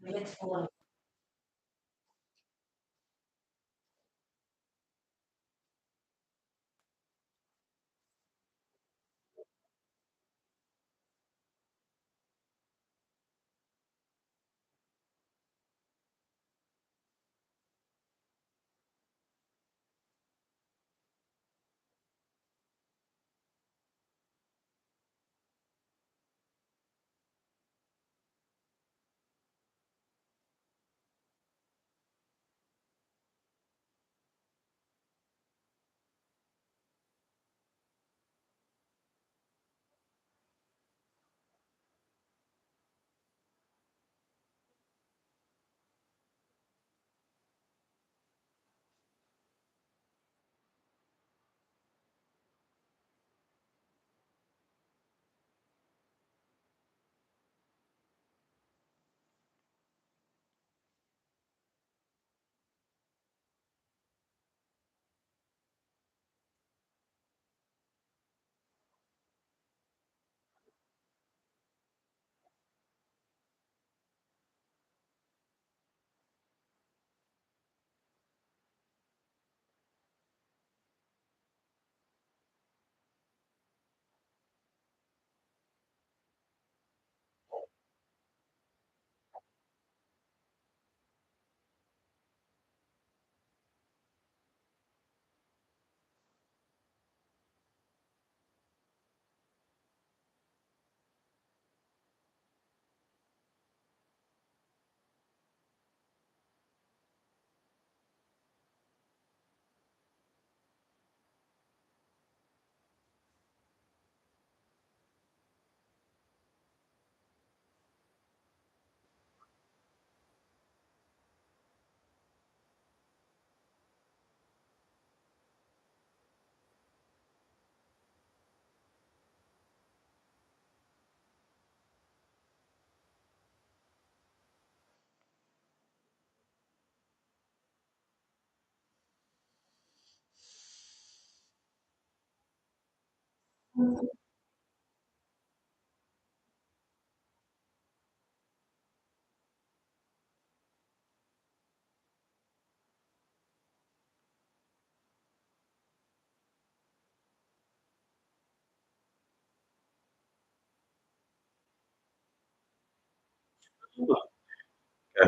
Okay,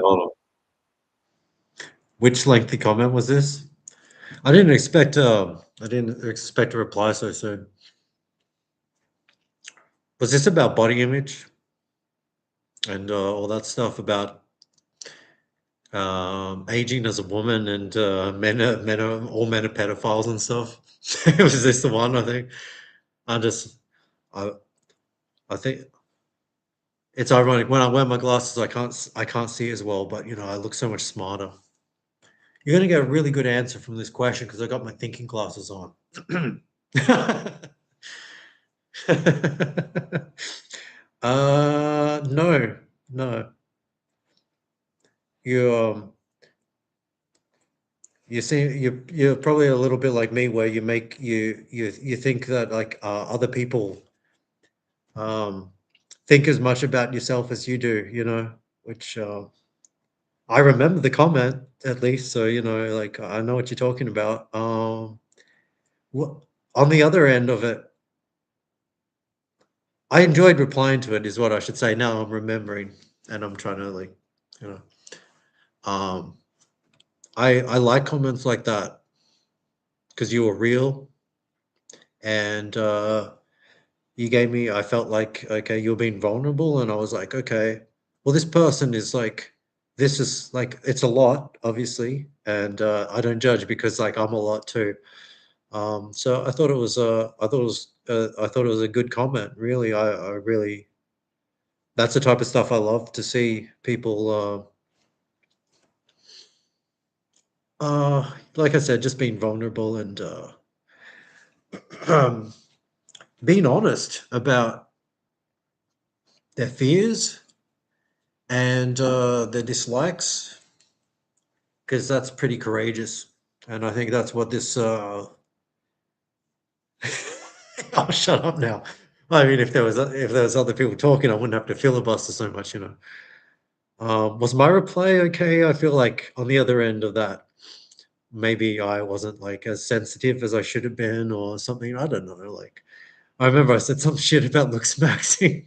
hold on. Which lengthy comment was this? I didn't expect a reply so soon. Was this about body image and all that stuff about aging as a woman and men are pedophiles and stuff? Was this the one? I think I just I I think it's ironic when I wear my glasses, I can't see as well, but you know I look so much smarter. You're gonna get a really good answer from this question because I got my thinking glasses on. No, no. You you see, you're probably a little bit like me, where you think that like other people um think as much about yourself as you do, you know, which I remember the comment at least, so you know, like I know what you're talking about. Wha On the other end of it, I enjoyed replying to it is what I should say. Now I'm remembering and I'm trying to like, you know, um, I like comments like that because you were real and you gave me. I felt like okay, you're being vulnerable, and I was like, okay, well, this person is like, this is like, it's a lot, obviously, and I don't judge because like I'm a lot too. So I thought it was a good comment. Really, I really that's the type of stuff I love to see people. Like I said, just being vulnerable and being honest about their fears and their dislikes, because that's pretty courageous. And I think that's what this. Oh, shut up now. I mean, if there was other people talking, I wouldn't have to filibuster so much, you know. Was my reply okay? I feel like on the other end of that, maybe I wasn't like as sensitive as I should have been or something. I don't know. Like I remember I said some shit about looks maxing,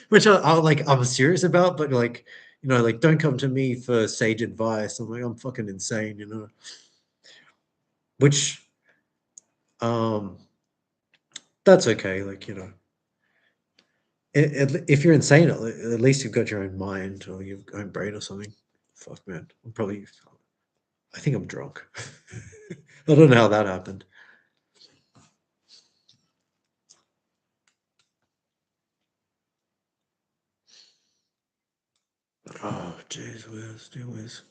which I'm serious about, but like, like don't come to me for sage advice. I'm like, I'm fucking insane. Which um that's okay. Like, if you're insane, at least you've got your own mind or your own brain or something. Fuck man. I think I'm drunk. I don't know how that happened. Oh, jeez, Whiz.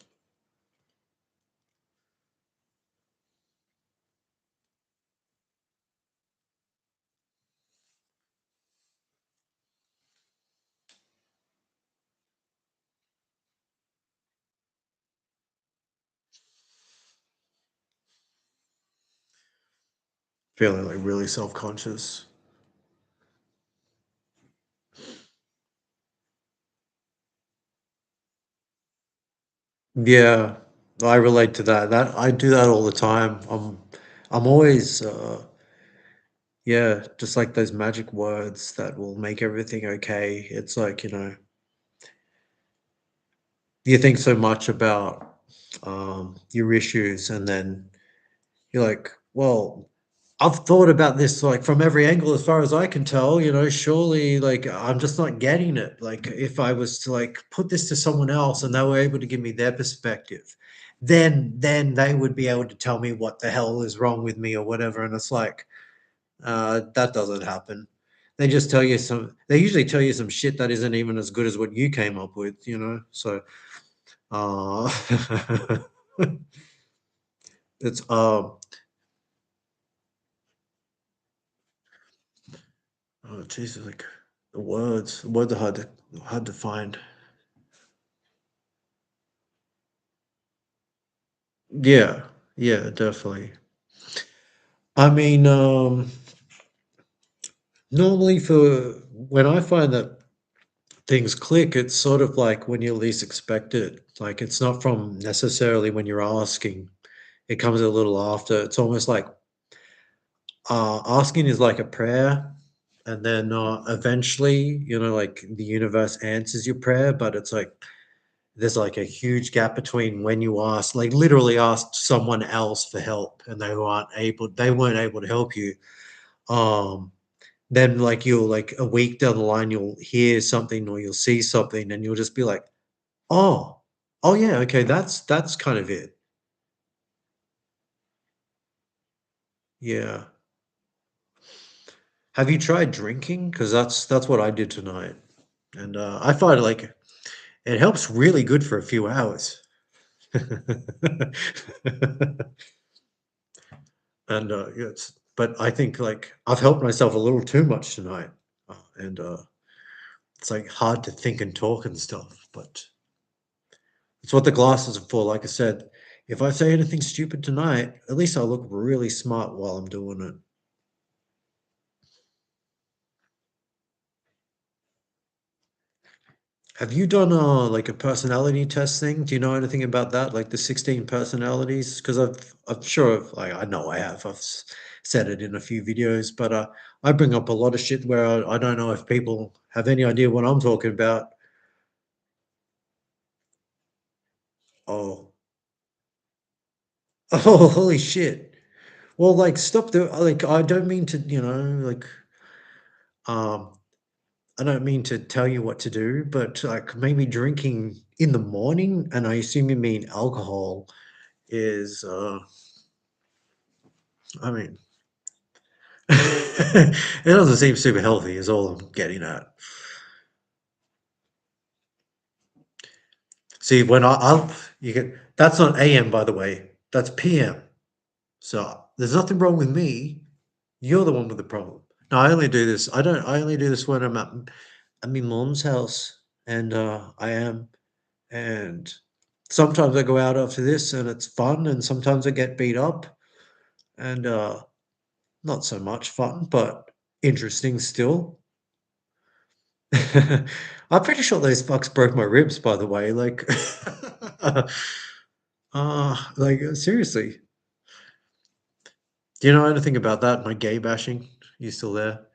Feeling like really self-conscious. Yeah, I relate to that. I do that all the time. I'm always yeah, just like those magic words that will make everything okay. It's like, you think so much about your issues and then you're like, well, I've thought about this like from every angle as far as I can tell, surely like I'm just not getting it. Like if I was to like put this to someone else and they were able to give me their perspective, then they would be able to tell me what the hell is wrong with me or whatever. And it's like, that doesn't happen. They usually tell you some shit that isn't even as good as what you came up with. So uh it's oh Jesus, like the words are hard to find. Yeah, yeah, definitely. I mean, normally for when I find that things click, it's sort of like when you least expect it. Like it's not from necessarily when you're asking. It comes a little after. It's almost like asking is like a prayer, and then eventually, like the universe answers your prayer, but it's like there's like a huge gap between when you ask, like literally asked someone else for help and they weren't able to help you. Um, then like you'll like a week down the line, you'll hear something or you'll see something and you'll just be like, oh, oh yeah, okay, that's kind of it. Yeah. Have you tried drinking? Because that's what I did tonight. And I find like it helps really good for a few hours. And, yeah, but I think, like, I've helped myself a little too much tonight, and, it's, like, hard to think and talk and stuff, but it's what the glasses are for, like I said. If I say anything stupid tonight, at least I look really smart while I'm doing it. Have you done, like, a personality test thing? Do you know anything about that, like, the 16 personalities? Because I'm sure like, I know I have. Said it in a few videos, but, I bring up a lot of shit where I don't know if people have any idea what I'm talking about. Oh. Oh, holy shit. Well, like, stop like, I don't mean to, like, um, I don't mean to tell you what to do, but, like, maybe drinking in the morning, and I assume you mean alcohol, is, I mean, it doesn't seem super healthy is all I'm getting at. See, when I'll you get that's not AM, by the way, that's PM. So, there's nothing wrong with me, you're the one with the problem. No, I only do this when I'm at my mom's house, and, and sometimes I go out after this, and it's fun, and sometimes I get beat up, and, not so much fun, but interesting still. I'm pretty sure those fucks broke my ribs, by the way. Like, seriously. Do you know anything about that? My gay bashing? You still there?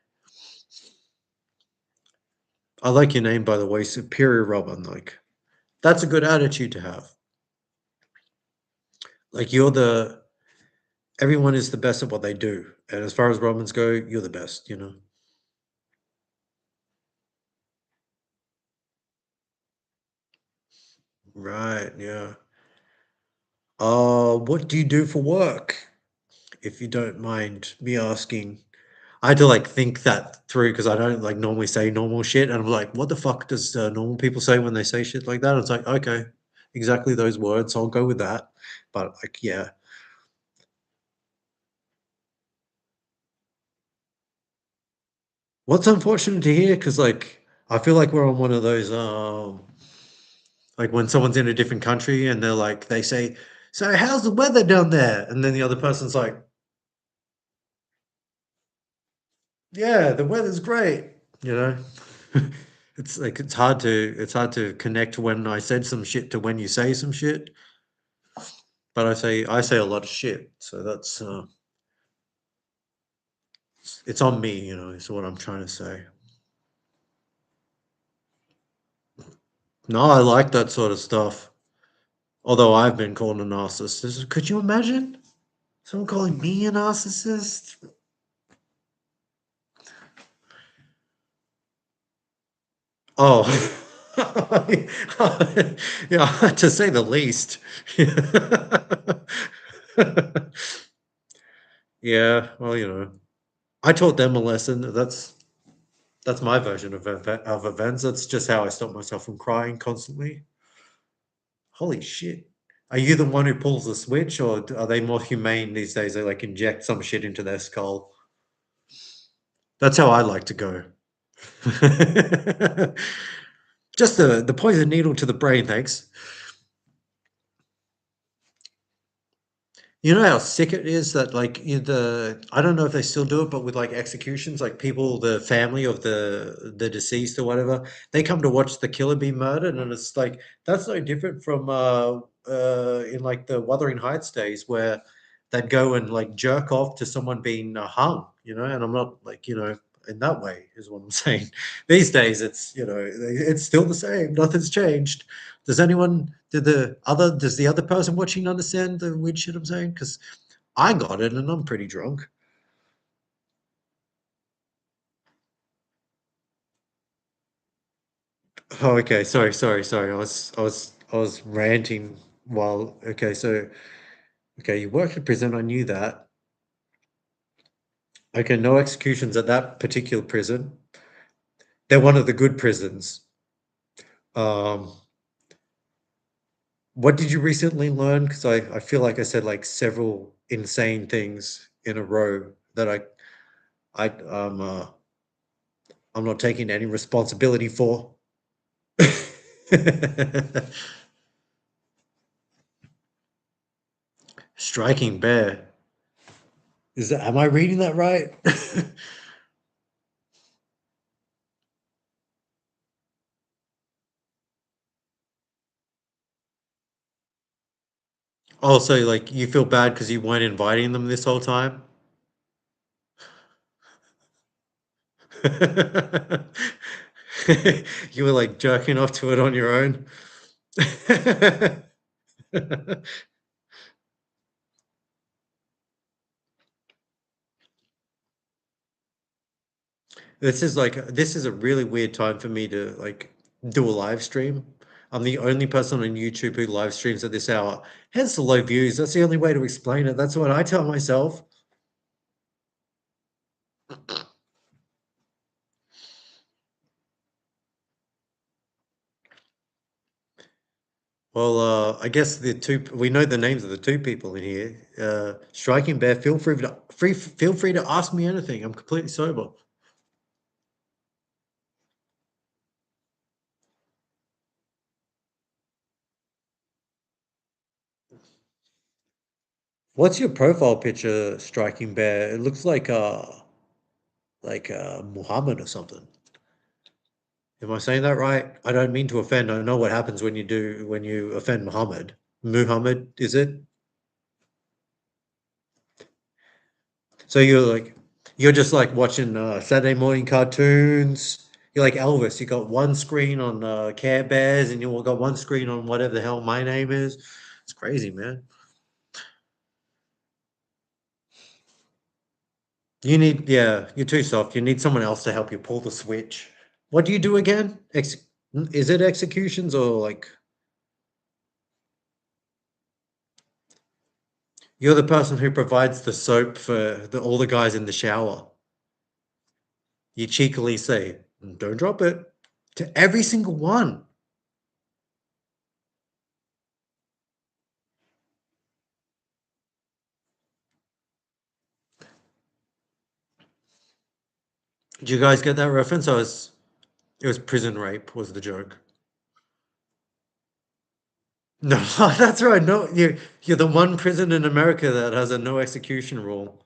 I like your name, by the way, Superior Robin. Like, that's a good attitude to have. Like, everyone is the best at what they do. And as far as Robins go, you're the best, you know? Right, yeah. What do you do for work? If you don't mind me asking. I had to like think that through because I don't like normally say normal shit. And I'm like, what the fuck does normal people say when they say shit like that? It's like, okay, exactly those words. I'll go with that. But like, yeah. What's unfortunate to hear, because like, I feel like we're on one of those, like when someone's in a different country and they're like, they say, so how's the weather down there? And then the other person's like, yeah, the weather's great, you know? It's like it's hard to connect when I said some shit to when you say some shit, but I say a lot of shit, so that's it's on me, is what I'm trying to say. No, I like that sort of stuff. Although I've been called a narcissist. Could you imagine someone calling me a narcissist? Oh, yeah, to say the least. Yeah, well, I taught them a lesson. That's my version of events. That's just how I stop myself from crying constantly. Holy shit. Are you the one who pulls the switch, or are they more humane these days? They like inject some shit into their skull. That's how I like to go. Just the poison needle to the brain, thanks. You know how sick it is that like I don't know if they still do it, but with like executions, like people, the family of the deceased or whatever, they come to watch the killer be murdered, and it's like that's no different from in like the Wuthering Heights days where they'd go and like jerk off to someone being hung, and I'm not like in that way is what I'm saying. These days, it's still the same. Nothing's changed. Does the other person watching understand the weird shit I'm saying? Because I got it and I'm pretty drunk. Oh, okay. Sorry. I was ranting while. Okay, so okay, you worked at prison. I knew that. Okay, no executions at that particular prison. They're one of the good prisons. Um, what did you recently learn? Because I feel like I said like several insane things in a row that I'm not taking any responsibility for. Striking Bear. Am I reading that right? Oh, so like you feel bad because you weren't inviting them this whole time? You were like jerking off to it on your own. This is a really weird time for me to like do a live stream. I'm the only person on YouTube who live streams at this hour. Hence the low views. That's the only way to explain it. That's what I tell myself. Well, I guess we know the names of the two people in here. Striking Bear, feel free to ask me anything. I'm completely sober. What's your profile picture, Striking Bear? It looks like Muhammad or something. Am I saying that right? I don't mean to offend. I know what happens when you offend Muhammad. Muhammad, is it? So you're just like watching Saturday morning cartoons. You're like Elvis. You got one screen on Care Bears, and you got one screen on whatever the hell my name is. It's crazy, man. Yeah, you're too soft. You need someone else to help you pull the switch. What do you do again? Is it executions or like you're the person who provides the soap for all the guys in the shower? You cheekily say, "Don't drop it," to every single one. Did you guys get that reference? It was prison rape was the joke. No, that's right. No, you're the one prison in America that has a no execution rule.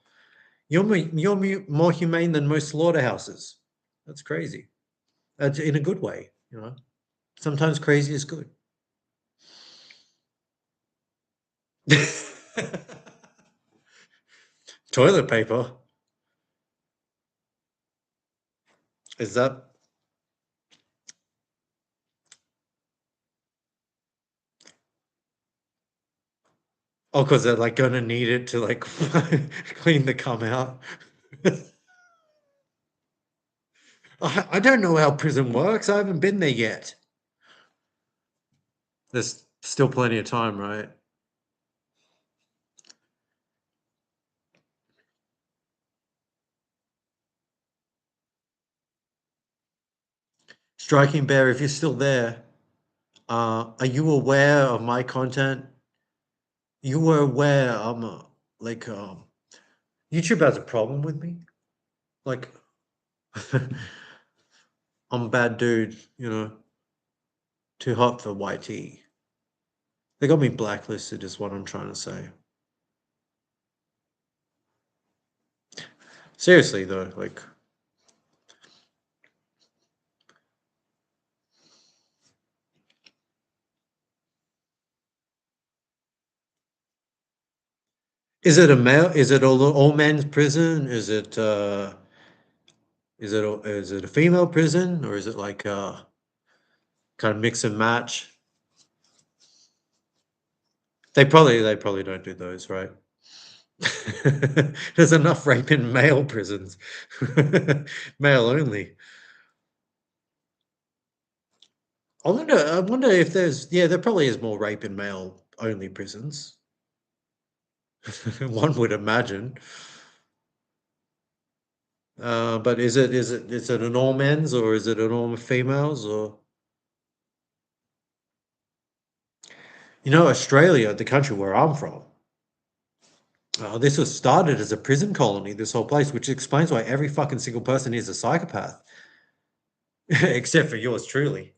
More humane than most slaughterhouses. That's crazy. In a good way, you know. Sometimes crazy is good. Toilet paper. Is that oh, because they're like gonna need it to like clean the cum out. I don't know how prison works. I haven't been there yet. There's still plenty of time, right? Striking Bear, if you're still there, are you aware of my content? You were aware like YouTube has a problem with me. Like I'm a bad dude, you know, too hot for YT. They got me blacklisted, is what I'm trying to say. Seriously though, like, is it a male? Is it all men's prison? Is it a female prison or is it like kind of mix and match? They probably don't do those, right? There's enough rape in male prisons, male only. I wonder if there's yeah, there probably is more rape in male only prisons. One would imagine. But is it an all men's or is it an all females or you know Australia, the country where I'm from. This was started as a prison colony, this whole place, which explains why every fucking single person is a psychopath, except for yours truly.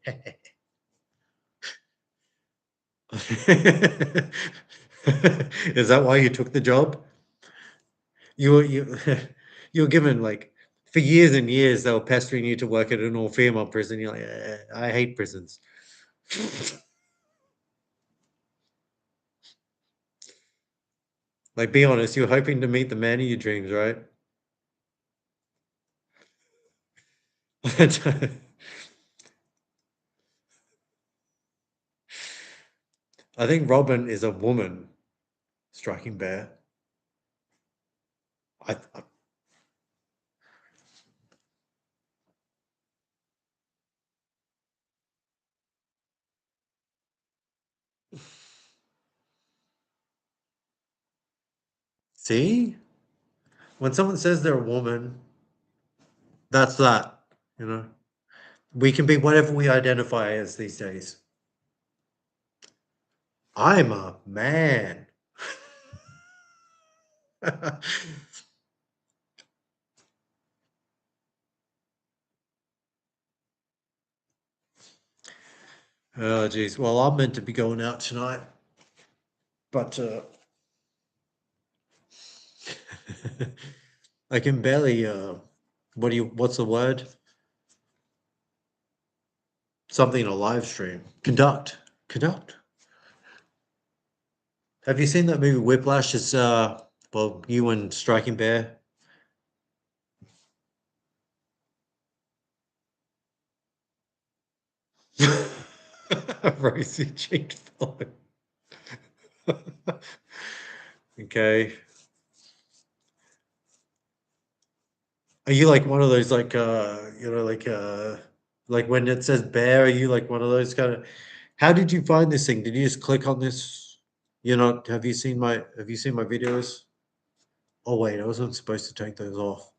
Is that why you took the job? You you were given like for years and years they were pestering you to work at an all-female prison. You're like, I hate prisons. Like, be honest, you're hoping to meet the man of your dreams, right? I think Robin is a woman striking bear. I see when someone says they're a woman, that's that. You know, we can be whatever we identify as these days. I'm a man. Oh, geez. Well, I'm meant to be going out tonight, but I can barely. What's the word? something in a live stream. Conduct. Have you seen that movie Whiplash? It's well, you and Striking Bear. Rosie cheeked fellow. Okay. Are you like one of those like when it says bear, are you like one of those kind of how did you find this thing? Did you just click on this? You're not have you seen my videos? Oh wait, I wasn't supposed to take those off.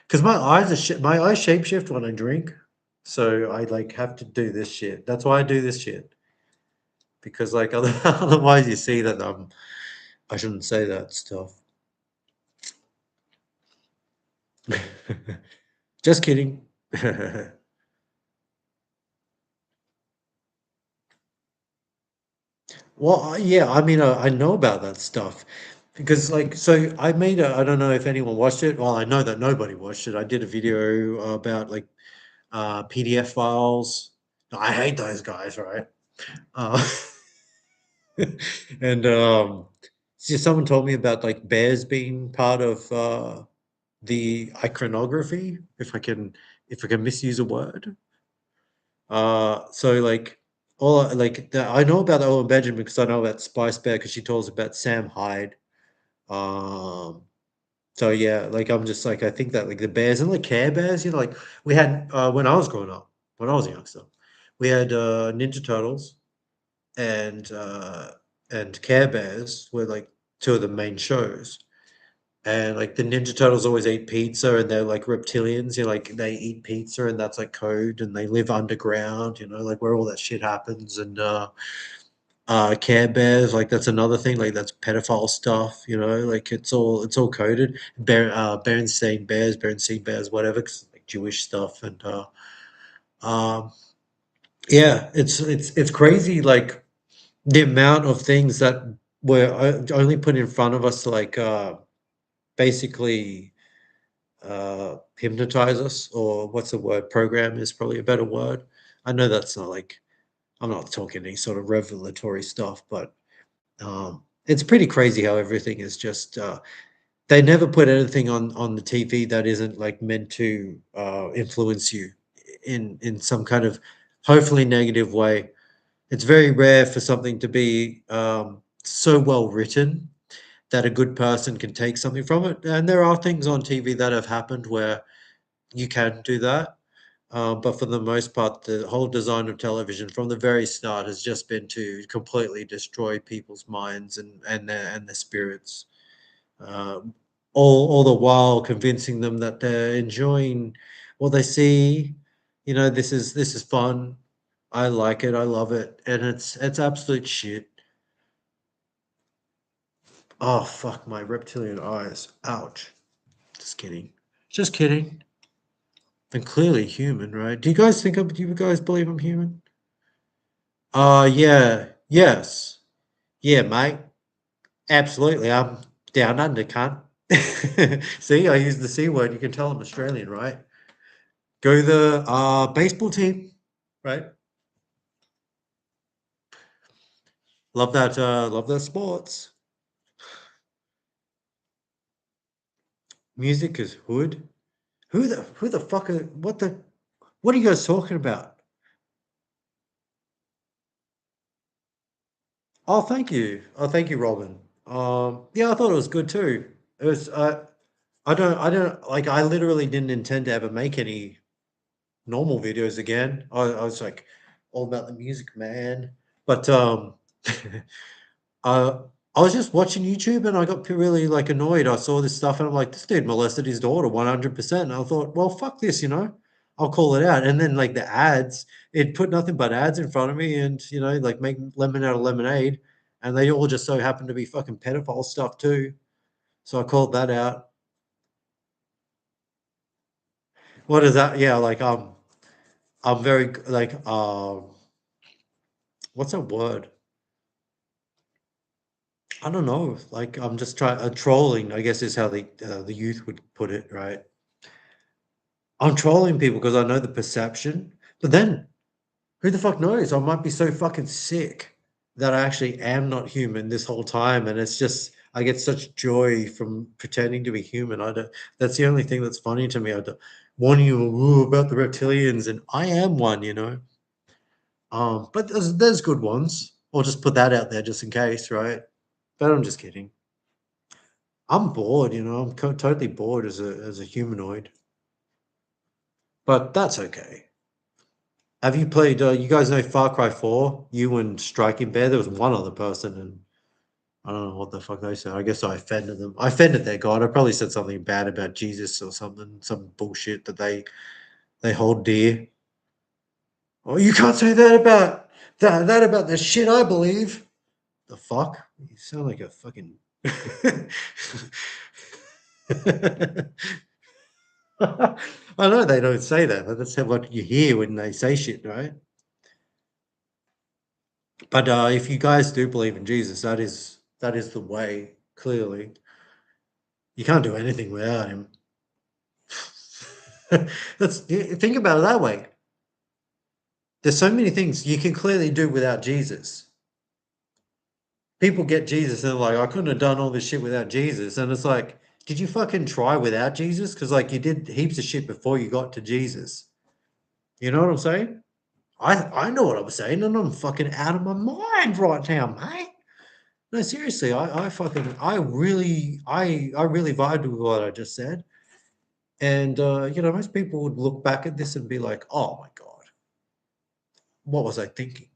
Because my eyes shapeshift when I drink. So I like have to do this shit. That's why I do this shit. Because like otherwise you see that I shouldn't say that stuff. Just kidding. Well, yeah, I mean, I know about that stuff because, like, so I made I don't know if anyone watched it. Well, I know that nobody watched it. I did a video about like PDF files. I hate those guys, right? Uh, and so someone told me about like bears being part of the iconography, if I can misuse a word. So like I know about Owen Benjamin because I know about Spice Bear because she told us about Sam Hyde. Um, so yeah, like I'm just like I think that like the bears and like Care Bears, you know, like we had when I was growing up, when I was a youngster, we had Ninja Turtles and uh Care Bears were like two of the main shows. And like the Ninja Turtles always eat pizza and they're like reptilians, you know, like they eat pizza and that's like code and they live underground, you know, like where all that shit happens. And Care Bears, like that's another thing, like that's pedophile stuff, you know, like it's all coded. Berenstain Bears, whatever, 'cause like Jewish stuff and um yeah, it's crazy like the amount of things that were only put in front of us to like basically hypnotize us, or what's the word? Program is probably a better word. I know that's not like I'm not talking any sort of revelatory stuff, but it's pretty crazy how everything is just. They never put anything on the TV that isn't like meant to influence you in some kind of hopefully negative way. It's very rare for something to be so well written that a good person can take something from it. And there are things on TV that have happened where you can do that. But for the most part, the whole design of television from the very start has just been to completely destroy people's minds and their spirits, uh, all the while convincing them that they're enjoying what they see. You know, this is fun. I like it. I love it, and it's absolute shit. Oh fuck my reptilian eyes! Ouch! Just kidding. Just kidding. I'm clearly human, right? Do you guys believe I'm human? Yeah. Yes. Yeah, mate. Absolutely. I'm down under, cunt. See, I use the C word. You can tell I'm Australian, right? Go the baseball team, right? Love that sports. Music is hood. Who the fuck are what are you guys talking about? Oh, thank you. Oh, thank you, Robin. Yeah, I thought it was good too. It was I don't like I literally didn't intend to ever make any normal videos again. I was like all about the music, man. But uh, I was just watching YouTube and I got really like annoyed. I saw this stuff and I'm like, this dude molested his daughter 100%. And I thought, well, fuck this, you know, I'll call it out. And then like the ads, it put nothing but ads in front of me and, you know, like make lemon out of lemonade. And they all just so happen to be fucking pedophile stuff too. So I called that out. What is that? Yeah, like I'm very like what's that word? I don't know. Like I'm just trying trolling. I guess is how the youth would put it, right? I'm trolling people because I know the perception. But then Who the fuck knows? I might be so fucking sick that I actually am not human this whole time, and it's just I get such joy from pretending to be human. I don't. That's the only thing that's funny to me. I don't, warning you "Ooh, about the reptilians, and I am one, you know. But there's good ones. I'll just put that out there just in case, right? But I'm just kidding. I'm bored, you know. I'm totally bored as a humanoid, but that's okay. Have you played? You guys know Far Cry 4? You and Striking Bear. There was one other person, and I don't know what the fuck they said. I guess I offended them. I offended their god. I probably said something bad about Jesus or something, some bullshit that they hold dear. Oh, you can't say that about that about the shit I believe. The fuck? You sound like a fucking. I know they don't say that, but that's what you hear when they say shit, right? But if you guys do believe in Jesus, that is the way. Clearly, you can't do anything without him. Think about it that way. There's so many things you can clearly do without Jesus. People get Jesus and they're like, I couldn't have done all this shit without Jesus. And it's like, did you fucking try without Jesus? Because like you did heaps of shit before you got to Jesus. You know what I'm saying? I know what I'm saying, and I'm fucking out of my mind right now, mate. No, seriously, I fucking I really vibed with what I just said. And most people would look back at this and be like, oh my God, what was I thinking?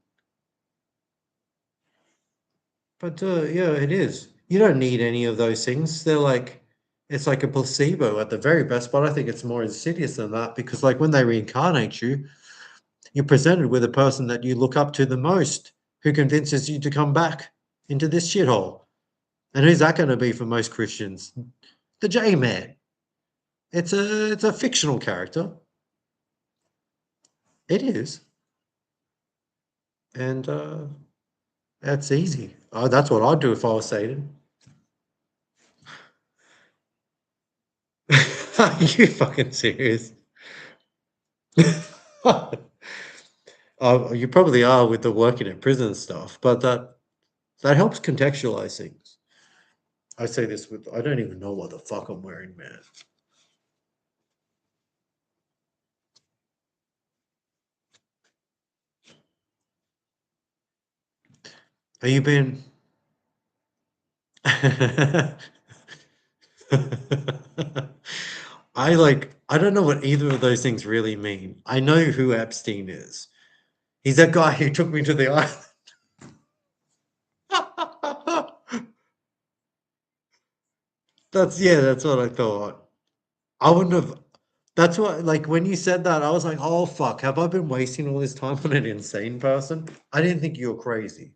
But yeah, it is. You don't need any of those things. They're like, it's like a placebo at the very best, but I think it's more insidious than that because, like, when they reincarnate you, you're presented with a person that you look up to the most who convinces you to come back into this shithole. And who's that going to be for most Christians? The J Man. It's a fictional character. It is, and that's easy. That's what I'd do if I was Satan. Are you fucking serious? You probably are with the working at prison stuff, but that helps contextualize things. I say this with I don't even know what the fuck I'm wearing, man. Are you been? I don't know what either of those things really mean. I know who Epstein is. He's that guy who took me to the island. That's what I thought. I wouldn't have that's what like when you said that, I was like, oh fuck, have I been wasting all this time on an insane person? I didn't think you were crazy.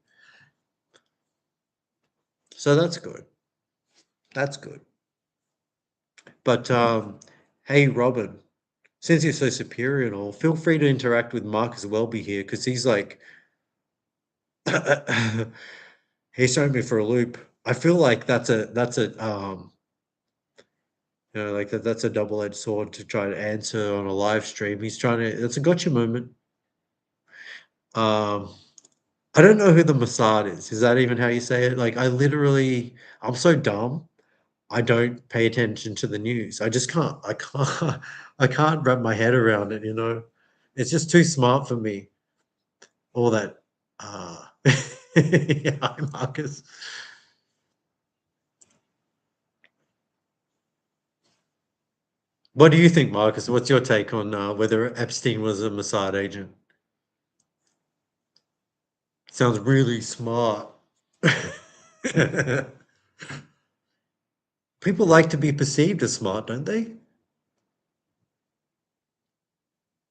So that's good. That's good. But hey Robin, since you're so superior and all, feel free to interact with Mark as well be here because he's like he's throwing me for a loop. I feel like that's a double-edged sword to try to answer on a live stream. He's trying to it's a gotcha moment. Um I don't know who the Mossad is. Is that even how you say it? Like I'm so dumb. I don't pay attention to the news. I can't I can't wrap my head around it, you know. It's just too smart for me. All that yeah, hi, Marcus. What do you think, Marcus? What's your take on whether Epstein was a Mossad agent? Sounds really smart. People like to be perceived as smart, don't they?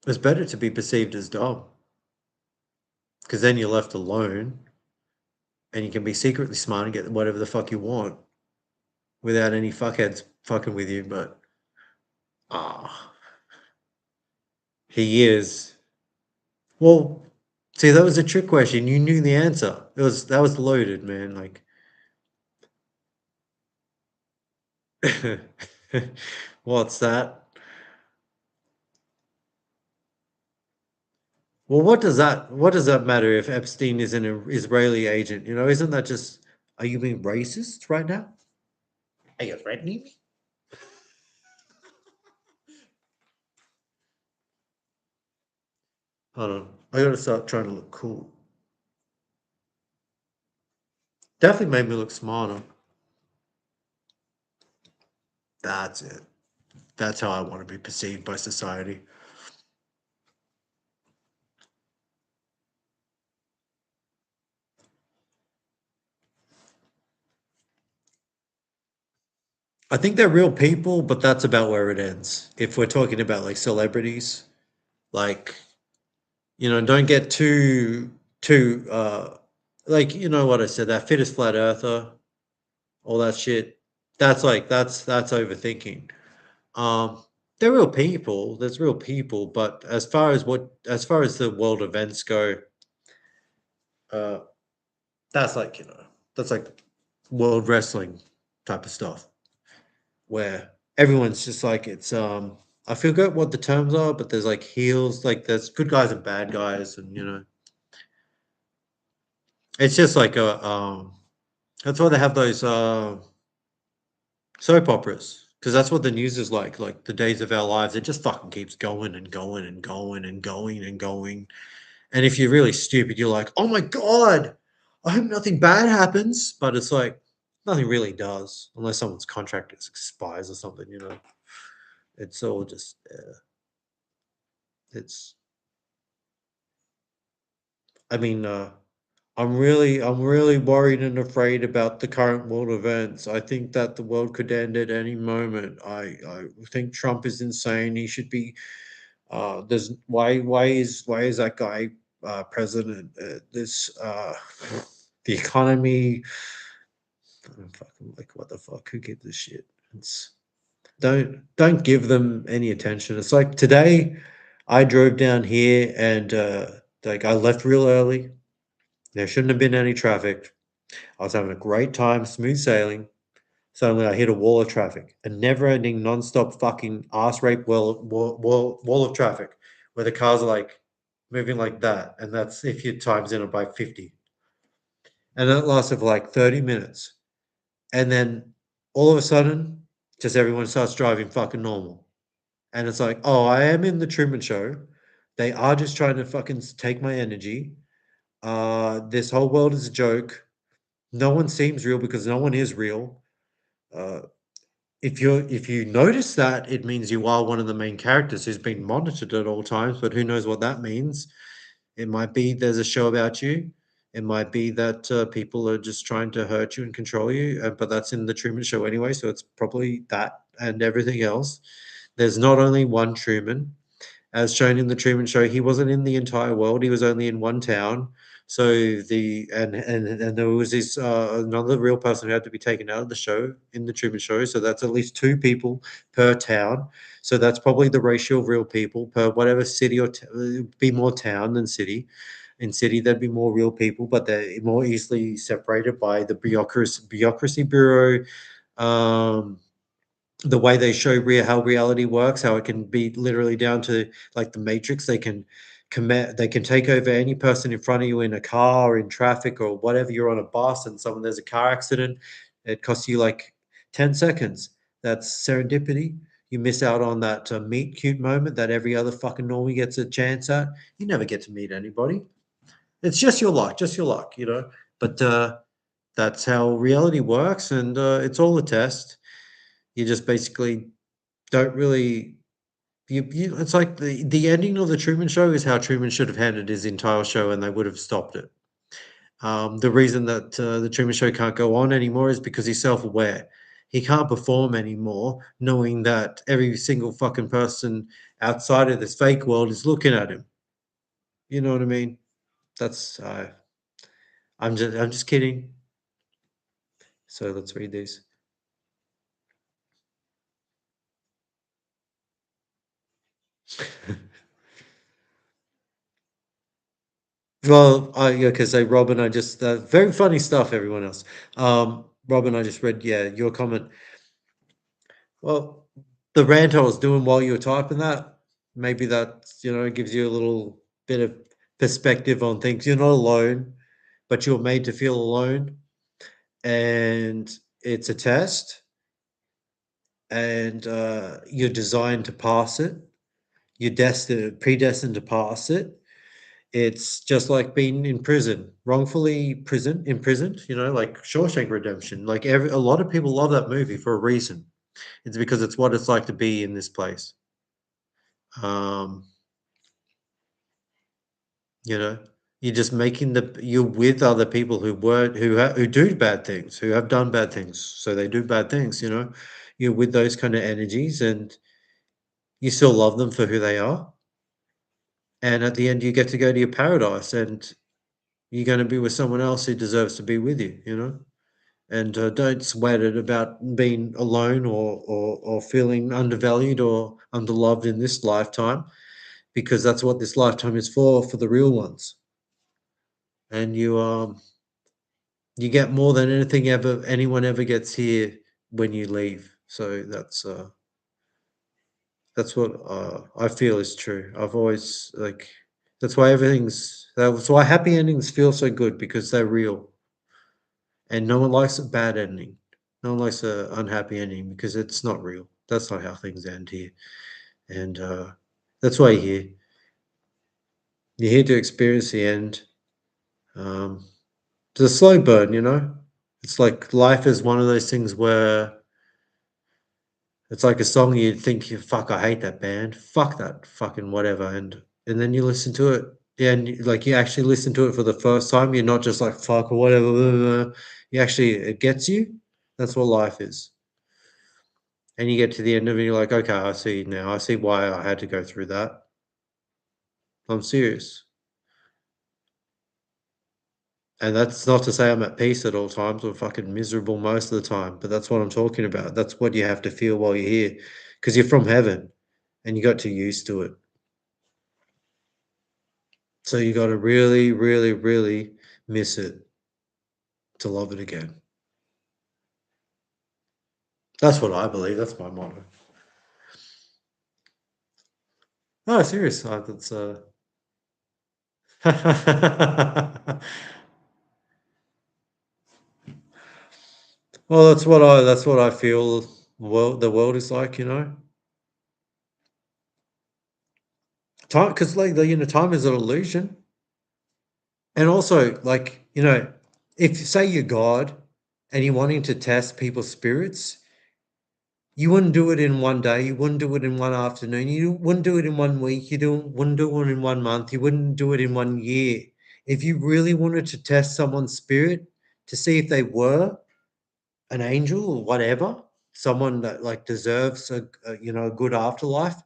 It's better to be perceived as dumb because then you're left alone and you can be secretly smart and get whatever the fuck you want without any fuckheads fucking with you. But ah, he is. Well, see, that was a trick question. You knew the answer. That was loaded, man. Like, what's that? Well, what does that matter if Epstein is an Israeli agent? You know, isn't that just, are you being racist right now? Are you threatening me? Hold on. I gotta start trying to look cool. Definitely made me look smarter. That's it. That's how I want to be perceived by society. I think they're real people, but that's about where it ends. If we're talking about like celebrities, like, don't get too like, you know what I said, that fittest flat earther, all that shit. That's like that's overthinking. Um, they're real people. There's real people, but as far as the world events go, uh, that's like, that's like world wrestling type of stuff where everyone's just like I forget what the terms are, but there's like heels, like there's good guys and bad guys, and it's just like a that's why they have those soap operas, because that's what the news is like the days of our lives. It just fucking keeps going and going and going and going and going. And if you're really stupid, you're like, oh my god, I hope nothing bad happens. But it's like nothing really does, unless someone's contract expires or something. It's all just it's I mean, I'm really worried and afraid about the current world events. I think that the world could end at any moment. I think Trump is insane. He should be. There's why is that guy president? This the economy. I'm fucking like, what the fuck? Who gives a shit? It's don't give them any attention. It's like today, I drove down here and like I left real early. There shouldn't have been any traffic. I was having a great time, smooth sailing. Suddenly, I hit a wall of traffic, a never-ending, non-stop fucking ass rape wall of traffic, where the cars are like moving like that, and that's if your time's in it by 50, and that lasted for like 30 minutes, and then all of a sudden, just everyone starts driving fucking normal, and it's like, oh, I am in the Truman Show. They are just trying to fucking take my energy. This whole world is a joke. No one seems real because no one is real. Uh, if you notice that, it means you are one of the main characters who's been monitored at all times, but who knows what that means? It might be there's a show about you. It might be that people are just trying to hurt you and control you, but that's in the Truman Show anyway, so it's probably that and everything else. There's not only one Truman. As shown in the Truman Show, he wasn't in the entire world. He was only in one town. So and there was this another real person who had to be taken out of the show in the Truman Show. So that's at least two people per town. So that's probably the ratio of real people per whatever city be more town than city. In city, there'd be more real people, but they're more easily separated by the bureaucracy bureau. Um, the way they show how reality works, how it can be literally down to like the Matrix. They can take over any person in front of you in a car or in traffic or whatever. You're on a bus and there's a car accident. It costs you like 10 seconds. That's serendipity. You miss out on that meet cute moment that every other fucking normie gets a chance at. You never get to meet anybody. It's just your luck. But that's how reality works, and it's all a test. You just basically don't really it's like the ending of the Truman Show is how Truman should have ended his entire show, and they would have stopped it. The reason that the Truman Show can't go on anymore is because he's self-aware. He can't perform anymore, knowing that every single fucking person outside of this fake world is looking at him. You know what I mean? That's I'm just kidding. So let's read these. Well, yeah, because Rob and I just very funny stuff. Everyone else, Rob and I just read, yeah, your comment. Well, the rant I was doing while you were typing that, maybe that gives you a little bit of perspective on things. You're not alone, but you're made to feel alone, and it's a test, and you're designed to pass it. You're predestined to pass it. It's just like being in prison, wrongfully imprisoned. Like Shawshank Redemption. Like a lot of people love that movie for a reason. It's because it's what it's like to be in this place. Um, you know, you're just you're with other people who do bad things, who have done bad things, so they do bad things. You're with those kind of energies, and you still love them for who they are. And at the end, you get to go to your paradise, and you're going to be with someone else who deserves to be with you. And don't sweat it about being alone or feeling undervalued or underloved in this lifetime, because that's what this lifetime is for the real ones. And you get more than anyone ever gets here when you leave. So that's what I feel is true. I've always that's why happy endings feel so good, because they're real. And no one likes a bad ending. No one likes an unhappy ending, because it's not real. That's not how things end here. And that's why you're here. You're here to experience the end. Um, it's a slow burn. It's like life is one of those things where it's like a song you'd think, fuck, I hate that band. Fuck that fucking whatever. And then you listen to it. Yeah, and you actually listen to it for the first time. You're not just like, fuck or whatever. Blah, blah, blah. It gets you. That's what life is. And you get to the end of it, you're like, okay, I see now. I see why I had to go through that. I'm serious. And that's not to say I'm at peace at all times or fucking miserable most of the time, but that's what I'm talking about. That's what you have to feel while you're here, because you're from heaven and you got too used to it. So you got to really, really, really miss it to love it again. That's what I believe. That's my motto. No, serious. That's well, that's what I feel. The world is like. Time, because time is an illusion. And also, if say you're God and you're wanting to test people's spirits, you wouldn't do it in one day. You wouldn't do it in one afternoon. You wouldn't do it in 1 week. Wouldn't do it in 1 month. You wouldn't do it in 1 year. If you really wanted to test someone's spirit to see if they were an angel or whatever, someone that deserves a good afterlife,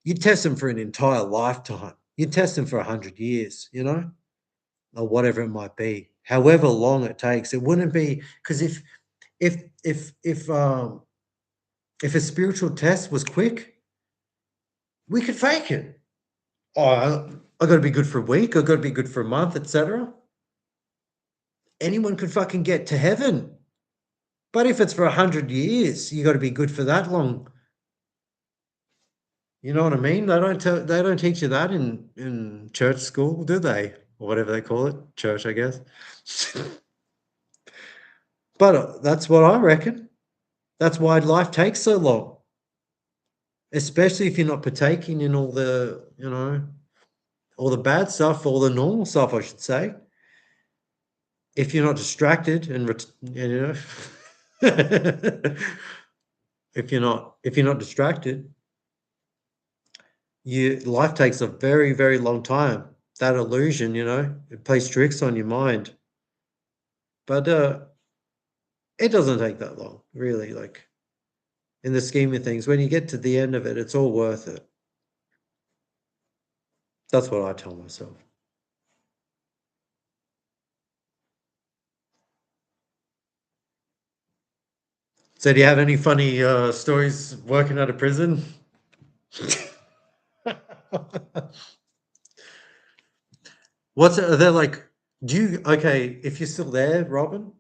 you'd test them for an entire lifetime. You'd test them for 100 years. Or whatever it might be, however long it takes. It wouldn't be, because if if if um if a spiritual test was quick, we could fake it. Oh, I got to be good for a week. I got to be good for a month, etc. Anyone could fucking get to heaven. But if it's for 100 years, you got to be good for that long. You know what I mean? They don't teach you that in church school, do they? Or whatever they call it, church, I guess. But that's what I reckon. That's why life takes so long, especially if you're not partaking in all the bad stuff, all the normal stuff, I should say. If you're not distracted if you're not distracted, life takes a very, very long time. That illusion, it plays tricks on your mind. But it doesn't take that long, really. Like, in the scheme of things, when you get to the end of it, it's all worth it. That's what I tell myself. So, do you have any funny stories working out of prison? Are they like? If you're still there, Robin,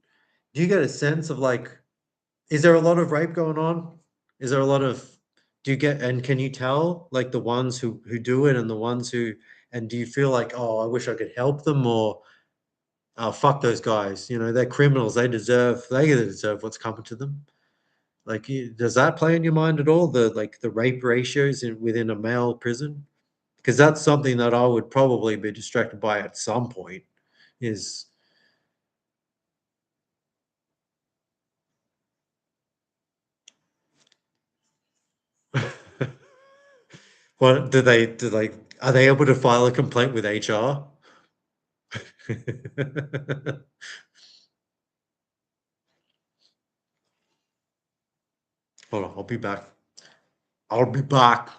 do you get a sense of is there a lot of rape going on? Is there a lot of Do you get and can you tell, like, the ones who do it and the ones who and do you feel like, "Oh, I wish I could help them," or, "Oh, fuck those guys, you know, they're criminals, they deserve what's coming to them." Like, you does that play in your mind at all? The rape ratios within a male prison? Because that's something that I would probably be distracted by at some point, is what do they are they able to file a complaint with HR? Hold on, I'll be back. I'll be back.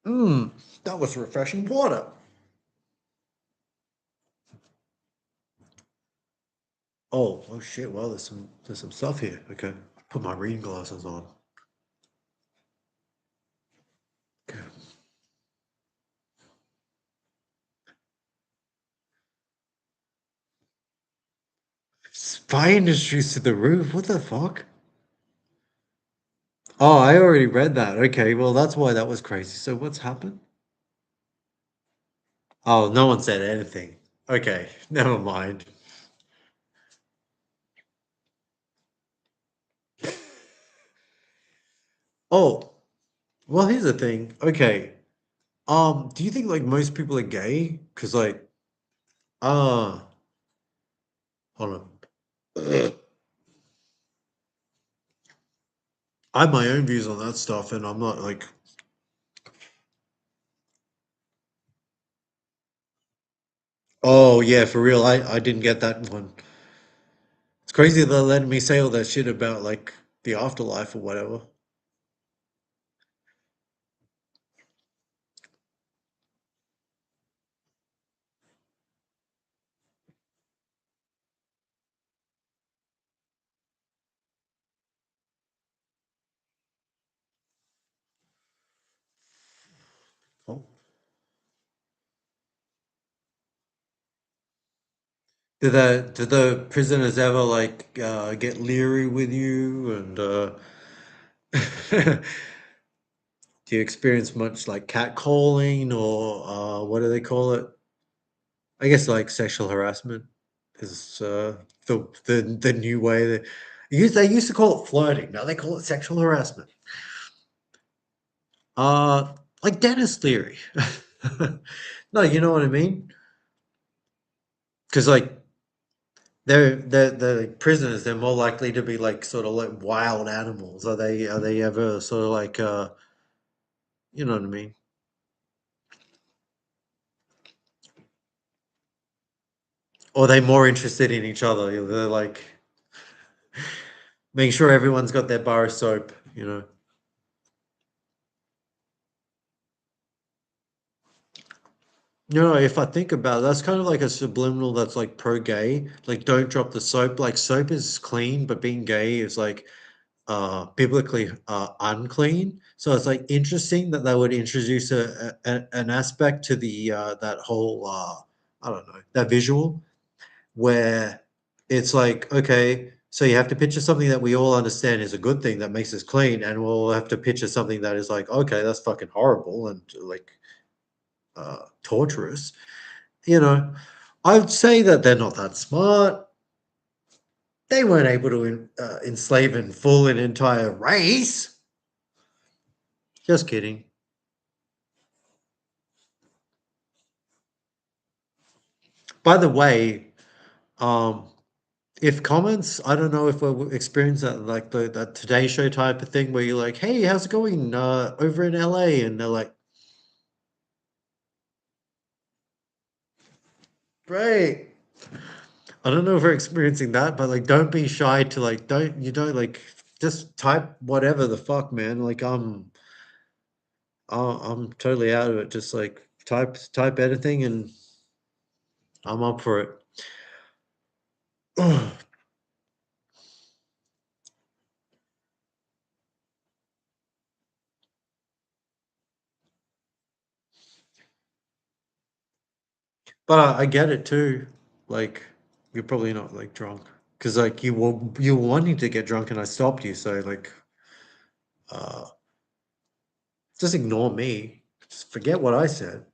Mm, that was refreshing water. Oh shit, well, there's some stuff here. Okay. Put my reading glasses on. Okay. Spy industries to the roof. What the fuck? Oh, I already read that. Okay, well, that's why that was crazy. So what's happened? Oh, no one said anything. Okay, never mind. Oh, well, here's the thing. Okay. Do you think like most people are gay? Because like, uh, hold on. Ugh. I have my own views on that stuff, and I'm not like, oh yeah, for real. I didn't get that one. It's crazy they're letting me say all that shit about like the afterlife or whatever. Oh. Do the prisoners ever like get leery with you and do you experience much like catcalling or what do they call it? I guess like sexual harassment is the new way they used to call it flirting. Now they call it sexual harassment. Uh, like Dennis Leary. No, you know what I mean? Because like they're like prisoners. They're more likely to be like sort of like wild animals. Are they ever sort of like you know what I mean? Or are they more interested in each other? They're like making sure everyone's got their bar of soap. You know. You know, if I think about it, that's kind of like a subliminal that's like pro-gay. Like, don't drop the soap. Like, soap is clean, but being gay is like biblically unclean. So it's like interesting that they would introduce an aspect to the that whole I don't know, that visual where it's like, okay, so you have to picture something that we all understand is a good thing that makes us clean, and we'll have to picture something that is like, okay, that's fucking horrible and like torturous. You know, I'd say that they're not that smart. They weren't able to enslave in full an entire race. Just kidding. By the way, um, if comments, I don't know if we'll experience that like that Today Show type of thing where you're like, "Hey, how's it going over in LA?" And they're like, Right. I don't know if we're experiencing that, but like, don't be shy to like, don't like, just type whatever the fuck, man. Like, I'm totally out of it. Just like type anything, and I'm up for it. But I get it too. Like, you're probably not like drunk because like you were wanting to get drunk, and I stopped you. So like, uh, just ignore me. Just forget what I said.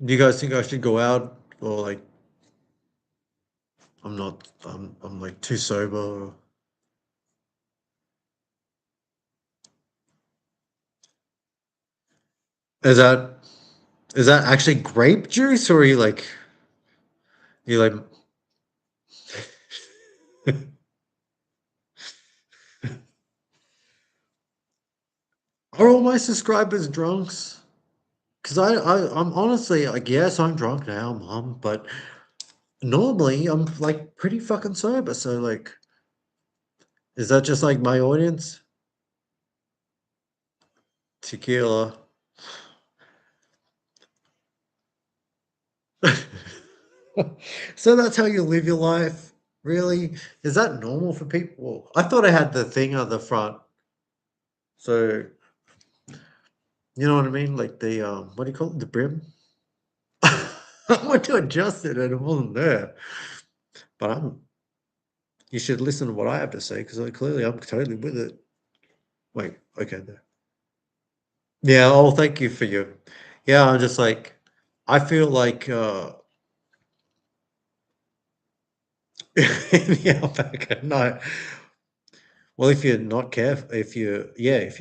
Do you guys think I should go out, or like I'm not? I'm like too sober. Is that is that actually grape juice, or are you like? Are all my subscribers drunks? Because I'm honestly like, yes, I'm drunk now, mom, but normally I'm like pretty fucking sober. So like, is that just like my audience? Tequila. So that's how you live your life? Really? Is that normal for people? I thought I had the thing on the front. So you know what I mean? Like the what do you call it? The brim? I went to adjust it and it wasn't there. But you should listen to what I have to say because clearly I'm totally with it. Wait, okay, there. Yeah, oh, thank you for your. Yeah, I'm just like, I feel like yeah, back at night. Well, if you're not careful, if you're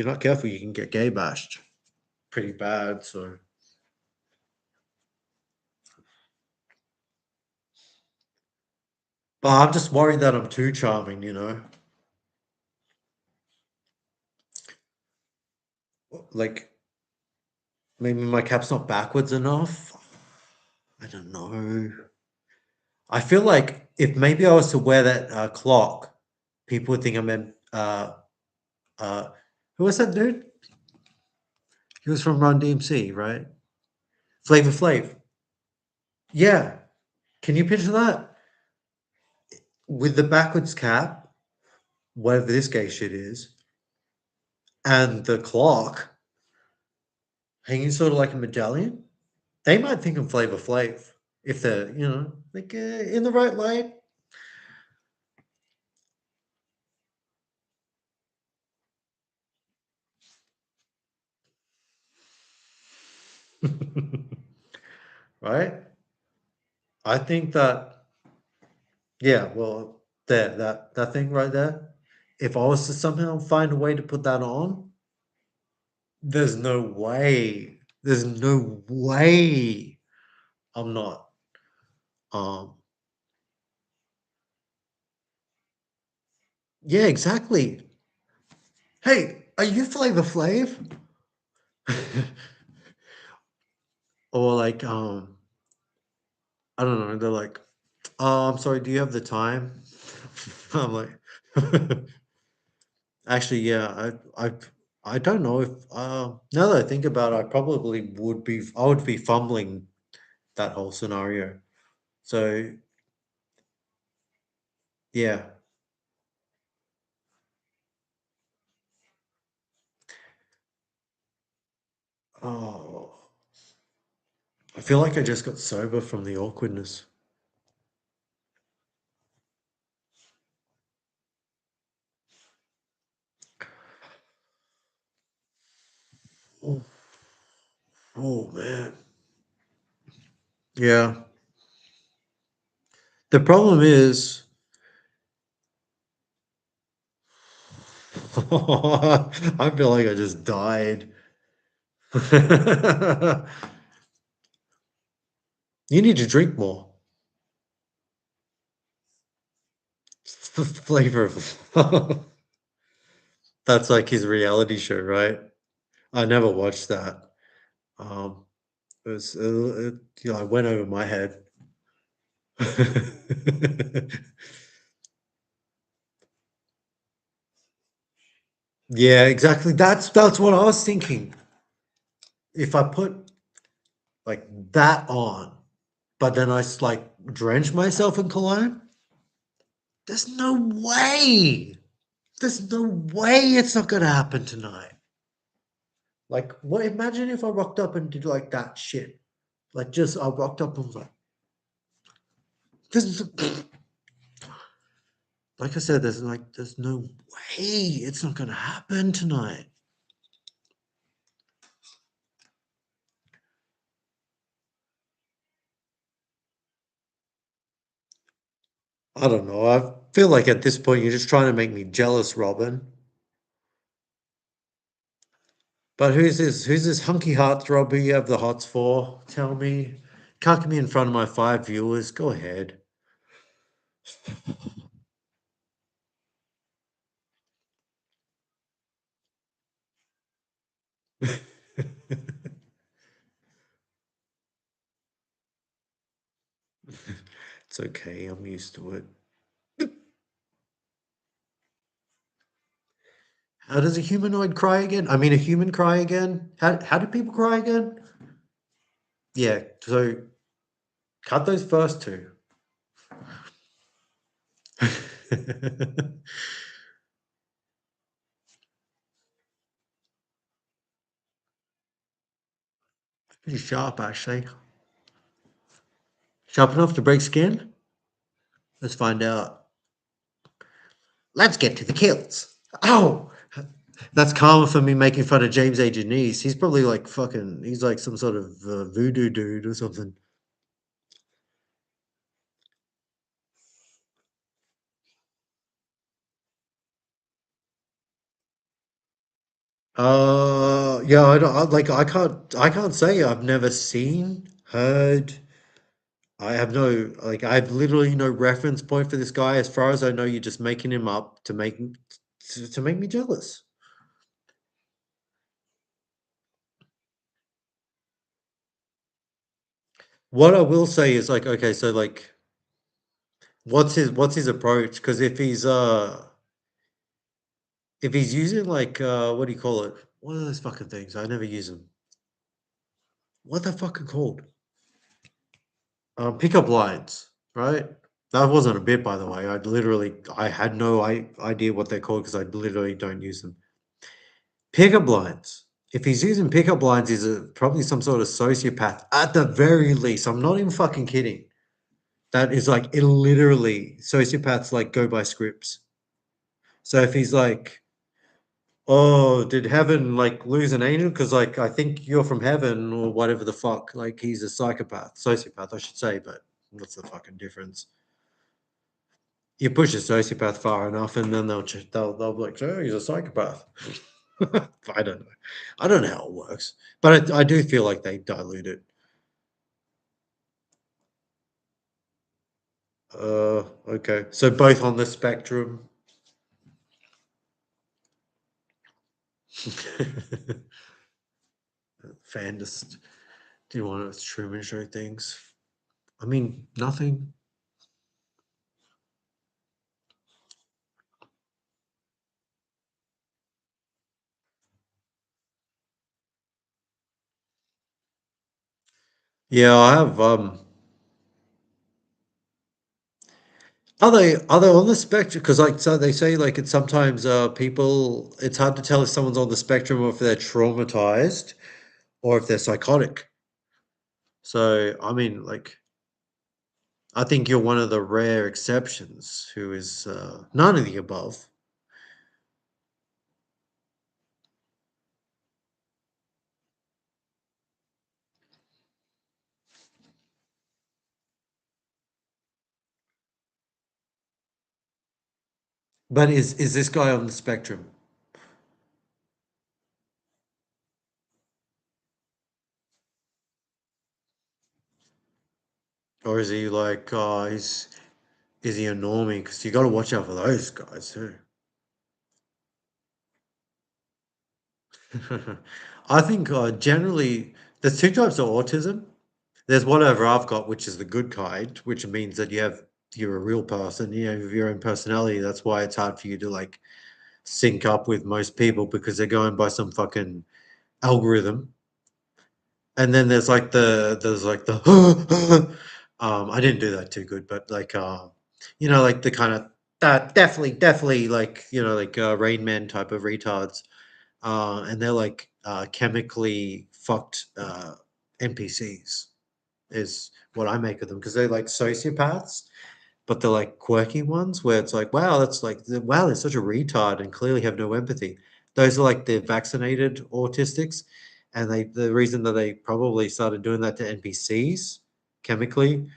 not careful, you can get gay bashed pretty bad. So, but I'm just worried that I'm too charming, you know? Like maybe my cap's not backwards enough. I don't know. I feel like if maybe I was to wear that clock, people would think I'm in. Uh, who was that dude? He was from Run DMC, right? Flavor Flav. Yeah. Can you picture that? With the backwards cap, whatever this gay shit is, and the clock hanging sort of like a medallion. They might think I'm Flavor Flav if they're, like in the right light. Right? I think that, yeah, well, that thing right there, if I was to somehow find a way to put that on, there's no way. There's no way I'm not. Um, yeah, exactly. Hey, are you Flavor Flav? Or like, I don't know. They're like, "Oh, I'm sorry. Do you have the time?" I'm like, actually, yeah. I don't know if now that I think about it, I probably would be. I would be fumbling that whole scenario. So yeah. Oh, I feel like I just got sober from the awkwardness. Oh, oh man. Yeah. The problem is, I feel like I just died. You need to drink more. Flavor of That's like his reality show, right? I never watched that. Um, you know, it went over my head. Yeah, exactly. That's what I was thinking. If I put like that on, but then like drench myself in cologne, there's no way. There's no way it's not gonna happen tonight. Like, what? Imagine if I rocked up and did like that shit. Like, just I rocked up and was like, this is like I said, there's no way it's not gonna happen tonight. I don't know. I feel like at this point you're just trying to make me jealous, Robin. But who's this hunky heartthrob who you have the hots for? Tell me. Cuck me in front of my 5 viewers. Go ahead. It's okay. I'm used to it. How does a humanoid cry again? I mean, a human cry again? How do people cry again? Yeah, so cut those first two. Pretty sharp, actually. Sharp enough to break skin? Let's find out. Let's get to the kills. Oh, that's karma for me making fun of James A. Janice. He's probably like fucking. He's like some sort of voodoo dude or something. Yeah, I don't like. I can't say I've never seen, heard. I have no like. I have literally no reference point for this guy. As far as I know, you're just making him up to make me jealous. What I will say is like, okay, so like, what's his approach? Because if he's using like what do you call it? What are those fucking things? I never use them. What the fucking called? Pickup lines, right? That wasn't a bit, by the way. I had no idea what they're called because I literally don't use them. Pickup lines. If he's using pickup lines, he's probably some sort of sociopath at the very least. I'm not even fucking kidding. That is like it literally sociopaths like go by scripts. So if he's like, "Oh, did heaven like lose an angel? Because like I think you're from heaven or whatever the fuck." Like he's a psychopath, sociopath, I should say. But what's the fucking difference? You push a sociopath far enough, and then they'll be like, "Oh, he's a psychopath." I don't know. I don't know how it works, but I do feel like they dilute it. Okay. So both on the spectrum. Fandest. Do you want to Truman Show things? I mean, nothing. Yeah, I have. Are they on the spectrum? Because like so they say like it's sometimes people. It's hard to tell if someone's on the spectrum or if they're traumatized or if they're psychotic. So I mean, like I think you're one of the rare exceptions who is none of the above. But is this guy on the spectrum? Or is he like, is he a normie? Because you got to watch out for those guys too. I think generally there's two types of autism. There's whatever I've got, which is the good kind, which means that you're a real person, you have your own personality. That's why it's hard for you to like sync up with most people because they're going by some fucking algorithm. And then there's like the I didn't do that too good, but like like the kind of that definitely like like Rain Man type of retards. And they're like chemically fucked NPCs is what I make of them because they're like sociopaths, but they're like quirky ones where it's like, wow, that's like, wow, they're such a retard and clearly have no empathy. Those are like the vaccinated autistics, and the reason that they probably started doing that to NPCs chemically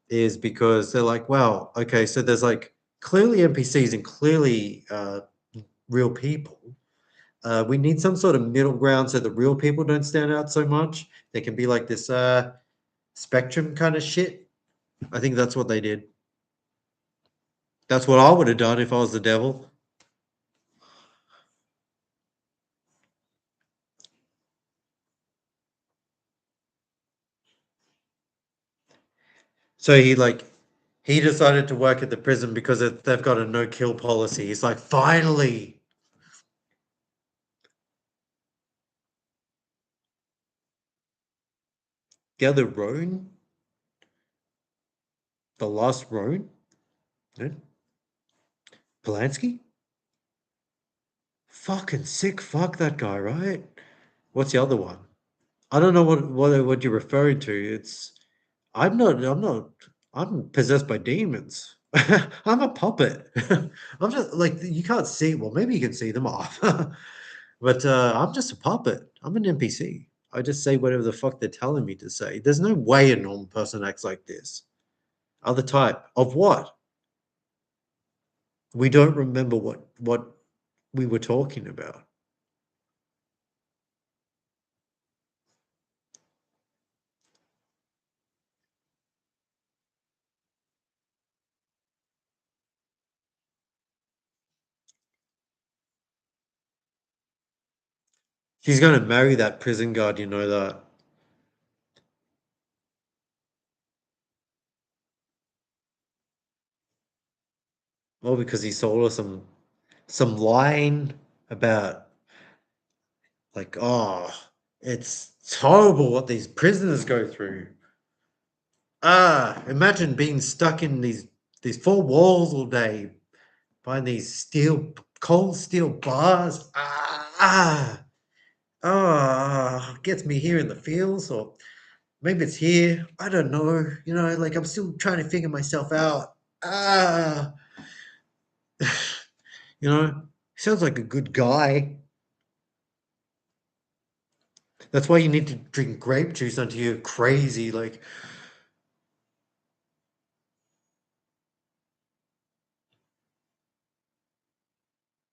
is because they're like, wow, okay, so there's like clearly NPCs and clearly real people. We need some sort of middle ground so the real people don't stand out so much. They can be like this spectrum kind of shit. I think that's what they did. That's what I would have done if I was the devil. So he decided to work at the prison because they've got a no kill policy. He's like, finally, the other Roan, the last Roan, no? Polanski, fucking sick. Fuck that guy, right? What's the other one? I don't know what you're referring to. It's I'm not. I'm not. I'm possessed by demons. I'm a puppet. I'm just like you can't see. Well, maybe you can see them off, but I'm just a puppet. I'm an NPC. I just say whatever the fuck they're telling me to say. There's no way a normal person acts like this. Other type of what? We don't remember what we were talking about. She's gonna marry that prison guard. You know that. Well, because he sold her some line about like, oh, it's horrible what these prisoners go through. Imagine being stuck in these four walls all day behind these cold steel bars. Gets me here in the feels, or maybe it's here. I don't know. Like I'm still trying to figure myself out. Ah, sounds like a good guy. That's why you need to drink grape juice until you're crazy. Like,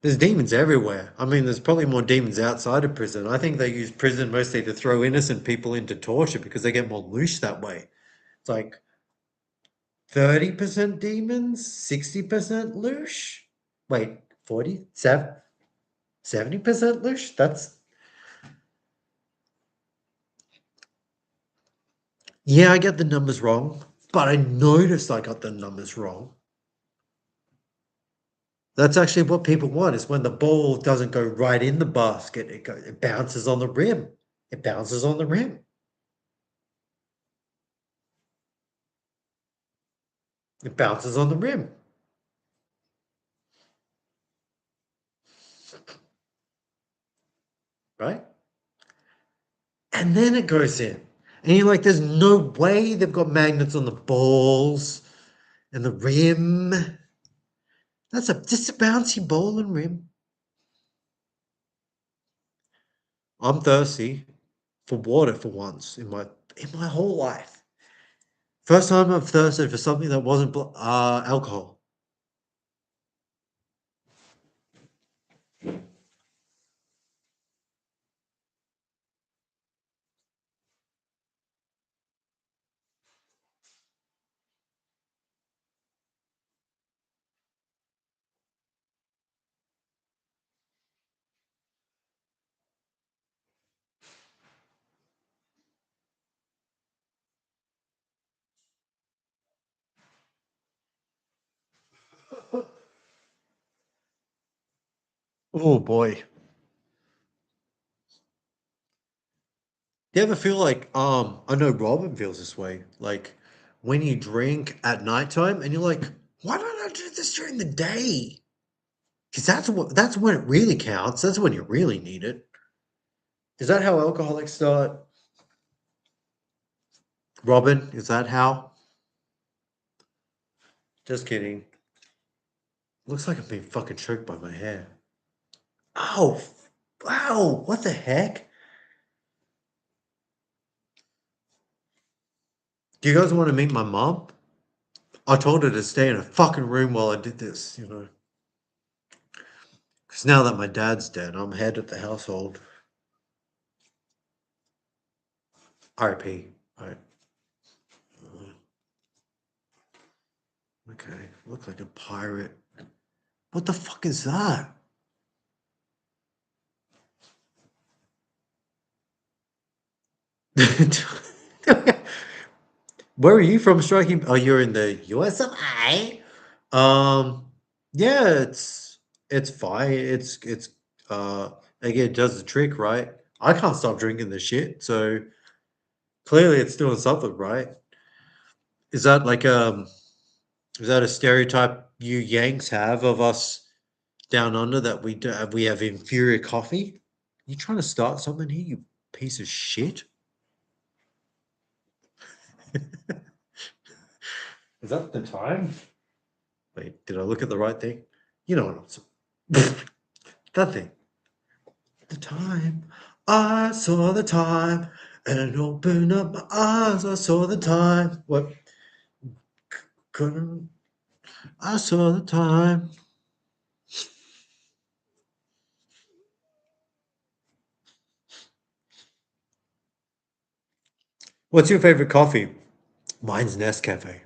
there's demons everywhere. I mean, there's probably more demons outside of prison. I think they use prison mostly to throw innocent people into torture because they get more loose that way. It's like 30% demons, 60% loose. Wait, 47, 70% loose? Yeah, I get the numbers wrong, but I noticed I got the numbers wrong. That's actually what people want is when the ball doesn't go right in the basket, it bounces on the rim. It bounces on the rim, it bounces on the rim, right? And then it goes in. And you're like, there's no way they've got magnets on the balls and the rim. That's just a bouncy ball and rim. I'm thirsty for water for once in my whole life. First time I've thirsted for something that wasn't alcohol. Oh boy. Do you ever feel like I know Robin feels this way, like when you drink at nighttime and you're like, why don't I do this during the day? Because that's when it really counts. That's when you really need it. Is that how alcoholics start? Robin, is that how? Just kidding. Looks like I'm being fucking choked by my hair. Oh, wow, what the heck? Do you guys want to meet my mom? I told her to stay in a fucking room while I did this, you know. Because now that my dad's dead, I'm head of the household. RIP. Alright. Okay. Look like a pirate. What the fuck is that? Where are you from, Striking? Oh, you're in the US of A. Yeah, it's fine. It's uh again it does the trick, right? I can't stop drinking this shit, so clearly it's doing something, right? Is that like is that a stereotype you Yanks have of us down under that we have inferior coffee? You trying to start something here, you piece of shit? Is that the time? Wait, did I look at the right thing? You know what that thing. The time. I saw the time and opened up my eyes. I saw the time. What couldn't I saw the time. What's your favorite coffee? Mine's Nescafe.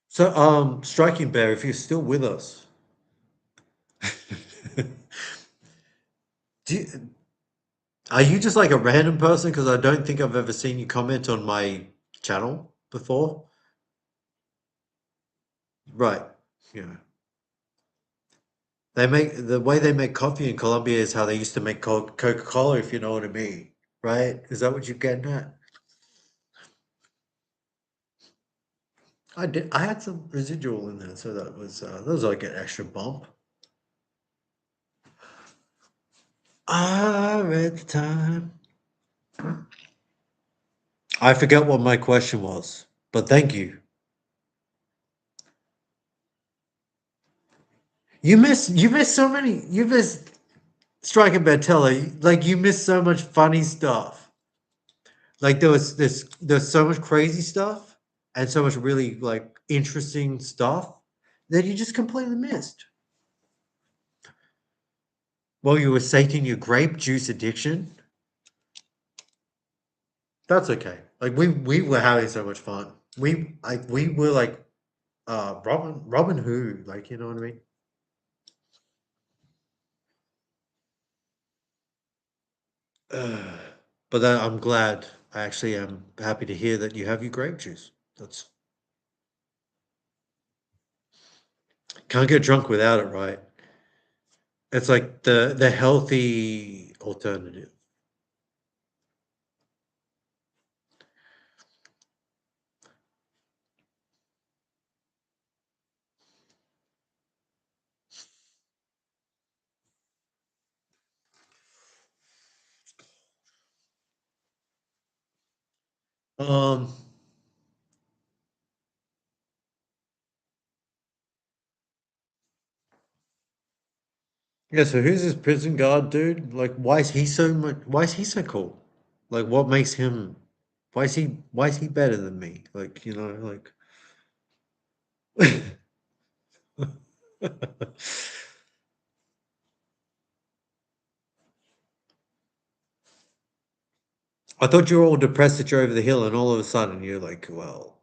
So Striking Bear, if you're still with us, do you, are you just like a random person? Because I don't think I've ever seen you comment on my channel before. Right. Yeah. They make the way they make coffee in Colombia is how they used to make Coca-Cola, if you know what I mean. Right? Is that what you're getting at? I did. I had some residual in there, so that was like an extra bump. I read the time. I forget what my question was, but thank you. You miss so many. You miss Striking Bentella. Like you missed so much funny stuff. Like there's so much crazy stuff and so much really like interesting stuff that you just completely missed. While you were sating your grape juice addiction, that's okay. Like we were having so much fun. We were like Robin who, like you know what I mean? Uh, but then I'm glad. I actually am happy to hear that you have your grape juice. That's can't get drunk without it, right? It's like the healthy alternative. Um, yeah, so who's this prison guard dude? Like, why is he so much? Why is he so cool? Like, what makes him? Why is he better than me? Like, you know, like. I thought you were all depressed that you're over the hill, and all of a sudden you're like, well,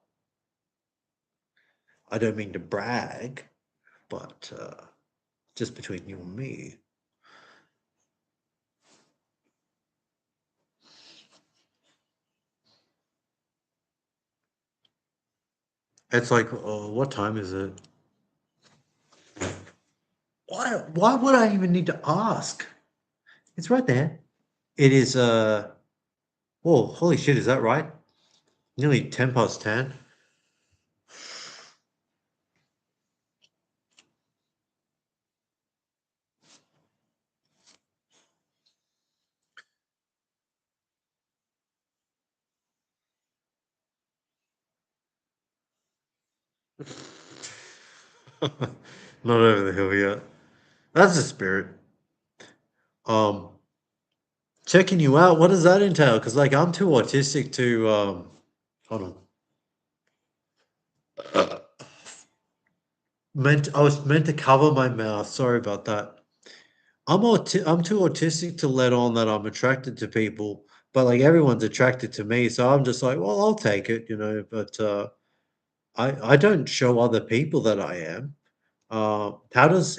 I don't mean to brag, but just between you and me, It's like, what time is it? Why would I even need to ask? It's right there. It is, whoa, holy shit, is that right? Nearly 10 past 10. Not over the hill yet. That's the spirit. Um, Checking you out, what does that entail? Because like I'm too autistic to hold on. I was meant to cover my mouth. Sorry about that. I'm too autistic to let on that I'm attracted to people, but like everyone's attracted to me, so I'm just like, well, I'll take it, but I don't show other people that I am. How does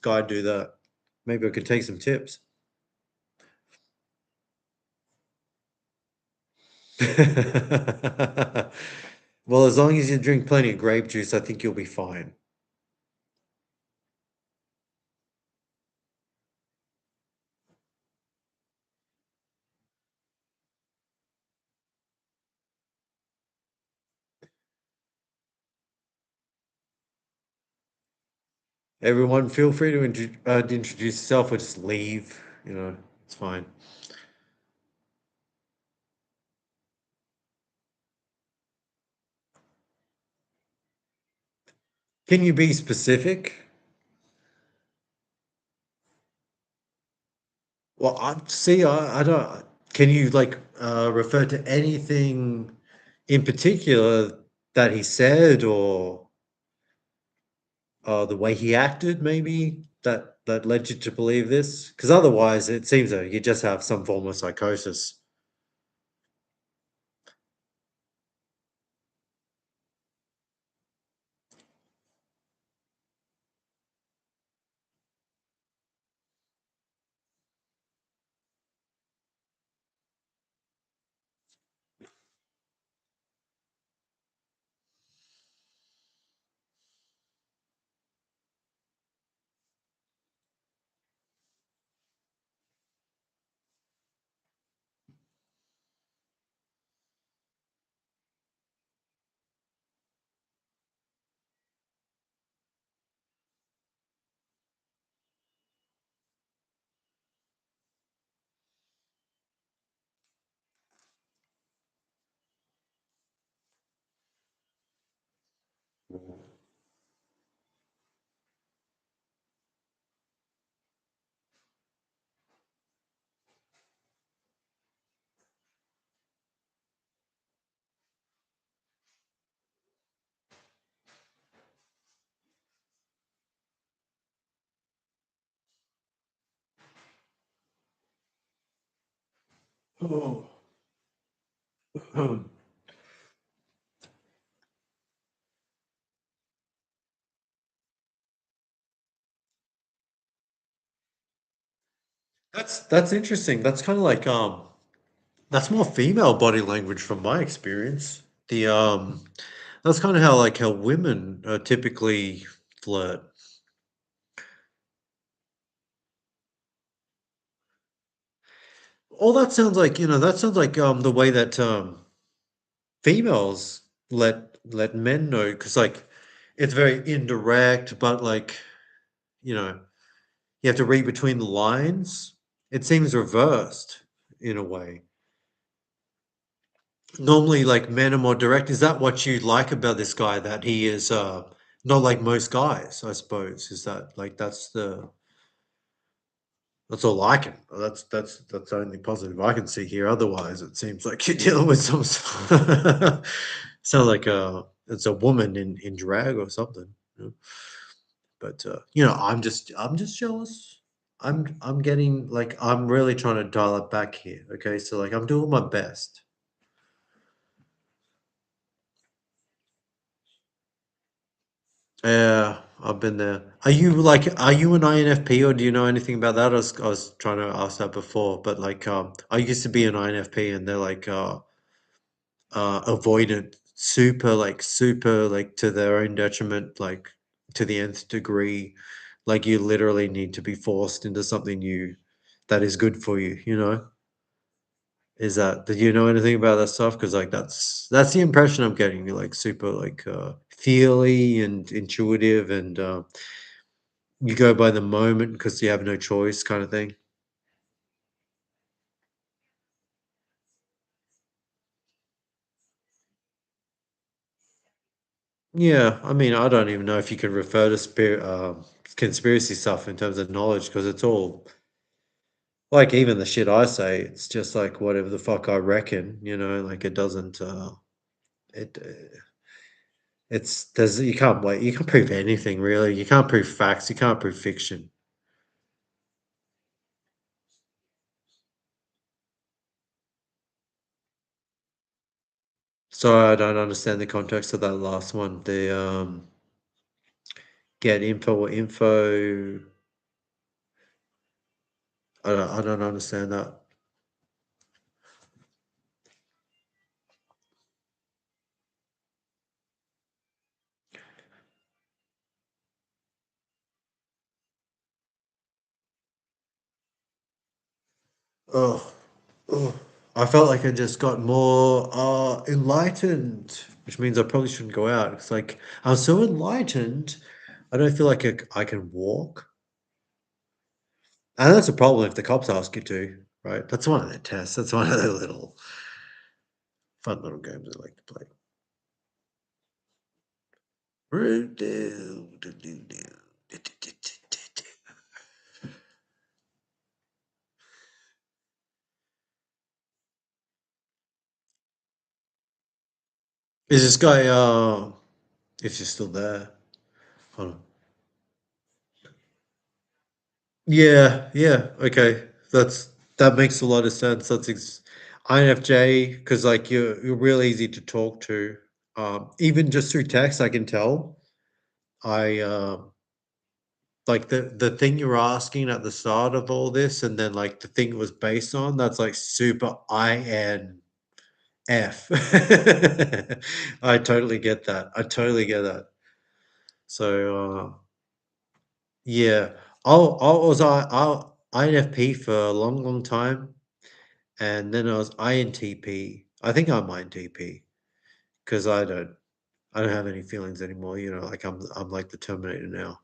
guy do that? Maybe I could take some tips. Well, as long as you drink plenty of grape juice, I think you'll be fine. Everyone, feel free to introduce yourself or just leave. It's fine. Can you be specific? Well, I don't. Can you like refer to anything in particular that he said or the way he acted, maybe that led you to believe this? Because otherwise, it seems that you just have some form of psychosis. Oh. That's interesting. That's kind of like that's more female body language from my experience. The That's kind of how women typically flirt. All that sounds like, that sounds like the way that females let men know, because like it's very indirect, but like, you know, you have to read between the lines. It seems reversed in a way. Normally, like men are more direct. Is that what you like about this guy? That he is not like most guys, I suppose. Is that like that's all I can. That's the only positive I can see here. Otherwise, it seems like you're dealing with some. Sound like it's a woman in drag or something. You know? But I'm just jealous. I'm getting like I'm really trying to dial it back here. Okay, so like I'm doing my best. Yeah, I've been there. Are you an INFP or do you know anything about that? I was trying to ask that before, but like I used to be an INFP and they're like avoidant super like to their own detriment, like to the nth degree. Like you literally need to be forced into something you that is good for you, you know? Is that do you know anything about that stuff? Because like that's the impression I'm getting. You're like super like feely and intuitive and you go by the moment because you have no choice kind of thing. Yeah, I mean, I don't even know if you can refer to conspiracy stuff in terms of knowledge because it's all like even the shit I say, it's just like whatever the fuck I reckon, you know, like it doesn't, it, it's, there's, you can't wait, you can't prove anything really. You can't prove facts, you can't prove fiction. So I don't understand the context of that last one. The, get info. I don't understand that. Oh, oh, I felt like I just got more enlightened, which means I probably shouldn't go out. It's like I'm so enlightened, I don't feel like I can walk, and that's a problem if the cops ask you to, right? That's one of their tests. That's one of their little fun little games they like to play. Is this guy? If you're still there, hold on. Yeah, yeah, okay. That makes a lot of sense. INFJ because like you're real easy to talk to. Even just through text, I can tell. I like the thing you were asking at the start of all this, and then like the thing it was based on. That's like super INF. I totally get that. I totally get that. So yeah, I'll INFP for a long, long time. And then I was INTP. I think I'm INTP because I don't have any feelings anymore. You know, like I'm like the Terminator now.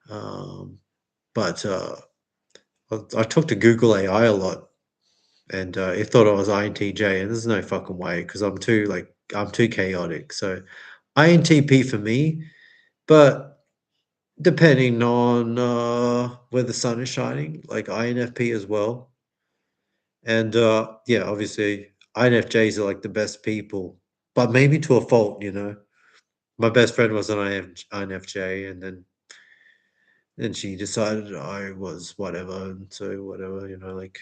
Um, but I talked to Google AI a lot, and it thought I was INTJ, and there's no fucking way because I'm too chaotic. So INTP for me, but depending on where the sun is shining, like INFP as well. And, yeah, obviously, INFJs are, like, the best people, but maybe to a fault, you know? My best friend was an INFJ, and then she decided I was whatever, and so whatever, you know, like,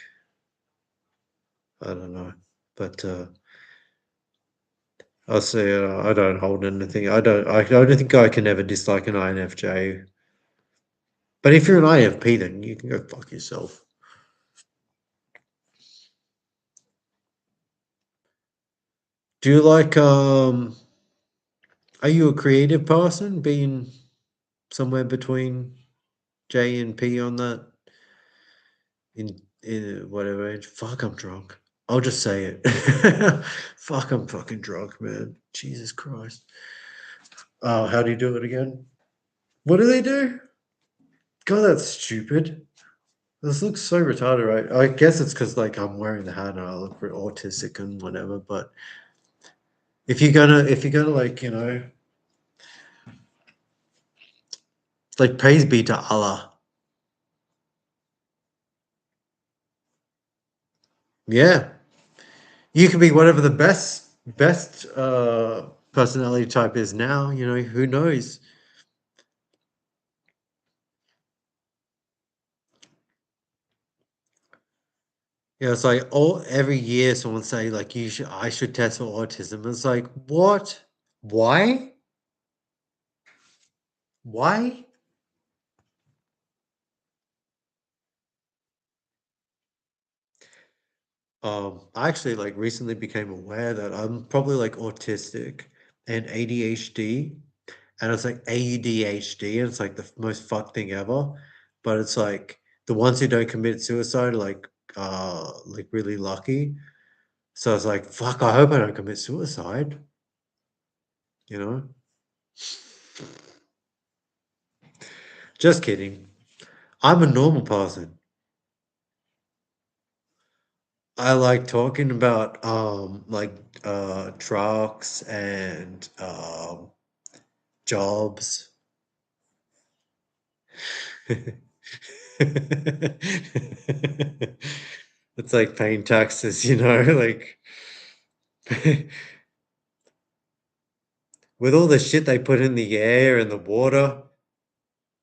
I don't know. But, I'll say, I don't hold anything. I don't think I can ever dislike an INFJ. But if you're an INFP, then you can go fuck yourself. Do you like, are you a creative person, being somewhere between J and P on that in whatever age. Fuck, I'm drunk. I'll just say it. Fuck, I'm fucking drunk, man. Jesus Christ. Oh, how do you do it again? What do they do? God, that's stupid. This looks so retarded, right? I guess it's because like I'm wearing the hat and I look very autistic and whatever. But if you're gonna like it's like praise be to Allah. Yeah, you can be whatever the best personality type is now. You know who knows. Yeah, it's like all every year someone say like I should test for autism. It's like what? Why? Why? I actually like recently became aware that I'm probably like autistic, and ADHD, and it's like ADHD, and it's like the most fucked thing ever. But it's like the ones who don't commit suicide are like really lucky. So it's like, fuck, I hope I don't commit suicide, you know? Just kidding. I'm a normal person. I like talking about trucks and jobs. It's like paying taxes, like with all the shit they put in the air and the water.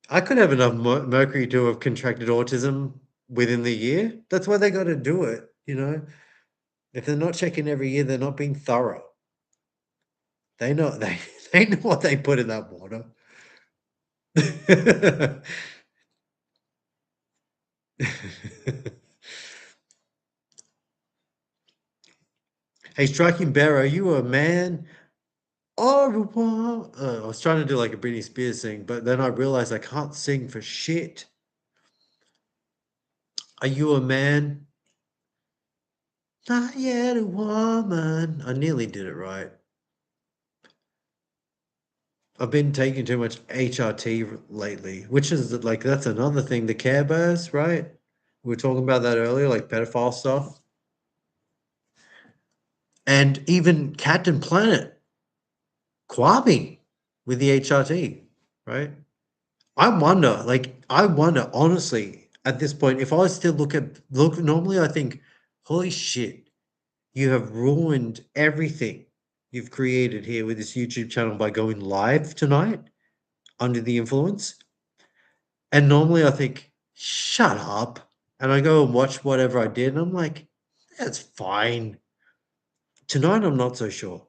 I could have enough mercury to have contracted autism within the year. That's why they got to do it. If they're not checking every year, they're not being thorough. They know they know what they put in that water. Hey, Striking Bear, are you a man or a woman? I was trying to do like a Britney Spears thing, but then I realized I can't sing for shit. Are you a man? Not yet a woman. I nearly did it right. I've been taking too much HRT lately, which is like that's another thing. The Care Bears, right? We were talking about that earlier, like pedophile stuff, and even Captain Planet, Kwame, with the HRT, right? I wonder honestly at this point if I still look. Normally, I think, holy shit, you have ruined everything you've created here with this YouTube channel by going live tonight under the influence. And normally I think, shut up. And I go and watch whatever I did, and I'm like, that's fine. Tonight, I'm not so sure.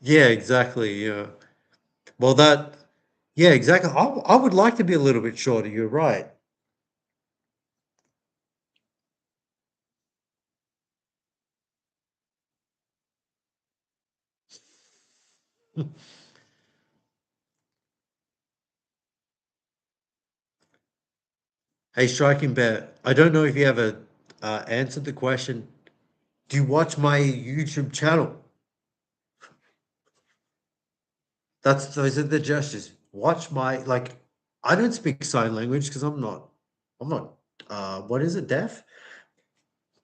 Yeah, exactly. Yeah. Well, yeah, exactly. I would like to be a little bit shorter. You're right. Hey, Striking Bear, I don't know if you ever answered the question. Do you watch my YouTube channel? Those are the gestures. Watch my like. I don't speak sign language because I'm not. What is it? Deaf.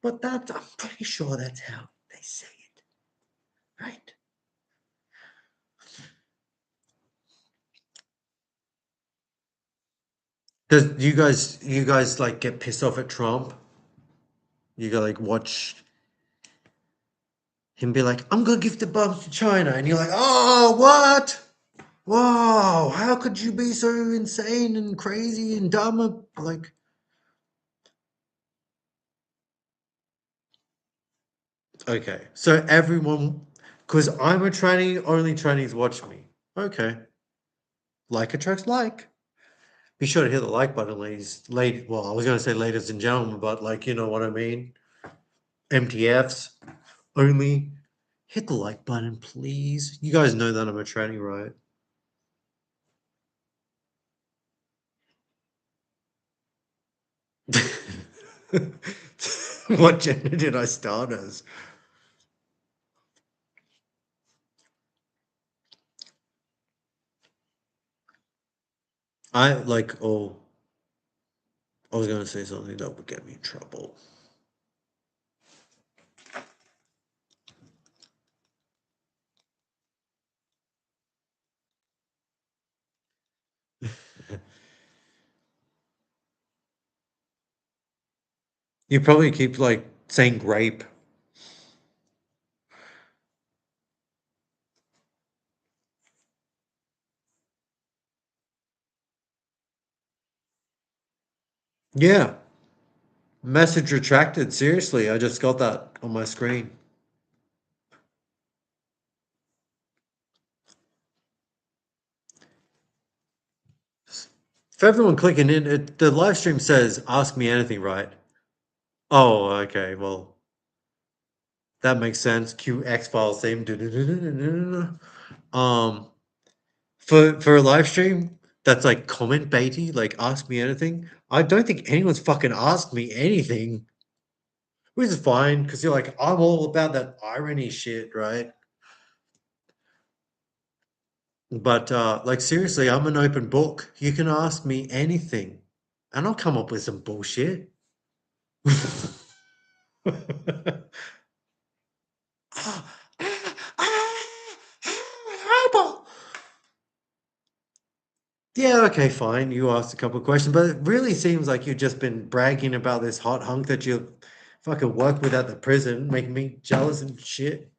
But I'm pretty sure that's how they say it, right? Do you guys like get pissed off at Trump? You go like watch him be like, "I'm gonna give the bombs to China," and you're like, "Oh, what? Wow, how could you be so insane and crazy and dumb?" Like, okay, so everyone, because I'm a tranny, only trannies watch me. Okay, like attracts like. Be sure to hit the like button, ladies. Well, I was gonna say ladies and gentlemen, but like, you know what I mean. MTFs only. Hit the like button, please. You guys know that I'm a tranny, right? What gender did I start as? I was gonna say something that would get me in trouble. You probably keep like saying grape. Yeah. Message retracted. Seriously, I just got that on my screen. For everyone clicking in, the live stream says "Ask me anything," right? Oh, okay. Well, that makes sense. Q X Files theme. Um, for a live stream that's like comment baity, like ask me anything. I don't think anyone's fucking asked me anything, which is fine because you're like I'm all about that irony shit, right? But like seriously, I'm an open book. You can ask me anything, and I'll come up with some bullshit. Yeah, okay, fine. You asked a couple of questions, but it really seems like you've just been bragging about this hot hunk that you fucking work with at the prison, making me jealous and shit.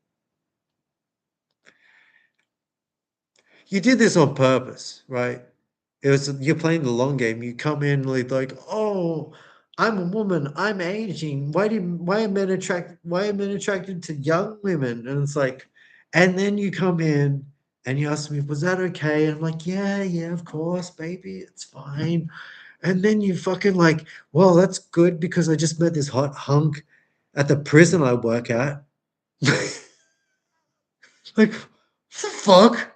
You did this on purpose, right? It was you're playing the long game. You come in like, oh, I'm a woman, I'm aging. Why are men attracted to young women? And it's like, and then you come in and you ask me, was that okay? And I'm like, yeah, yeah, of course, baby, it's fine. And then you fucking like, well, that's good because I just met this hot hunk at the prison I work at. Like, what the fuck?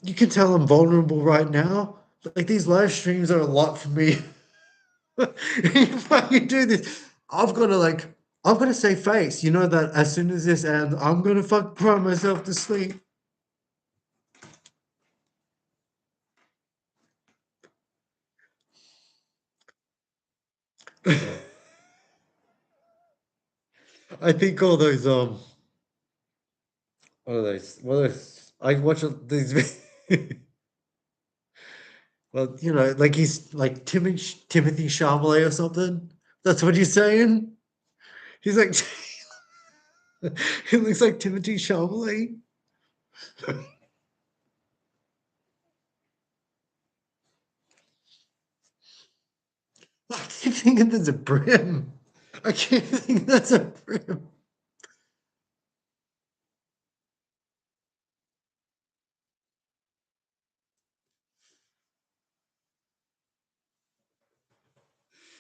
You can tell I'm vulnerable right now. Like these live streams are a lot for me. If I do this, I've got to like, I've got to save face. You know that as soon as this ends, I'm gonna fuck cry myself to sleep. I think all those what are those? What are those? I watch these. Well, you know, like he's like Timothy Chalamet or something. That's what he's saying. He's like, he looks like Timothy Chalamet. I keep thinking there's a brim. I keep thinking that's a brim.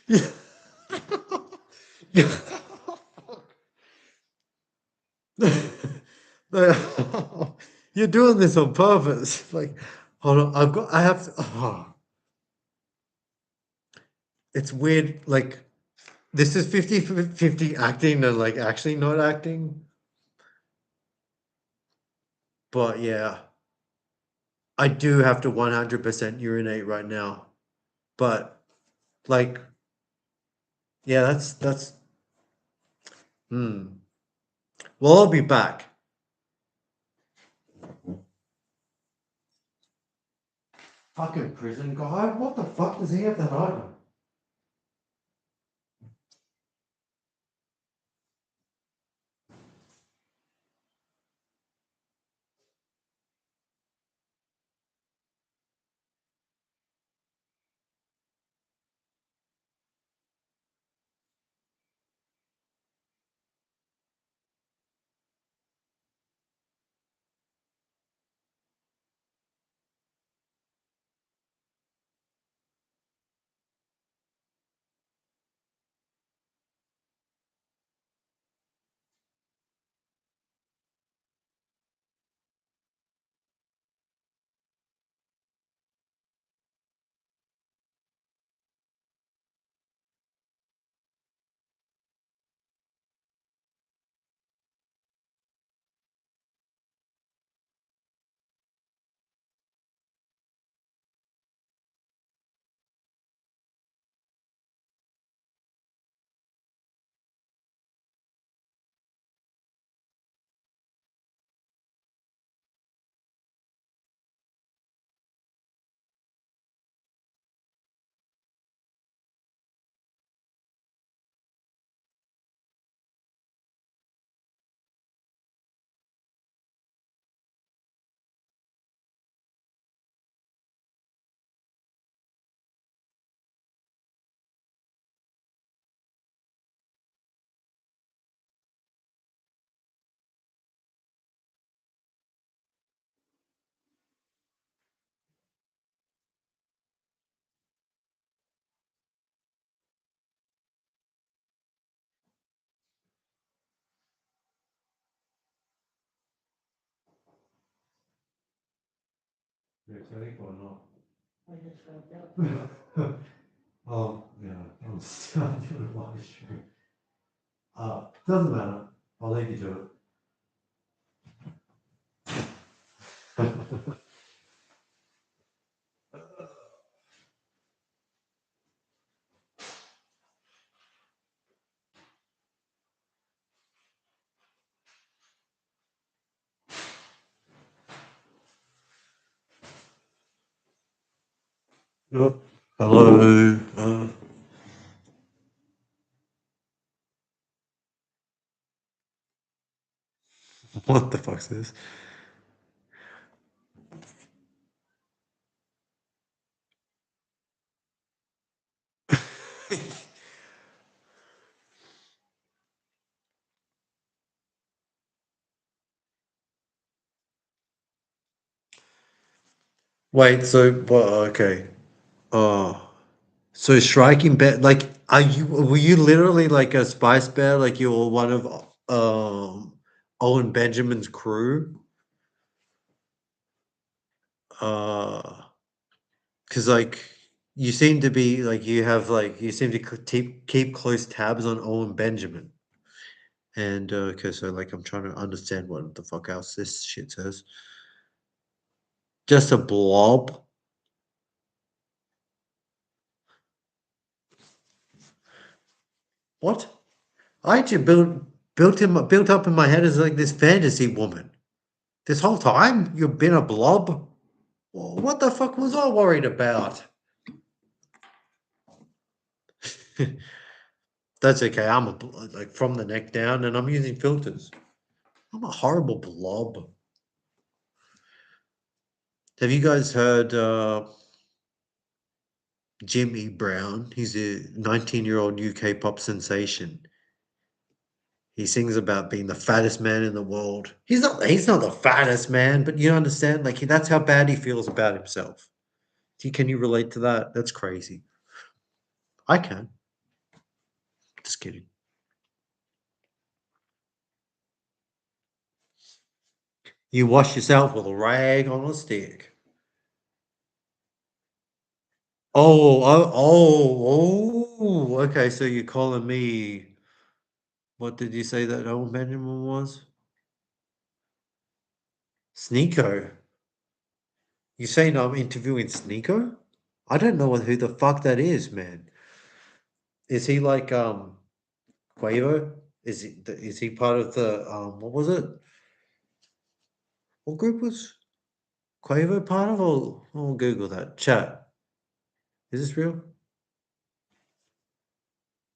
Yeah. Yeah. You're doing this on purpose. Like, hold on, I have to, oh, it's weird. Like, this is 50-50 acting and like actually not acting. But yeah, I do have to 100% urinate right now. But like, yeah, hmm. Well, I'll be back. Fucking prison guard? What the fuck does he have that on? Pathetic or not? Oh, yeah, I'm still doing a live stream. Doesn't matter. I'll leave you to it. Oh, hello. What the fuck's this? Wait, so well, okay. Oh, so striking bet like were you literally like a spice bear? Like you were one of Owen Benjamin's crew? Uh, because like you seem to be like you seem to keep close tabs on Owen Benjamin. And okay, so like I'm trying to understand what the fuck else this shit says. Just a blob. What? I actually built up in my head as like this fantasy woman. This whole time you've been a blob. Well, what the fuck was I worried about? That's okay. Like from the neck down, and I'm using filters. I'm a horrible blob. Have you guys heard Jimmy Brown? He's a 19-year-old UK pop sensation. He sings about being the fattest man in the world. He's not the fattest man, but you understand, like that's how bad he feels about himself. Can you relate to that? That's crazy. I can. Just kidding. You wash yourself with a rag on a stick. Okay. So you're calling me, what did you say that old Benjamin was? Sneeko. You saying I'm interviewing Sneeko? I don't know who the fuck that is, man. Is he like Quavo? Is he part of the what was it? What group was Quavo part of? I'll Google that. Chat. Is this real?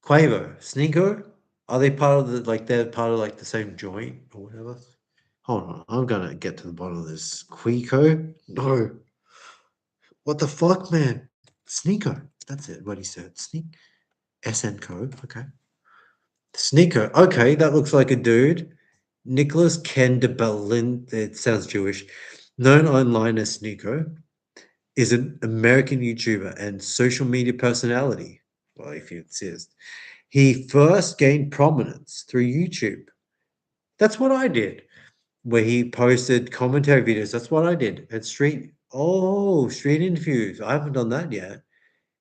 Quavo, Sneeko? Are they part of the like they're part of like the same joint or whatever? Hold on, I'm gonna get to the bottom of this. Quico? No. What the fuck, man? Sneeko. That's it, what he said. SN okay. Sneeko. Okay, that looks like a dude. Nicholas Ken de Berlin, it sounds Jewish, known online as Sneeko, is an American YouTuber and social media personality. Well, if you insist. He first gained prominence through YouTube. That's what I did. Where he posted commentary videos. That's what I did. At street interviews. I haven't done that yet.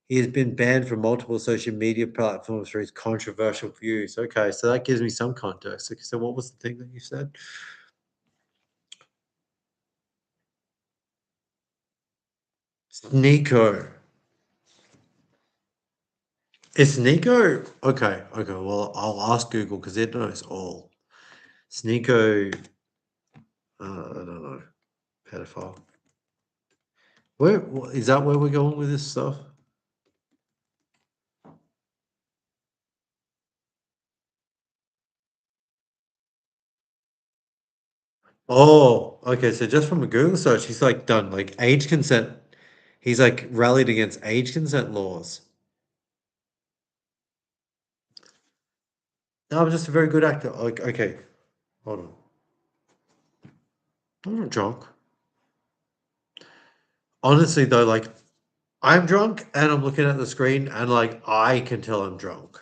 He has been banned from multiple social media platforms for his controversial views. Okay, so that gives me some context. Okay, so what was the thing that you said? Sneeko. Is Sneeko okay? Okay, well I'll ask Google because it knows all. Sneeko, I don't know, pedophile. Is that where we're going with this stuff? Oh, okay. So just from a Google search, he's like done like age consent. He's like rallied against age consent laws. No, I'm just a very good actor. Like, okay, hold on. I'm not drunk. Honestly, though, like I'm drunk and I'm looking at the screen and like I can tell I'm drunk.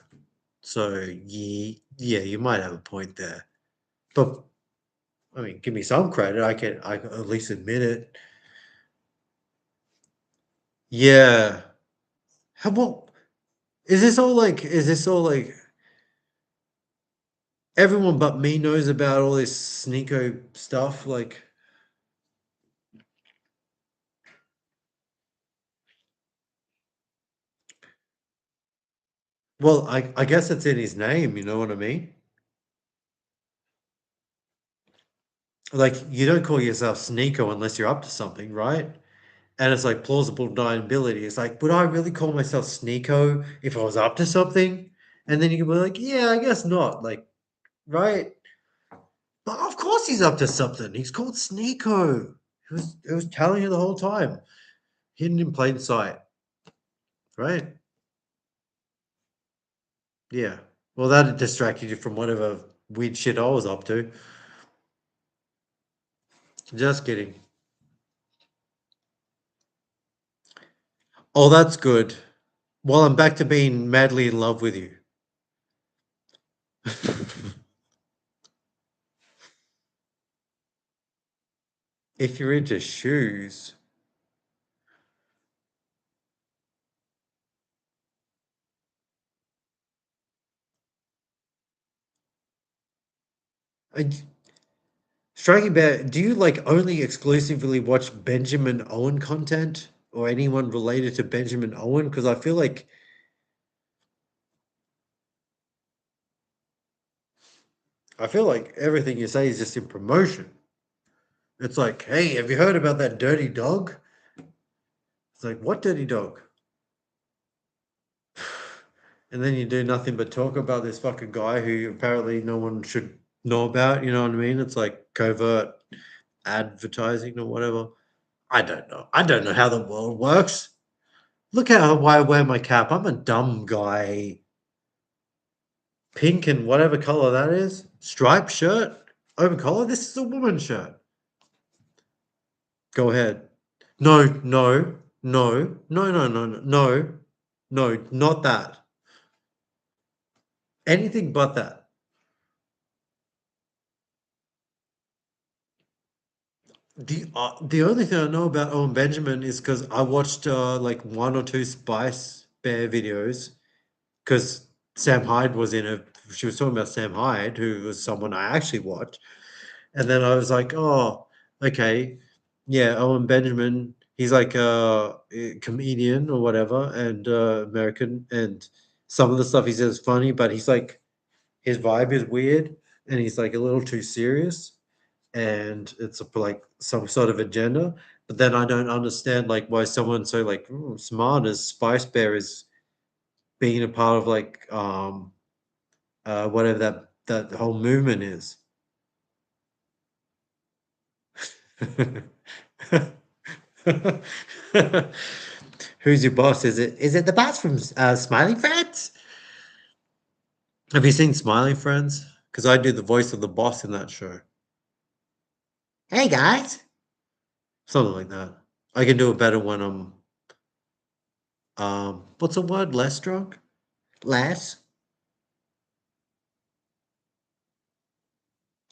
So yeah, you might have a point there. But I mean, give me some credit. I can at least admit it. Yeah. How what is this all like everyone but me knows about all this Sneeko stuff? Like, well, I guess it's in his name, you know what I mean? Like, you don't call yourself Sneeko unless you're up to something, right? And it's like plausible deniability. It's like, would I really call myself Sneeko if I was up to something? And then you can be like, yeah, I guess not. Like, right? But of course he's up to something. He's called Sneeko. He was telling you the whole time, hidden in plain sight, right? Yeah. Well, that distracted you from whatever weird shit I was up to. Just kidding. Oh, that's good. Well, I'm back to being madly in love with you. If you're into shoes, I, Striking Bear, do you like only exclusively watch Benjamin Owen content or anyone related to Benjamin Owen? Because I feel like everything you say is just in promotion. It's like, hey, have you heard about that dirty dog? It's like, what dirty dog? And then you do nothing but talk about this fucking guy who apparently no one should know about. You know what I mean? It's like covert advertising or whatever. I don't know. I don't know how the world works. Look how why I wear my cap. I'm a dumb guy. Pink and whatever color that is. Striped shirt. Over collar. This is a woman's shirt. Go ahead. No, no, no, no, no, no, no, no, no, not that. Anything but that. The only thing I know about Owen Benjamin is because I watched like one or two Spice Bear videos because Sam Hyde was in a. She was talking about Sam Hyde, who was someone I actually watched, and then I was like, oh, okay, yeah, Owen Benjamin. He's like a comedian or whatever, and American, and some of the stuff he says is funny, but he's like his vibe is weird, and he's like a little too serious and it's like some sort of agenda. But then I don't understand like why someone so like smart as Spice Bear is being a part of like whatever that whole movement is. Who's your boss? Is it the boss from Smiling Friends? Have you seen Smiling Friends? Because I do the voice of the boss in that show. Hey guys, something like that. I can do a better when I'm what's the word? Less drunk? Less?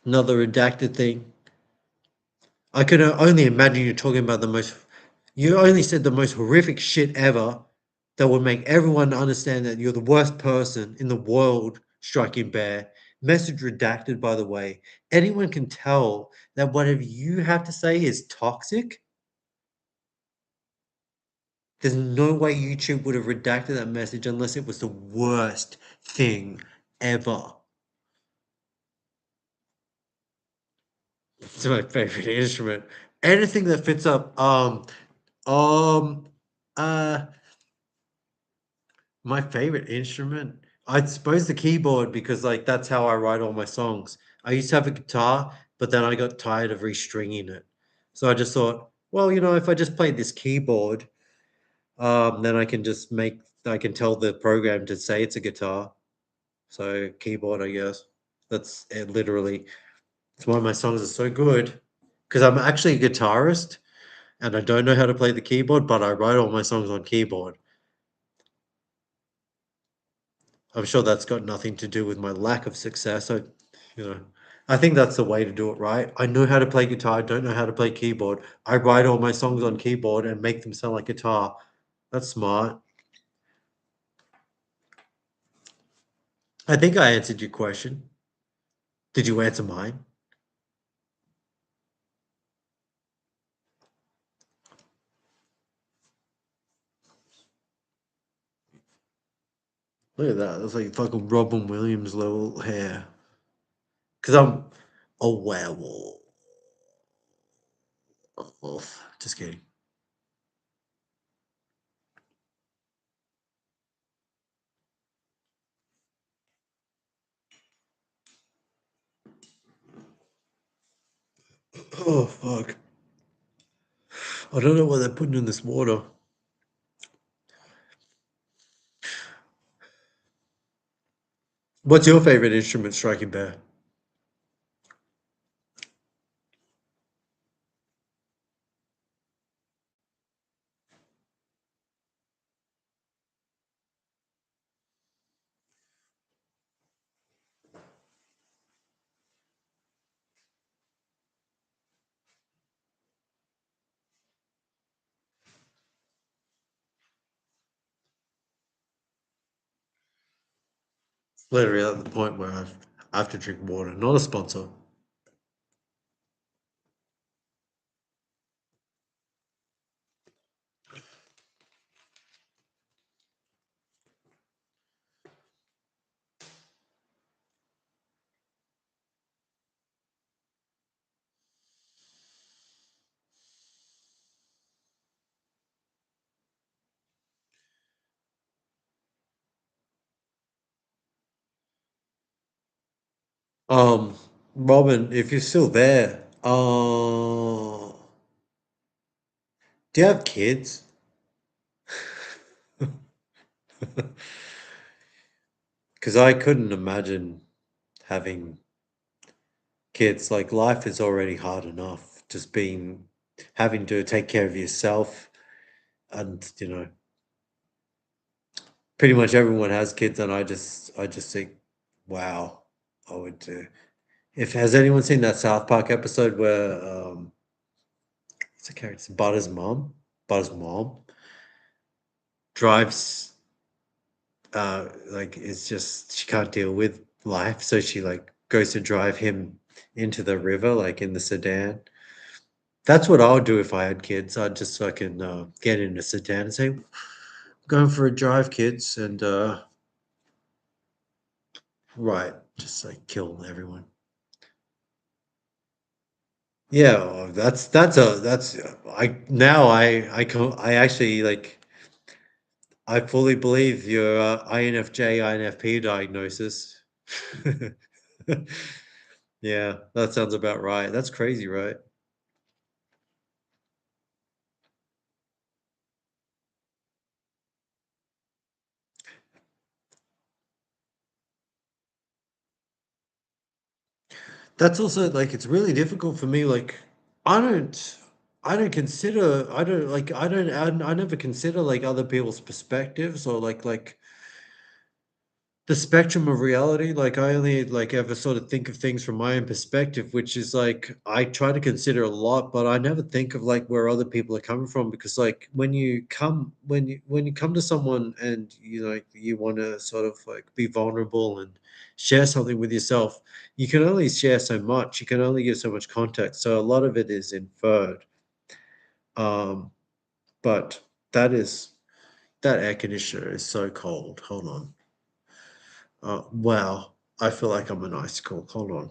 Another redacted thing. I can only imagine you talking about the most. You only said the most horrific shit ever that would make everyone understand that you're the worst person in the world, Striking Bear. Message redacted, by the way. Anyone can tell that whatever you have to say is toxic. There's no way YouTube would have redacted that message unless it was the worst thing ever. It's my favorite instrument. Anything that fits up. Um, uh, my favorite instrument, I suppose the keyboard because like that's how I write all my songs. I used to have a guitar, but then I got tired of restringing it. So I just thought, well, if I just played this keyboard, then I can tell the program to say it's a guitar. So keyboard, I guess. That's it literally. It's why my songs are so good because I'm actually a guitarist and I don't know how to play the keyboard, but I write all my songs on keyboard. I'm sure that's got nothing to do with my lack of success. You know, I think that's the way to do it, right? I know how to play guitar, I don't know how to play keyboard. I write all my songs on keyboard and make them sound like guitar. That's smart. I think I answered your question. Did you answer mine? Look at that. That's like fucking Robin Williams level hair. Because I'm a werewolf. Just kidding. Oh, fuck. I don't know what they're putting in this water. What's your favorite instrument, Striking Bear? Literally at the point where I have to drink water. Not a sponsor. Um, Robin, if you're still there, do you have kids? Because I couldn't imagine having kids. Like life is already hard enough. Just being having to take care of yourself, and pretty much everyone has kids, and I just think, wow, I would do. If has anyone seen that South Park episode where what's the character? Butters' mom drives like it's just she can't deal with life, so she like goes to drive him into the river, like in the sedan. That's what I would do if I had kids. I'd just fucking get in a sedan and say, going for a drive, kids, and right, just like kill everyone. Yeah, that's I now I actually like I fully believe your INFJ INFP diagnosis. Yeah, that sounds about right. That's crazy, right? That's also like it's really difficult for me. Like I don't, I never consider like other people's perspectives or like the spectrum of reality. Like I only like ever sort of think of things from my own perspective, which is like I try to consider a lot, but I never think of like where other people are coming from because like when you come to someone and you want to sort of like be vulnerable and share something with yourself, you can only share so much. You can only give so much context. So a lot of it is inferred. Um, but that air conditioner is so cold. Hold on. Wow. I feel like I'm an icicle. Hold on.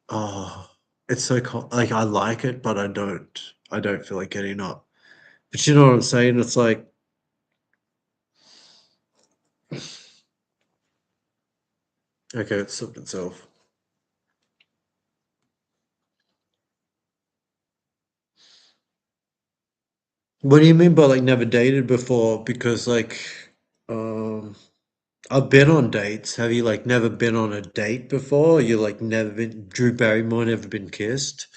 Oh, it's so cold. Like I like it, but I don't. I don't feel like getting up. But you know what I'm saying? It's like, okay, it stopped itself. What do you mean by like never dated before? Because like, um, I've been on dates. Have you like never been on a date before? You like never been Drew Barrymore, never been kissed,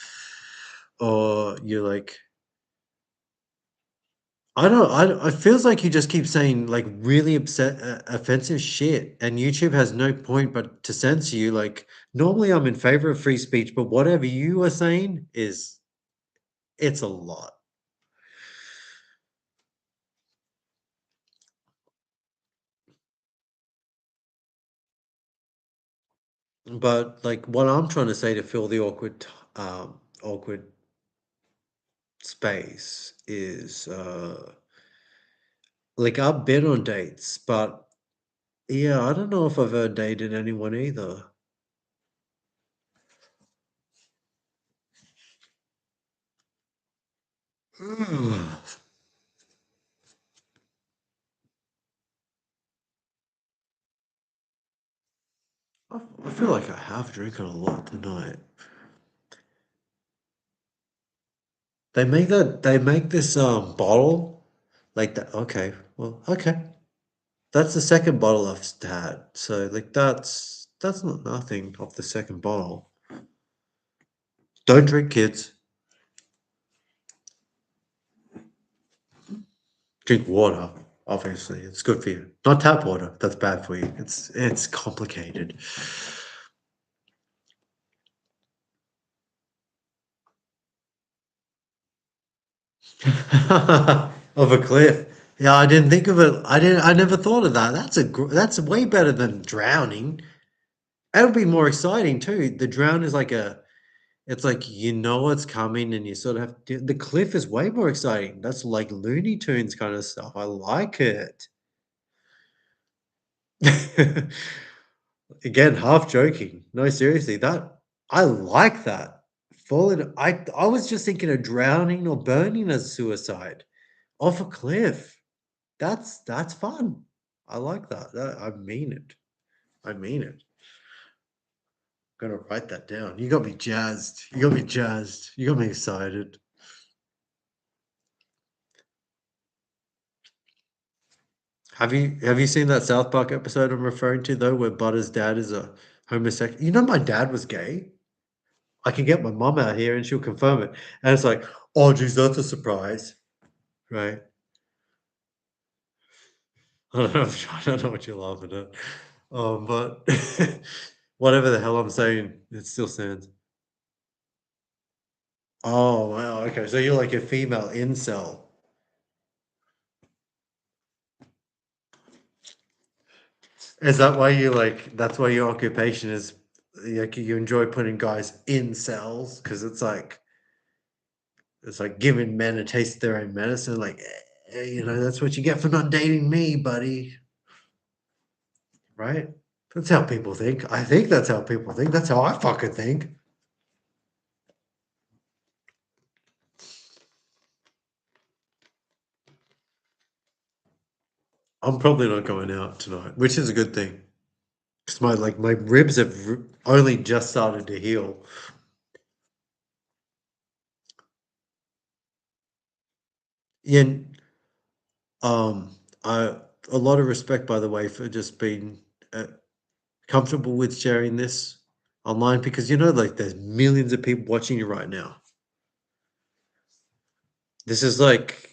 or you're like I don't. It feels like you just keep saying like really offensive shit, and YouTube has no point but to censor you. Like normally, I'm in favor of free speech, but whatever you are saying is it's a lot. But like what I'm trying to say to fill the awkward space is like I've been on dates, but yeah, I don't know if I've ever dated anyone either. I feel like I have drinking a lot tonight. They make this bottle like that. Okay, well, okay. That's the second bottle I've had. So like that's not nothing off the second bottle. Don't drink, kids. Drink water. Obviously, it's good for you. Not tap water. That's bad for you. It's complicated. Of a cliff. Yeah, I didn't think of it. I didn't. I never thought of that. That's way better than drowning. That would be more exciting too. The drown is like a. It's like you know what's coming, and you sort of have to. The cliff is way more exciting. That's like Looney Tunes kind of stuff. I like it. Again, half joking. No, seriously, that I like that. Falling. I was just thinking of drowning or burning as suicide off a cliff. That's fun. I like that. I mean it. I mean it. Gonna write that down. You got me jazzed. You got me jazzed. You got me excited. Have you seen that South Park episode I'm referring to though, where Butter's dad is a homosexual? You know my dad was gay. I can get my mom out here and she'll confirm it. And it's like, oh geez, that's a surprise, right? I don't know. I don't know what you're laughing at. But whatever the hell I'm saying, it still stands. Oh wow, okay. So you're like a female incel. Is that why you like that's why your occupation is like you enjoy putting guys in cells? Because it's like giving men a taste of their own medicine, like that's what you get for not dating me, buddy. Right? That's how people think. I think that's how people think. That's how I fucking think. I'm probably not going out tonight, which is a good thing. Because my ribs have only just started to heal. Yeah, I a lot of respect, by the way, for just being comfortable with sharing this online because like there's millions of people watching you right now. This is like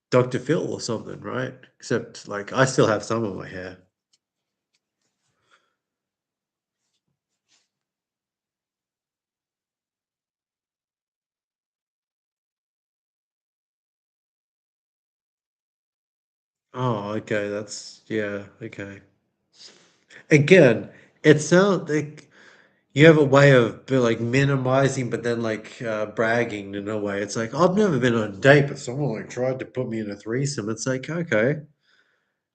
Dr. Phil or something, right? Except like I still have some of my hair. Oh, okay. That's yeah, okay. Again, it sounds like you have a way of like minimizing, but then like bragging in a way. It's like I've never been on a date, but someone like tried to put me in a threesome. It's like okay,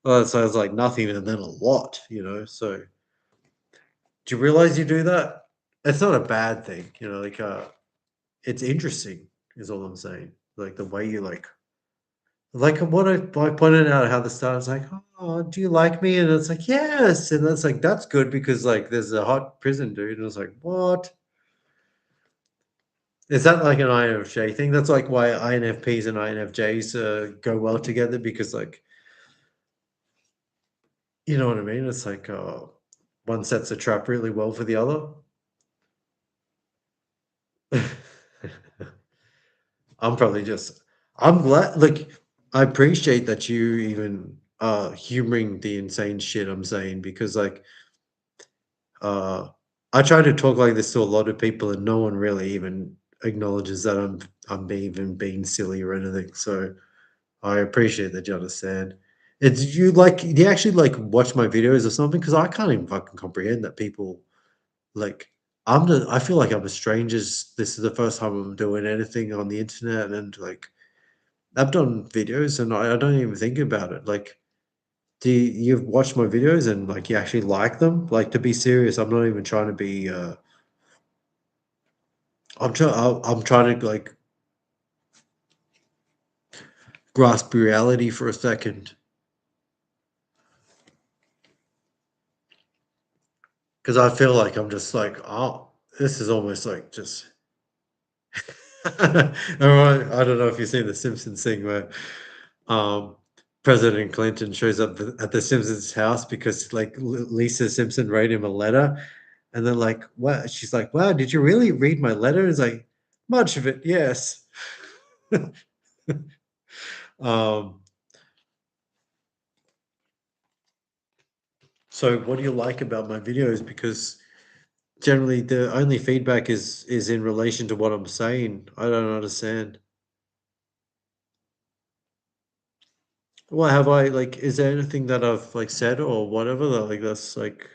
well, it sounds like nothing and then a lot. So do you realize you do that? It's not a bad thing, like it's interesting is all I'm saying. Like the way you like what I pointed out how the start is like, oh, do you like me? And it's like, yes. And that's like that's good because like there's a hot prison dude. And it's like, what? Is that like an INFJ thing? That's like why INFPs and INFJs go well together because like you know what I mean? It's like one sets a trap really well for the other. I'm probably just I'm glad like I appreciate that you even humoring the insane shit I'm saying because like uh I try to talk like this to a lot of people and no one really even acknowledges that I'm even being silly or anything. So I appreciate that you understand. Do you actually like watch my videos or something? Because I can't even fucking comprehend that people like I feel like I'm a stranger. This is the first time I'm doing anything on the internet, and like I've done videos, and I don't even think about it. Like, you've watched my videos and like you actually like them? Like, to be serious, I'm not even trying to be. I'm trying to like grasp reality for a second, because I feel like I'm just like, oh, this is almost like just. I don't know if you've seen the Simpsons thing where um, President Clinton shows up at the Simpsons house because like Lisa Simpson wrote him a letter, and then like, what? She's like, "Wow, did you really read my letter?" It's like, much of it, yes. um, so what do you like about my videos? Because generally the only feedback is in relation to what I'm saying. I don't understand. Well, have I like? Is there anything that I've like said or whatever that like that's like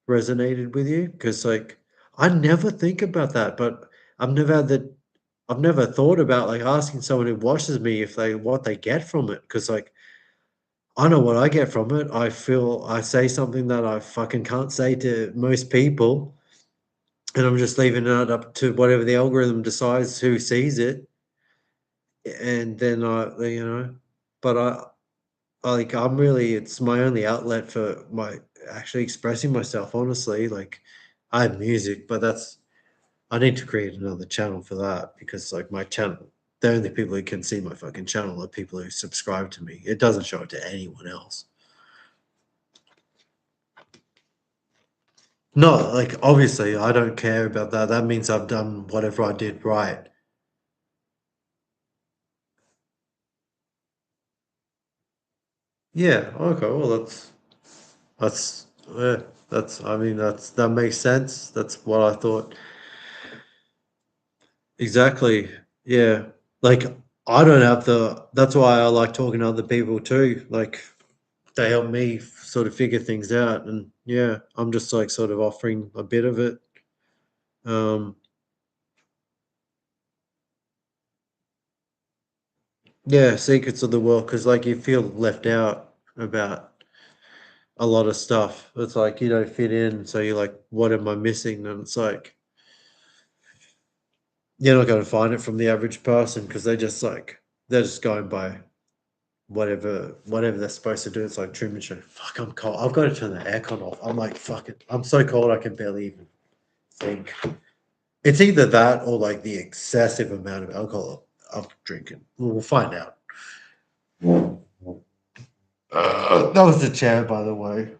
resonated with you? Because like I never think about that, but I've never had the I've never thought about like asking someone who watches me if they what they get from it. Because like I know what I get from it. I feel I say something that I fucking can't say to most people, and I'm just leaving it up to whatever the algorithm decides who sees it, and then but like I'm really it's my only outlet for my actually expressing myself. Honestly, like I have music, but that's I need to create another channel for that because like my channel, the only people who can see my fucking channel are people who subscribe to me. It doesn't show it to anyone else. No, like obviously I don't care about that. That means I've done whatever I did right. Yeah, okay, well that's yeah, that's I mean that makes sense. That's what I thought. Exactly. Yeah. Like I don't have the that's why I like talking to other people too. Like they help me sort of figure things out and yeah, I'm just like sort of offering a bit of it. Um yeah, secrets of the world because like you feel left out about a lot of stuff. It's like you don't fit in, so you're like, what am I missing? And it's like you're not going to find it from the average person because they're just going by whatever they're supposed to do. It's like Truman Show. Fuck, I'm cold. I've got to turn the aircon off. I'm like, fuck it. I'm so cold I can barely even think. It's either that or like the excessive amount of alcohol I'm drinking. We'll find out. That was the chair, by the way.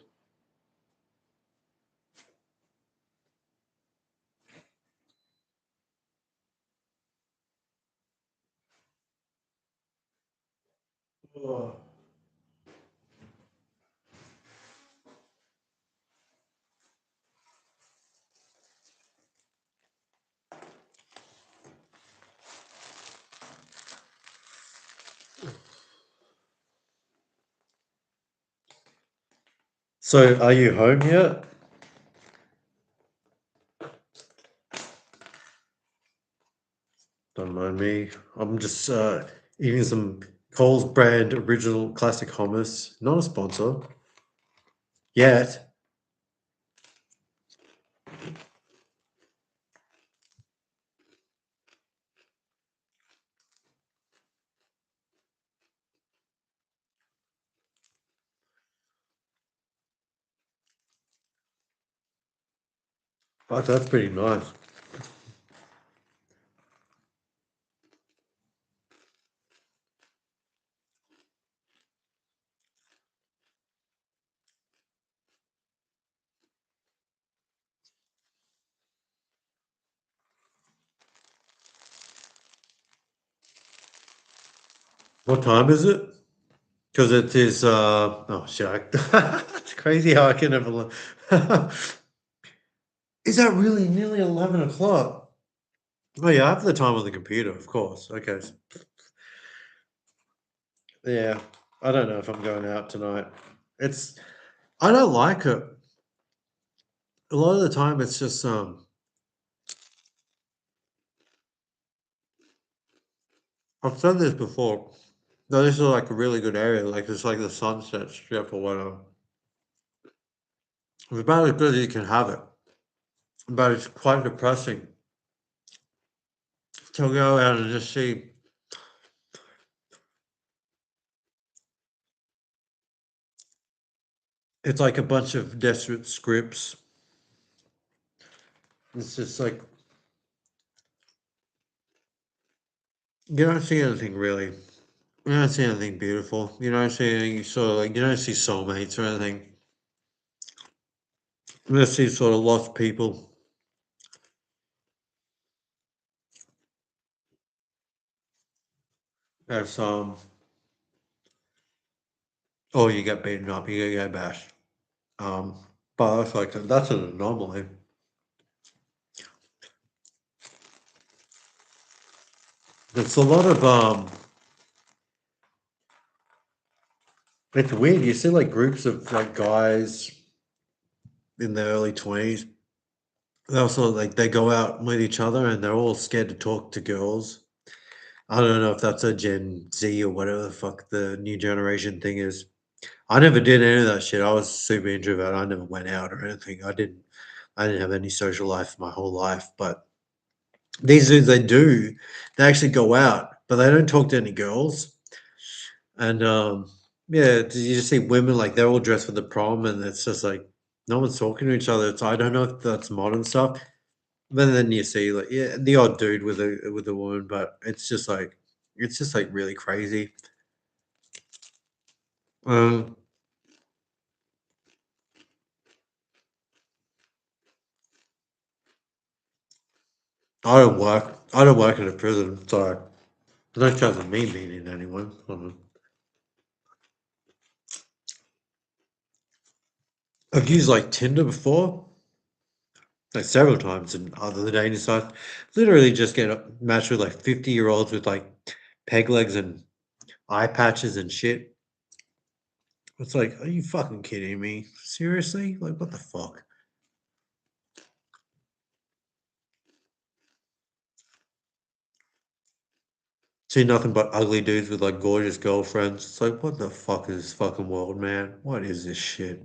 Oh. So, are you home yet? Don't mind me. I'm just eating some Coles brand original classic hummus. Not a sponsor yet. But that's pretty nice. What time is it? Because it is. Oh shit! It's crazy how I can never. Is that really nearly 11 o'clock? Oh yeah, I have the time on the computer, of course. Okay. Yeah, I don't know if I'm going out tonight. It's. I don't like it. a lot of the time it's just I've said this before. No, this is like a really good area. Like it's like the Sunset Strip or whatever. It's about as good as you can have it, but it's quite depressing to go out and just see. It's like a bunch of desperate scripts. It's just like you don't see anything really. You don't see anything beautiful. You don't see anything sort of like you don't see soulmates or anything. You just see sort of lost people. That's oh you get beaten up, you get bashed. Um but that's like that's an anomaly. It's a lot of it's weird. You see like groups of like guys in their early 20s. They also like they go out with each other and they're all scared to talk to girls. I don't know if that's a Gen Z or whatever the fuck the new generation thing is. I never did any of that shit. I was super introvert. I never went out or anything. I didn't have any social life my whole life. But these dudes they do. They actually go out, but they don't talk to any girls. And yeah, you just see women like they're all dressed for the prom, and it's just like no one's talking to each other. I don't know if that's modern stuff, but then you see like yeah, the odd dude with a woman, but it's just like really crazy. Um, I don't work in a prison, so there's no chance of me meeting anyone. I've used like Tinder before, like several times, and other dating sites. Literally, just get matched with like 50-year-olds with like peg legs and eye patches and shit. It's like, are you fucking kidding me? Seriously? Like, what the fuck? See nothing but ugly dudes with like gorgeous girlfriends. It's like, what the fuck is this fucking world, man? What is this shit?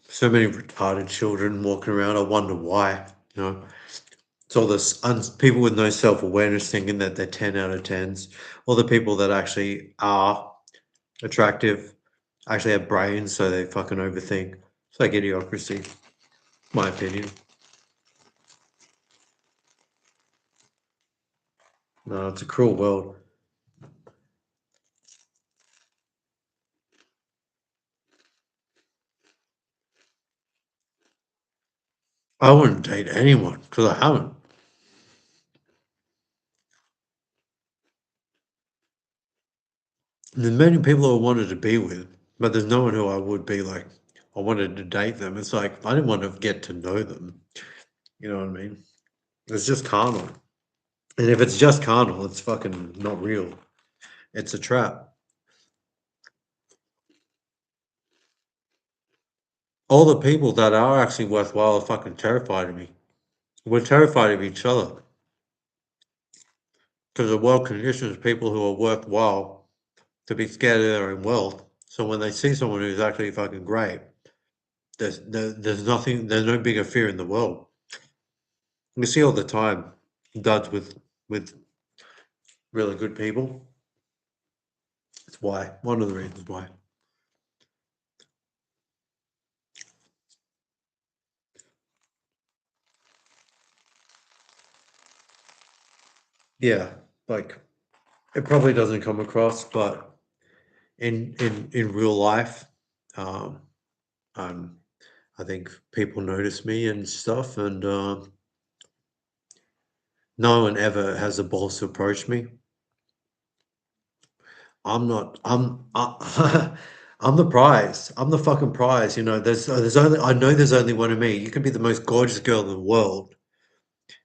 So many retarded children walking around. I wonder why. You know, it's all this people with no self awareness thinking that they're 10 out of tens. All the people that actually are attractive actually have brains, so they fucking overthink. It's like idiocracy, my opinion. No, it's a cruel world. I wouldn't date anyone because I haven't. There's many people I wanted to be with, but there's no one who I would be like, I wanted to date them. It's like, I didn't want to get to know them. You know what I mean? It's just carnal. And if it's just carnal, it's fucking not real. It's a trap. All the people that are actually worthwhile are fucking terrified of me. We're terrified of each other because the world conditions people who are worthwhile to be scared of their own wealth. So when they see someone who's actually fucking great, there's nothing, there's no bigger fear in the world. We see all the time duds with really good people. It's why one of the reasons why. Yeah, like it probably doesn't come across, but in real life, um, um, I think people notice me and stuff, and no one ever has the balls to approach me. I'm not. I'm the prize. I'm the fucking prize. You know, there's only I know there's only one of me. You can be the most gorgeous girl in the world.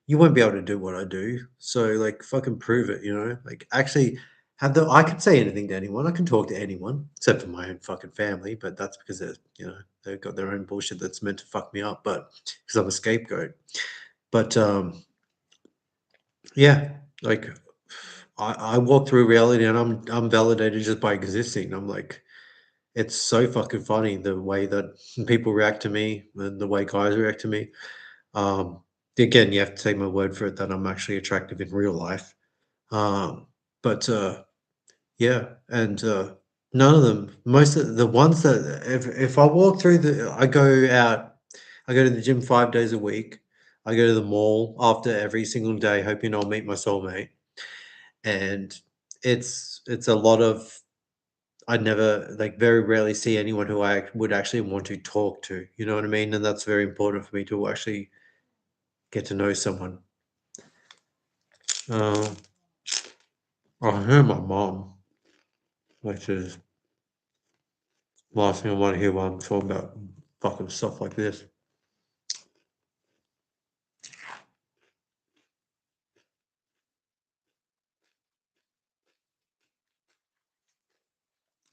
You won't be able to do what I do. So like, fucking prove it. You know, like actually I can say anything to anyone. I can talk to anyone except for my own fucking family, but that's because they've got their own bullshit that's meant to fuck me up, but because I'm a scapegoat. But yeah, like I walk through reality and I'm validated just by existing. I'm like, it's so fucking funny the way that people react to me and the way guys react to me. Um, again, you have to take my word for it that I'm actually attractive in real life. Um, but yeah, and none of them, most of the ones that if I walk through I go out, I go to the gym 5 days a week. I go to the mall after every single day, hoping I'll meet my soulmate. And it's a lot of I never like very rarely see anyone who I would actually want to talk to. You know what I mean? And that's very important for me to actually get to know someone. Um, I hear my mom, which is last thing I want to hear while I'm talking about fucking stuff like this.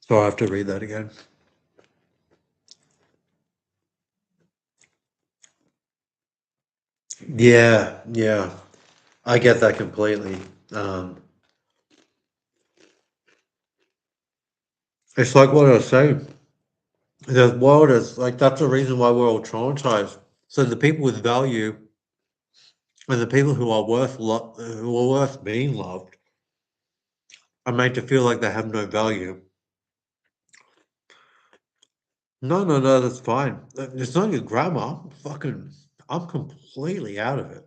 So I have to read that again. Yeah, yeah, I get that completely. Um, it's like what I was saying. The world is like that's the reason why we're all traumatized. So the people with value and the people who are who are worth being loved are made to feel like they have no value. No, no, no, that's fine. It's not your grammar. I'm completely out of it.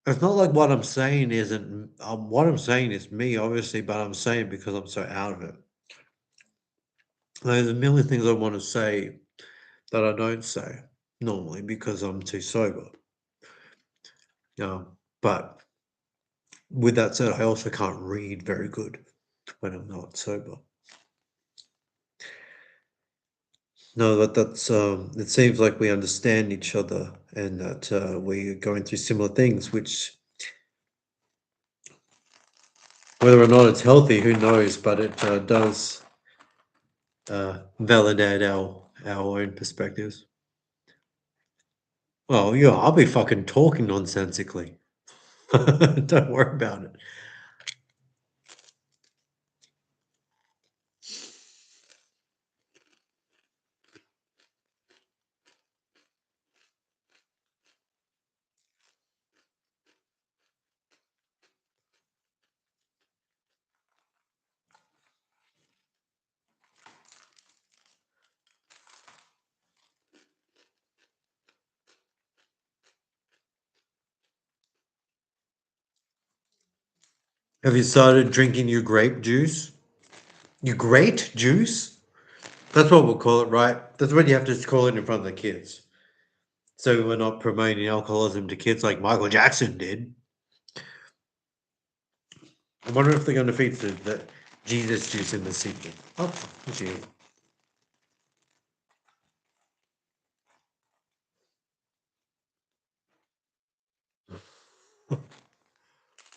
It's not like what I'm saying isn't. What I'm saying is me, obviously, but I'm saying because I'm so out of it. There's a million things I want to say that I don't say normally because I'm too sober. But with that said, I also can't read very good when I'm not sober. No, that's it seems like we understand each other and that we're going through similar things, which whether or not it's healthy, who knows, but it does validate our own perspectives. Well, yeah, I'll be fucking talking nonsensically. Don't worry about it. Have you started drinking your grape juice? Your grape juice? That's what we'll call it, right? That's what you have to call it in front of the kids. So we're not promoting alcoholism to kids like Michael Jackson did. I wonder if they're going to feature the Jesus juice in the sequel. Oh, gee.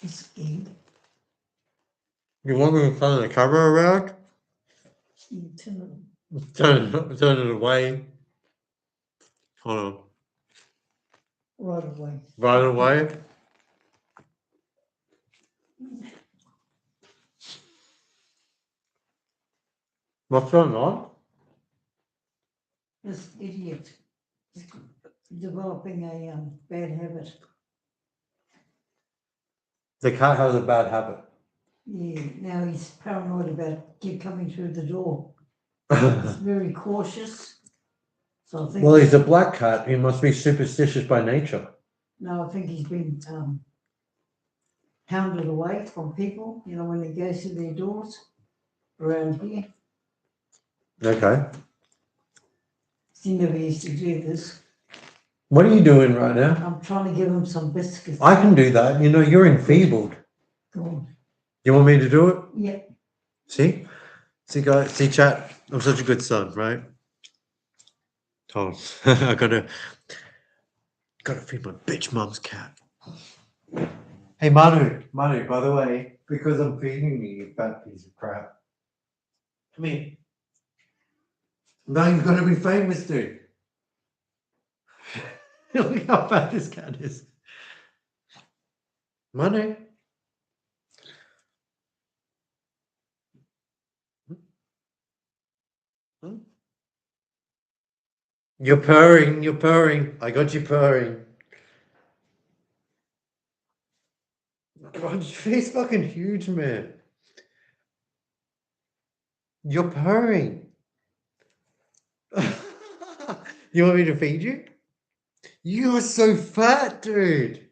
It's scared. You want me to turn the camera around? You turn Turn it away. Hold on. right away. Right away. What's going on? This idiot is developing a bad habit. The cat has a bad habit. Yeah, now he's paranoid about you coming through the door. He's very cautious. So I think Well, he's a black cat. He must be superstitious by nature. no, I think he's been hounded away from people. You know when they go through their doors around here. Okay. He never used to do this. What are you doing right now? I'm trying to give him some biscuits. I can do that. You know, you're enfeebled. Go on. You want me to do it? Yeah. See? See, guys? See, chat? I'm such a good son, right? Oh, I gotta feed my bitch mom's cat. Hey, Manu. Manu, by the way, Because I'm feeding you, you fat piece of crap. Come here. No, you're gonna be famous, dude. Look how fat this cat is. Money. You're purring, you're purring. I got you purring. God, your face fucking huge, man. You're purring. You want me to feed you? You are so fat, dude.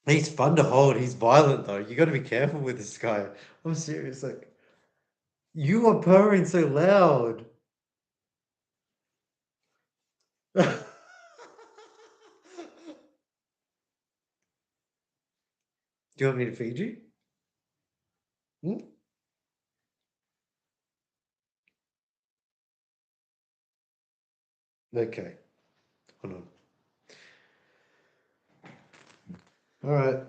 He's fun to hold. He's violent though. You got to be careful with this guy. I'm serious. Like, you are purring so loud. Do you want me to feed you? Hmm? Okay. Hold on. All right.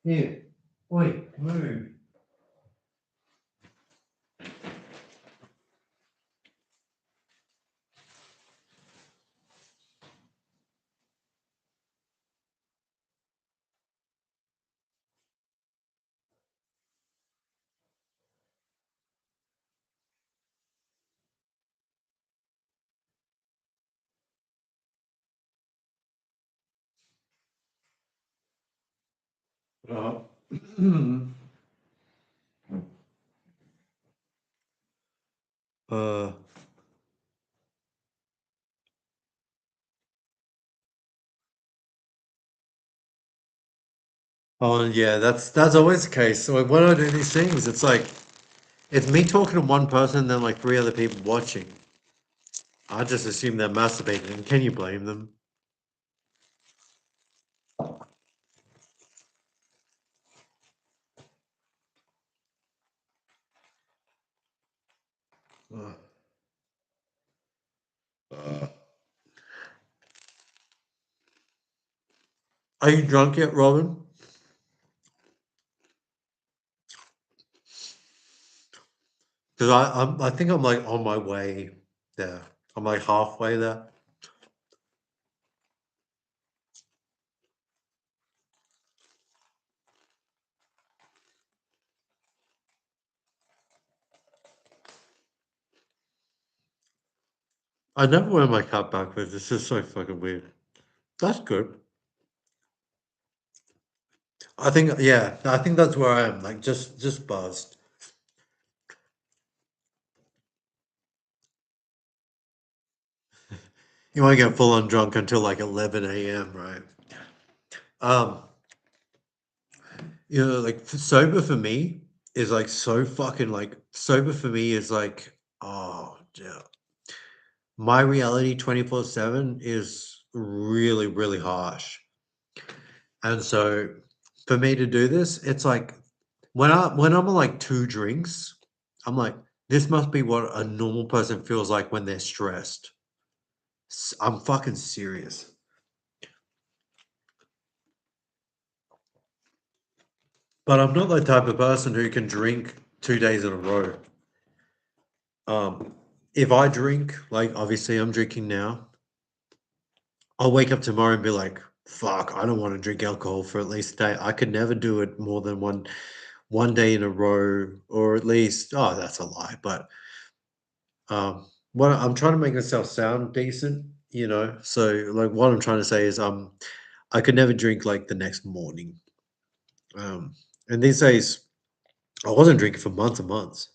Here. Wait, move. Uh, uh, oh yeah, that's always the case. So when I do these things, it's like it's me talking to one person, and then like three other people watching. I just assume they're masturbating, and can you blame them? Uh, uh. Are you drunk yet, Robin? Because I think I'm like on my way there. I'm like halfway there. I never wear my cap backwards. This is so fucking weird. That's good. I think yeah, I think that's where I am. Like just buzzed. You won't get full on drunk until like 11 a.m., right? Um, like sober for me is like so fucking like sober for me is like oh yeah. My reality 24/7 is really, really harsh. And so for me to do this, it's like when I'm on like two drinks, I'm like, this must be what a normal person feels like when they're stressed. I'm fucking serious. But I'm not the type of person who can drink 2 days in a row. If I drink, like obviously I'm drinking now, I'll wake up tomorrow and be like, fuck, I don't want to drink alcohol for at least a day. I could never do it more than one day in a row, or at least oh, that's a lie. But what I'm trying to make myself sound decent, you know. So like what I'm trying to say is I could never drink like the next morning. Um and these days I wasn't drinking for months and months.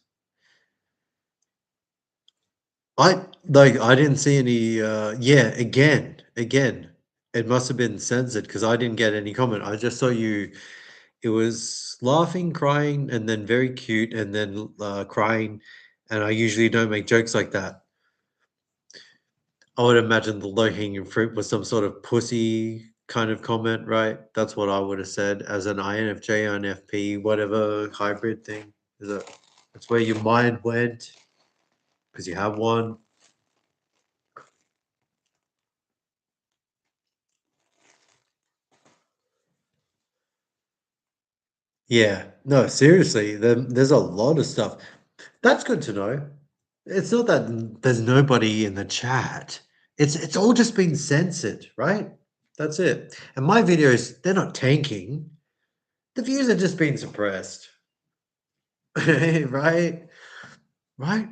I didn't see any yeah, again. It must have been censored because I didn't get any comment. I just saw you it was laughing, crying, and then very cute, and then crying. And I usually don't make jokes like that. I would imagine the low hanging fruit was some sort of pussy kind of comment, right? That's what I would have said as an INFJ, INFP, whatever hybrid thing. Is it? That's where your mind went because you have one. Yeah, no, seriously, there's a lot of stuff. That's good to know. It's not that there's nobody in the chat. It's all just been censored, right? That's it. And my videos, they're not tanking. The views are just being suppressed. Right? Right?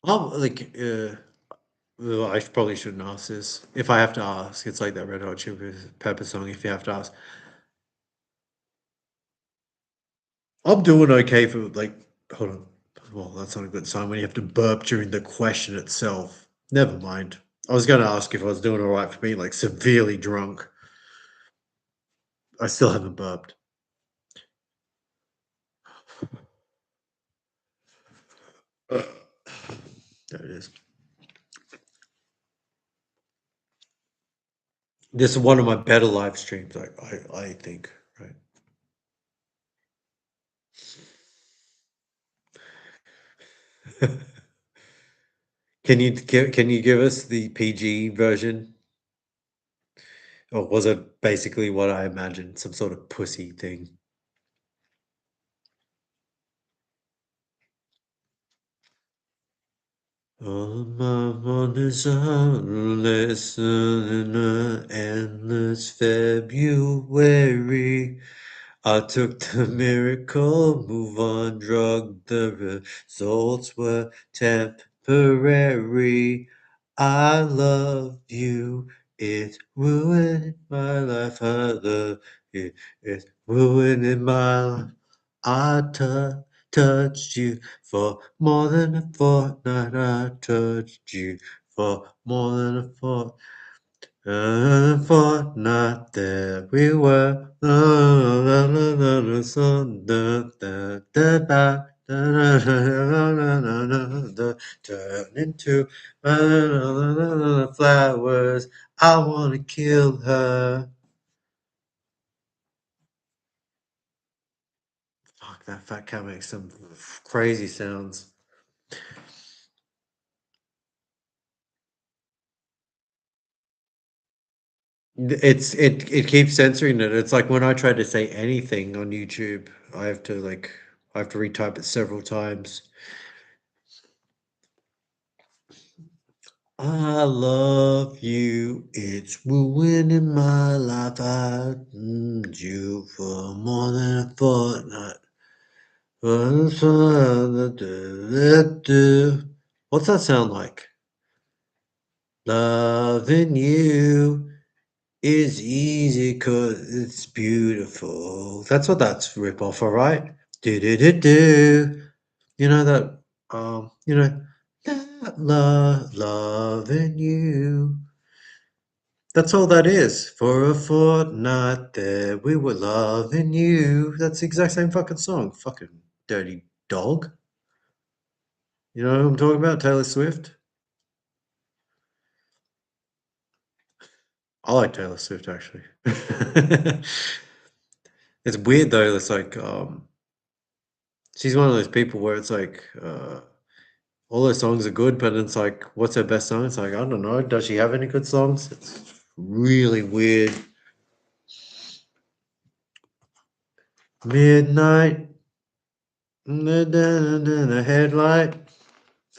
Like well, I probably shouldn't ask this. If I have to ask, it's like that Red Hot Chili Pepper song. If you have to ask, I'm doing okay for like. Hold on. Well, that's not a good sign when you have to burp during the question itself. Never mind. I was going to ask if I was doing all right for being like severely drunk. I still haven't burped. There it is. This is one of my better live streams. I think. Right. Can you give us the PG version? Or was it basically what I imagined, some sort of pussy thing? On my wonders endless in an endless February. I took the miracle move on drug. The results were temporary. I love you. It's ruining my life. I love you. It's ruining my life. I touched you for more than a fortnight. I touched you for more than a fortnight. There we were. La, la, la, la, la, sun, da, da, da, da, da, da, da, da, da, da, da, turn into flowers. I wanna kill her. Fuck, that fat cat makes some crazy sounds. It keeps censoring it. It's like when I try to say anything on YouTube, I have to retype it several times. I love you. It's ruining my life. I need you for more than a fortnight. What's that sound like? Loving you is easy 'cause it's beautiful. That's what that's rip off, all right? Do do do do. You know that you know loving you. That's all that is. For a fortnight there we were loving you. That's the exact same fucking song. Fucking dirty dog. You know what I'm talking about? Taylor Swift. I like Taylor Swift actually. It's weird though, it's like she's one of those people where it's like all her songs are good, but it's like, what's her best song? It's like, I don't know. Does she have any good songs? It's really weird. Midnight, the headlight,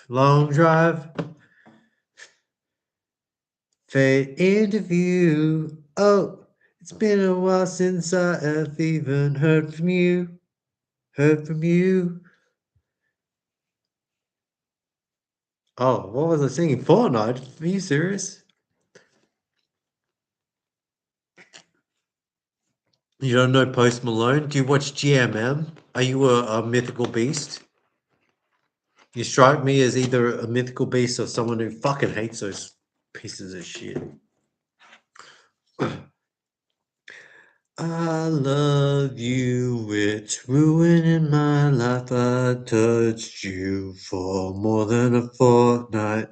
long drive, fade into view. Oh, it's been a while since I have even heard from you. Heard from you. Oh, what was I singing? Fortnite? Are you serious? You don't know Post Malone? Do you watch GMM? Are you a mythical beast? You strike me as either a mythical beast or someone who fucking hates those pieces of shit. I love you, it's ruining my life. I touched you for more than a fortnight.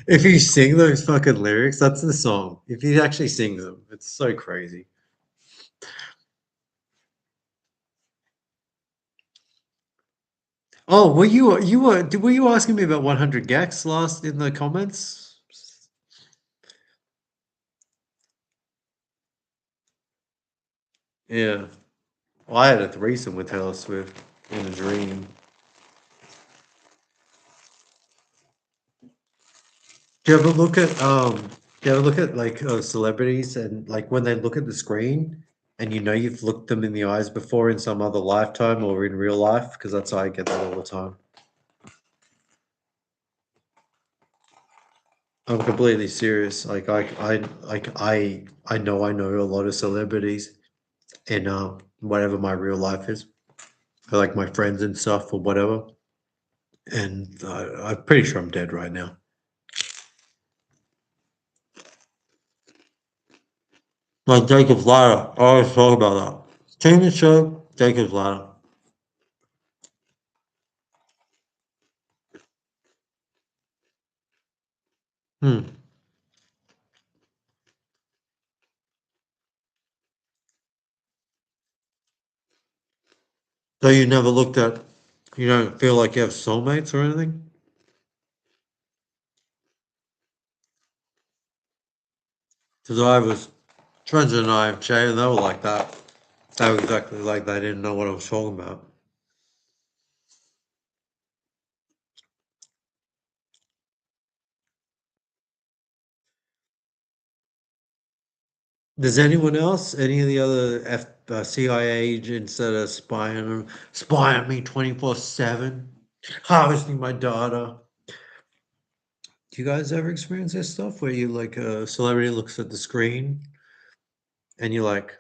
If you sing those fucking lyrics, that's the song. If you actually sing them, it's so crazy. Oh, were you asking me about 100 Gex last in the comments? Yeah. Well, I had a threesome with Taylor Swift in a dream. Do you ever look at do you ever look at like celebrities and like when they look at the screen and you know you've looked them in the eyes before in some other lifetime or in real life? Because that's how I get that all the time. I'm completely serious. Like I know a lot of celebrities in whatever my real life is, or like my friends and stuff or whatever. And I'm pretty sure I'm dead right now. Like Jacob's Ladder. I always talk about that. TV show, Jacob's Ladder. Hmm. So you never looked at, you don't feel like you have soulmates or anything? Because I was, friends and I, Jay, and they were like that. They were exactly like they didn't know what I was talking about. Does anyone else, any of the other CIA agents that are spying on me 24/7, harvesting my data? Do you guys ever experience this stuff where you like a celebrity looks at the screen and you're like,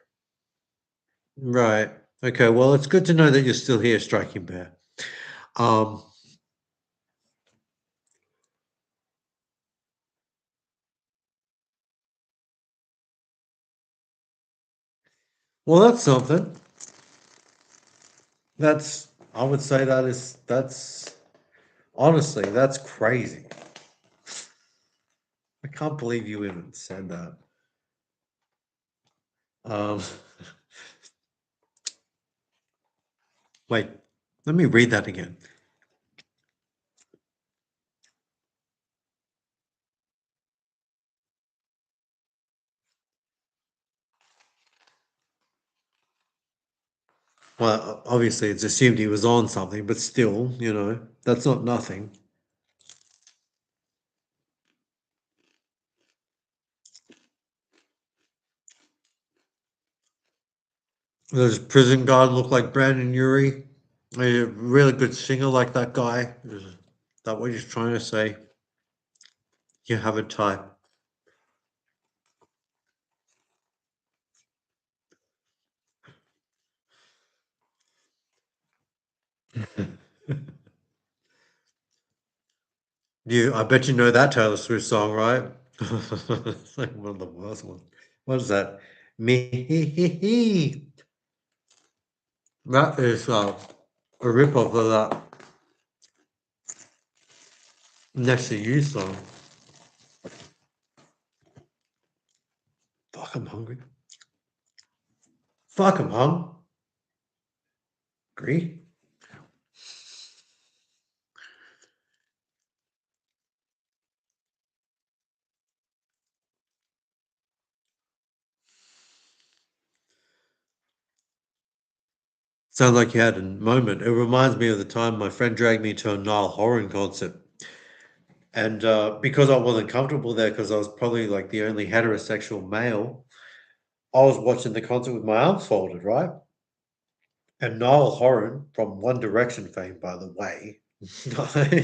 right, okay, well, it's good to know that you're still here, Striking Bear. Um, well, that's something. I would say that's honestly, that's crazy. I can't believe you even said that. Um, wait, let me read that again. Well, obviously, it's assumed he was on something, but still, that's not nothing. Does prison guard look like Brandon Urie? A really good singer like that guy? Is that what you're trying to say? You have a type. I bet you know that Taylor Swift song, right? It's like one of the worst ones. What is that? Me. That is a rip-off of that Next to You song. Fuck, I'm hungry. Fuck, I'm hungry. Sounds like you had a moment. It reminds me of the time my friend dragged me to a Niall Horan concert. And because I wasn't comfortable there, because I was probably like the only heterosexual male, I was watching the concert with my arms folded, right? And Niall Horan from One Direction fame, by the way,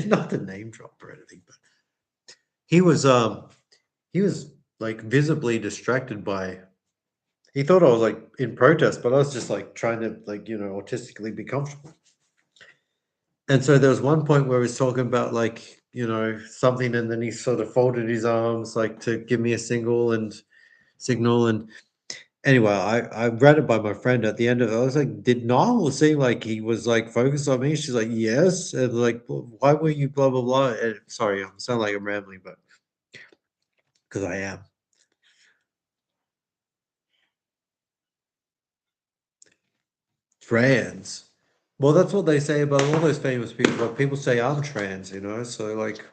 not the name drop or anything, but he was um he was like visibly distracted by. He thought I was like in protest, but I was just like trying to like autistically be comfortable. And so there was one point where he was talking about like something, and then he sort of folded his arms like to give me a signal, and Anyway, I read it by my friend at the end of it. I was like, "Did Niall seem like he was, like, focused on me?" She's like, "Yes," and, like, why were you blah, blah, blah?" And sorry, I sound like I'm rambling, but because I am. Trans. Well, that's what they say about all those famous people, but people say I'm trans, so, like,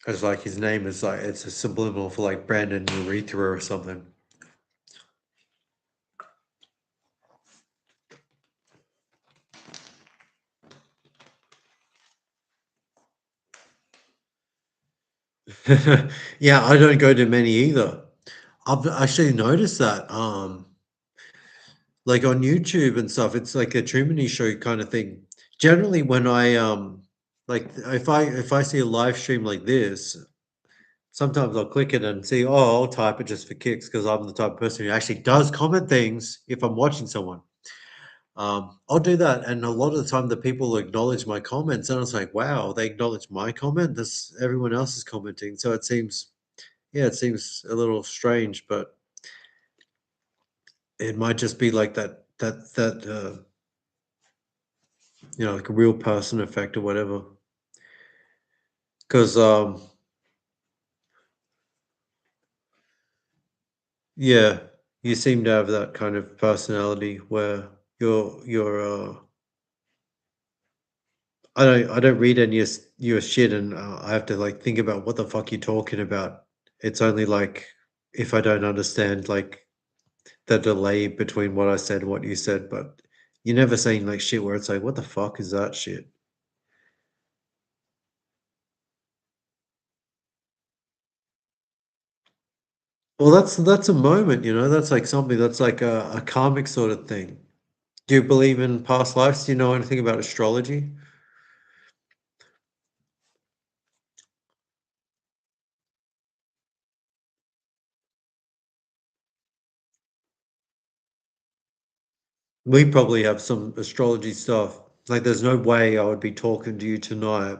it's like his name is, like, it's a subliminal for, like, Brandon Urethra or something. Yeah, I don't go to many either. I've actually noticed that, like, on YouTube and stuff, it's like a Truman Show kinda thing. Generally, when like, if I see a live stream like this, sometimes I'll click it and see, "Oh, I'll type it just for kicks because 'cause I'm the type of person who actually does comment things if I'm watching someone. I'll do that, and a lot of the time, the people acknowledge my comments, and I was like, "Wow, they acknowledge my comment? This everyone else is commenting." So it seems yeah, it seems a little strange, but it might just be like like a real person effect or whatever. 'Cause, yeah, you seem to have that kind of personality where you're I don't read any of your shit, and, I have to, like, think about what the fuck you talking about. It's only, like, if I don't understand, like, the delay between what I said and what you said, but you're never saying, like, shit where it's like, "What the fuck is that shit?" Well, that's a moment, that's, like, something that's like a karmic sort of thing. Do you believe in past lives? Do you know anything about astrology? We probably have some astrology stuff. Like, there's no way I would be talking to you tonight.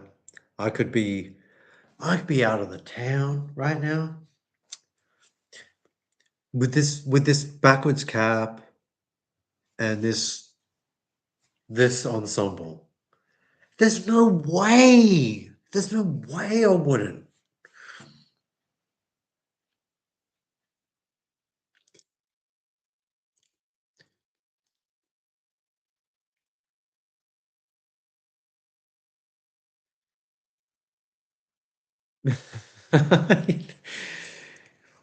I could be I could be out of the town right now with this backwards cap and this ensemble. There's no way. There's no way I wouldn't.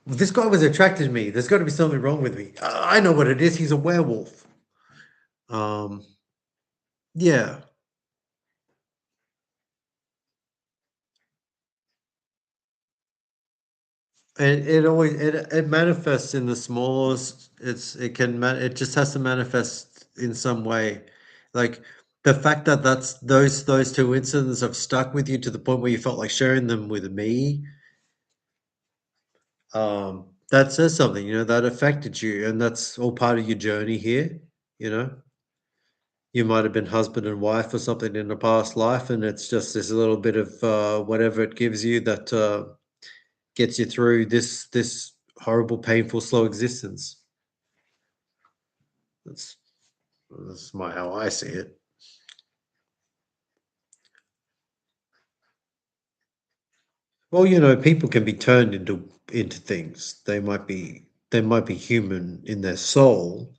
This guy was attracted to me. There's got to be something wrong with me. I know what it is. He's a werewolf. Um, yeah. It always it manifests in the smallest. It just has to manifest in some way. Like the fact that those two incidents have stuck with you to the point where you felt like sharing them with me. That says something, that affected you, and that's all part of your journey here. You know, you might have been husband and wife or something in a past life, and it's just this little bit of whatever it gives you that gets you through this horrible, painful, slow existence. That's that's my how I see it. Well, people can be turned into things. They might be human in their soul.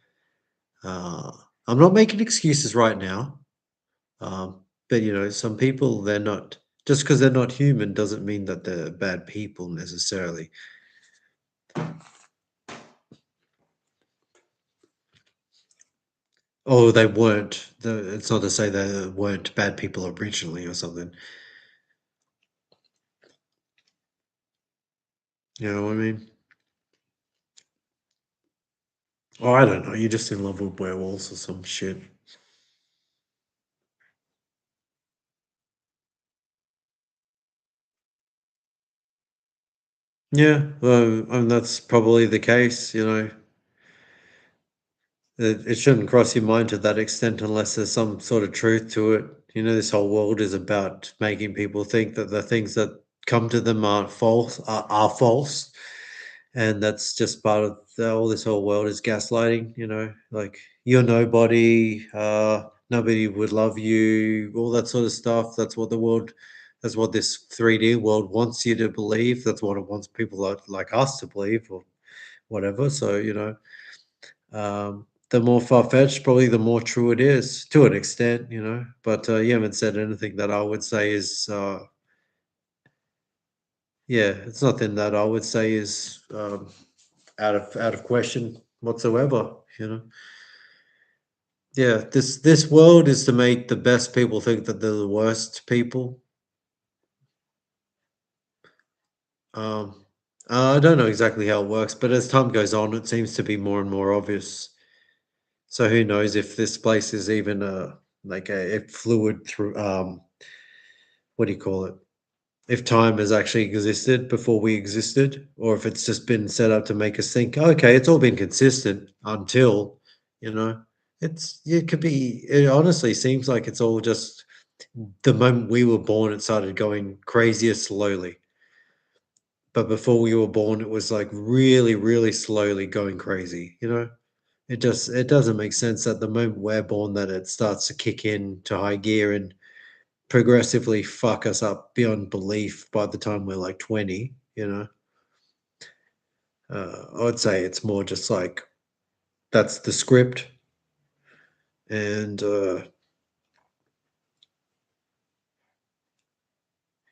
Uh, I'm not making excuses right now. But some people they're not just because they're not human doesn't mean that they're bad people necessarily. Oh, they weren't. It's not to say they weren't bad people originally or something. You know what I mean? Oh, I don't know. You're just in love with werewolves or some shit. Yeah, well, and that's probably the case. It shouldn't cross your mind to that extent unless there's some sort of truth to it. This whole world is about making people think that the things that come to them are false, and that's just part of all this whole world is gaslighting. Like you're nobody, nobody would love you, all that sort of stuff. That's what this 3D world wants you to believe. That's what it wants people like us to believe, or whatever. So the more far-fetched, probably the more true it is to an extent. But you haven't said anything that I would say is, yeah, it's nothing that I would say is out of question whatsoever. Yeah, this world is to make the best people think that they're the worst people. Um, I don't know exactly how it works, but as time goes on, it seems to be more and more obvious. So who knows if this place is even like a fluid through what do you call it? If time has actually existed before we existed, or if it's just been set up to make us think, okay, it's all been consistent until, you know, it could be. It honestly seems like it's all just the moment we were born, it started going crazier slowly. But before we were born, it was like really, really slowly going crazy. It doesn't make sense at the moment we're born that it starts to kick in to high gear and progressively fuck us up beyond belief by the time we're like 20. I would say it's more just like that's the script, and yeah,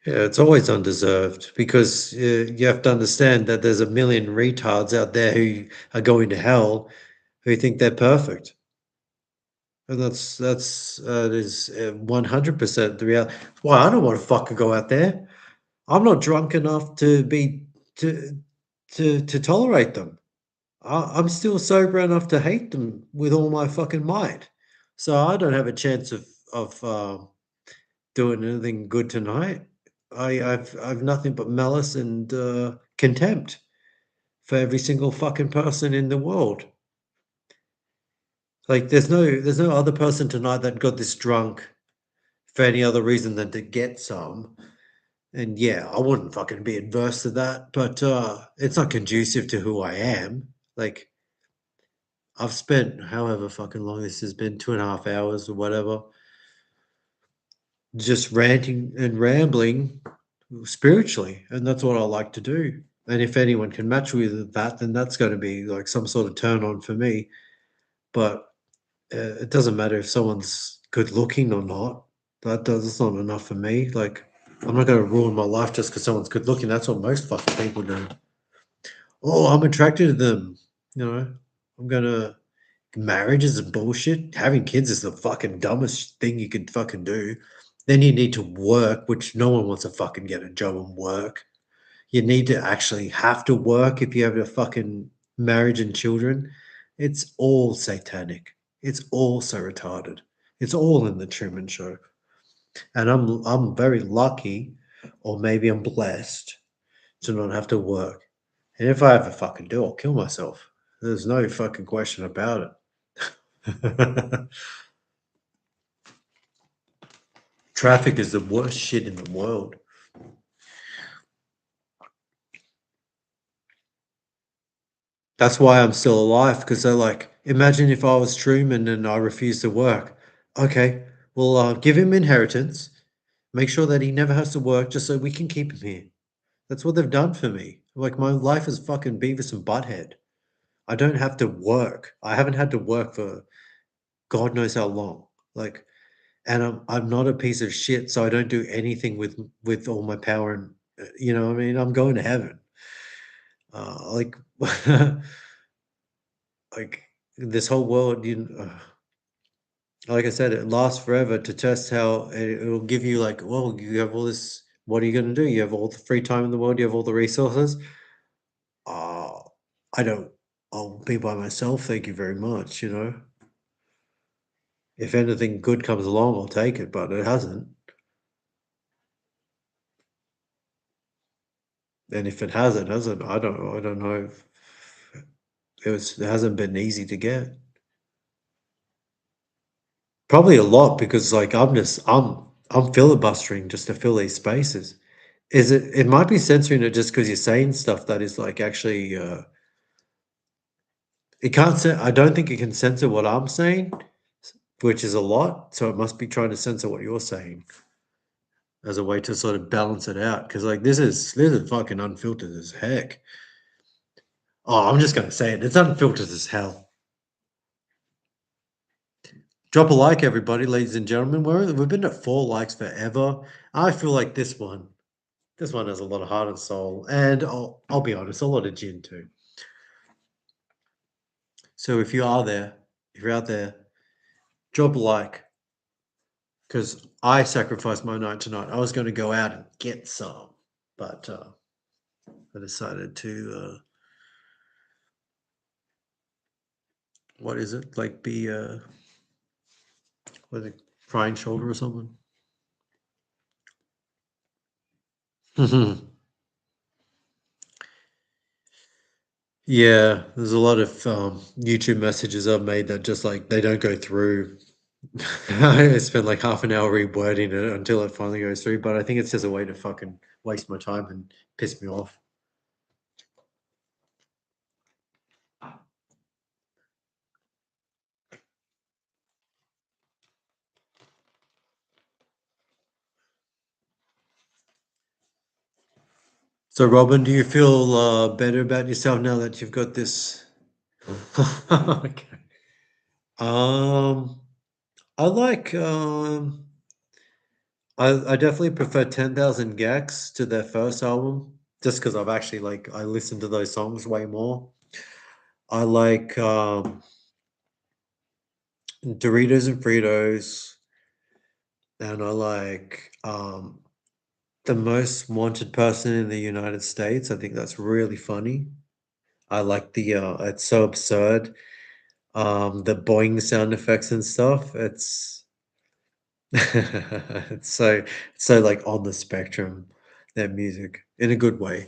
it's always undeserved because you have to understand that there's a million retards out there who are going to hell who think they're perfect. And that is 100% the reality. Why I don't want to fucking go out there. I'm not drunk enough to to tolerate them. I'm still sober enough to hate them with all my fucking might. So I don't have a chance of doing anything good tonight. I've nothing but malice and contempt for every single fucking person in the world. Like there's no other person tonight that got this drunk for any other reason than to get some. And yeah, I wouldn't fucking be adverse to that, but it's not conducive to who I am. Like I've spent however fucking long this has been, 2.5 hours or whatever, just ranting and rambling spiritually, and that's what I like to do. And if anyone can match with that, then that's going to be like some sort of turn on for me. But it doesn't matter if someone's good looking or not. That's not enough for me. Like I'm not going to ruin my life just because someone's good looking. That's what most fucking people do. Oh, I'm attracted to them. I'm gonna. Marriage is bullshit. Having kids is the fucking dumbest thing you could fucking do. Then you need to work, which no one wants to fucking get a job and work. You need to actually have to work if you have a fucking marriage and children. It's all satanic. It's all so retarded. It's all in the Truman Show. And I'm very lucky, or maybe I'm blessed, to not have to work. And if I ever fucking do, I'll kill myself. There's no fucking question about it. Traffic is the worst shit in the world. That's why I'm still alive, because they're like, imagine if I was Truman and I refused to work. Okay, well, give him inheritance, make sure that he never has to work just so we can keep him here. That's what they've done for me. Like, my life is fucking Beavis and Butthead. I don't have to work. I haven't had to work for God knows how long. Like, and I'm not a piece of shit, so I don't do anything with all my power and what I mean. I'm going to heaven. Like, like this whole world, like I said, it lasts forever to test how it will give you. Like, well, you have all this. What are you going to do? You have all the free time in the world. You have all the resources. Uh, I don't. I'll be by myself. Thank you very much. If anything good comes along, I'll take it, but it hasn't. And if it hasn't, I don't know if it hasn't been easy to get. Probably a lot because like I'm filibustering just to fill these spaces. Is it? It might be censoring it just because you're saying stuff that is like actually. It can't. I don't think it can censor what I'm saying, which is a lot. So it must be trying to censor what you're saying as a way to sort of balance it out. Because like this is fucking unfiltered as heck. Oh, I'm just gonna say it. It's unfiltered as hell. Drop a like, everybody, ladies and gentlemen. We've been at 4 likes forever. I feel like this one has a lot of heart and soul, and I'll be honest, a lot of gin too. So if you're out there, drop a like, because I sacrificed my night tonight. I was going to go out and get some, but I decided to what is it, like, be what is it, frying shoulder or something. Yeah, there's a lot of YouTube messages I've made that just like they don't go through. I spend like half an hour rewording it until it finally goes through, but I think it's just a way to fucking waste my time and piss me off. So, Robin, do you feel better about yourself now that you've got this? Okay. Um, I like I definitely prefer 10,000 Gex to their first album, just because I've actually like I listen to those songs way more. I like Doritos and Fritos, and I like The Most Wanted Person in the United States. I think that's really funny. I like the it's so absurd. The boing sound effects and stuff. It's it's so like on the spectrum, their music in a good way.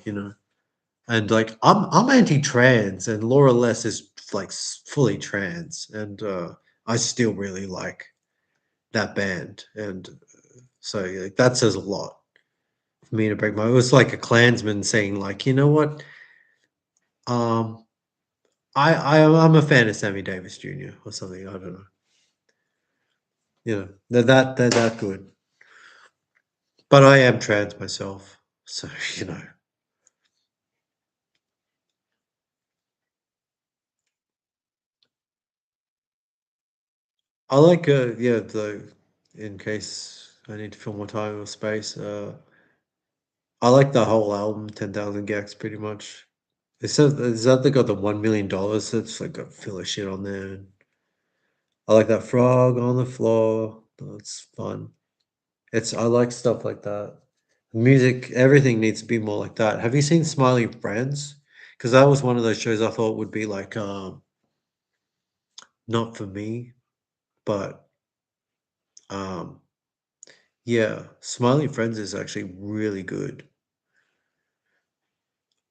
And like I'm anti-trans, and Laura Less is like fully trans, and I still really like that band, and so like, that says a lot for me to break my. It was like a Klansman saying like, you know what, um, I'm a fan of Sammy Davis Jr. or something. I don't know. They're that good. But I am trans myself, so you know. I like yeah, the in case I need to fill more time or space. I like the whole album, 10,000 Gags, pretty much. It says is that they got the $1 million. It's like got filler shit on there. I like that frog on the floor. That's fun. I like stuff like that. Music, everything needs to be more like that. Have you seen Smiling Friends? Because that was one of those shows I thought would be like not for me, but um yeah, Smiling Friends is actually really good.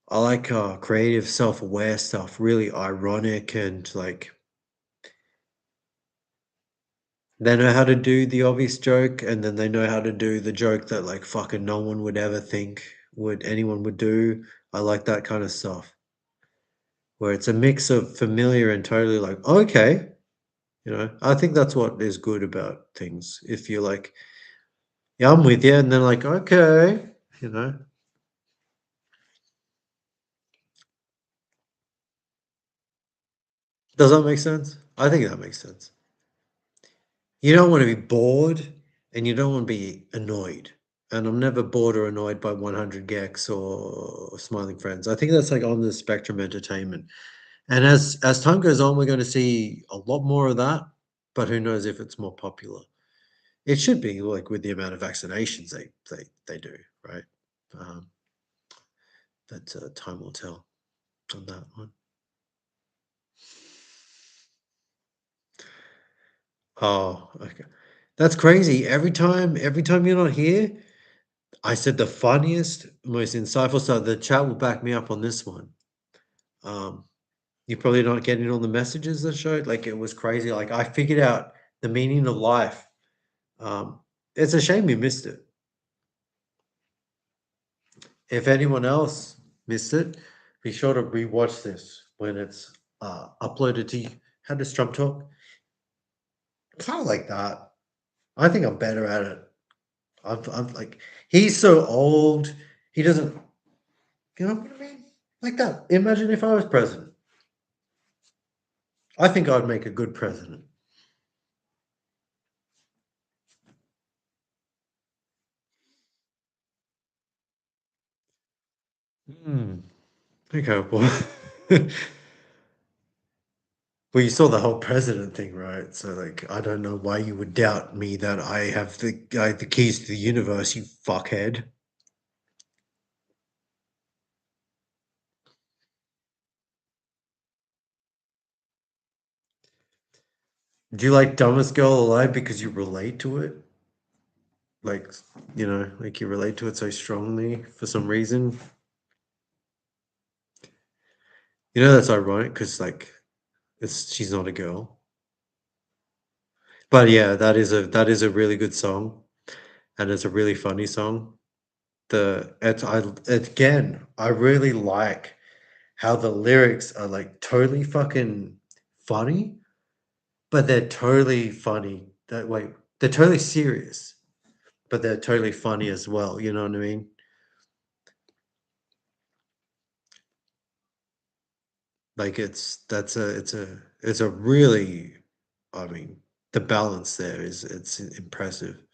I like creative, self-aware stuff, really ironic, and like they know how to do the obvious joke, and then they know how to do the joke that like fucking no one would ever think would anyone would do. I like that kind of stuff where it's a mix of familiar and totally like, okay, I think that's what is good about things. If you're like, yeah, I'm with you, and then like, okay, you know, does that make sense? I think that makes sense. You don't want to be bored, and you don't want to be annoyed. And I'm never bored or annoyed by 100 Gex or Smiling Friends. I think that's like on the spectrum entertainment. And as time goes on, we're going to see a lot more of that. But who knows if it's more popular? It should be like with the amount of vaccinations they do, right? Um, but time will tell on that one. Oh, okay. That's crazy. Every time you're not here, I said the funniest, most insightful stuff. The chat will back me up on this one. Um, you're probably not getting all the messages that showed. Like it was crazy. Like I figured out the meaning of life. Um, it's a shame you missed it. if anyone else missed it, be sure to rewatch this when it's uploaded to How Does Trump Talk. Kind of like that. I think I'm better at it. I'm like, he's so old. He doesn't, you know what I mean? Like that. Imagine if I was president. I think I'd make a good president. Hmm. Okay, well, well, you saw the whole president thing, right? So, like, I don't know why you would doubt me that I have the keys to the universe, you fuckhead. Do you like Dumbest Girl Alive because you relate to it? Like, like you relate to it so strongly for some reason? You know, that's ironic because, like, she's not a girl. But yeah, that is a really good song, and it's a really funny song. Again, I really like how the lyrics are like totally fucking funny, but they're totally funny. They're totally serious, but they're totally funny as well. You know what I mean? Like it's a really, I mean, the balance there is it's impressive.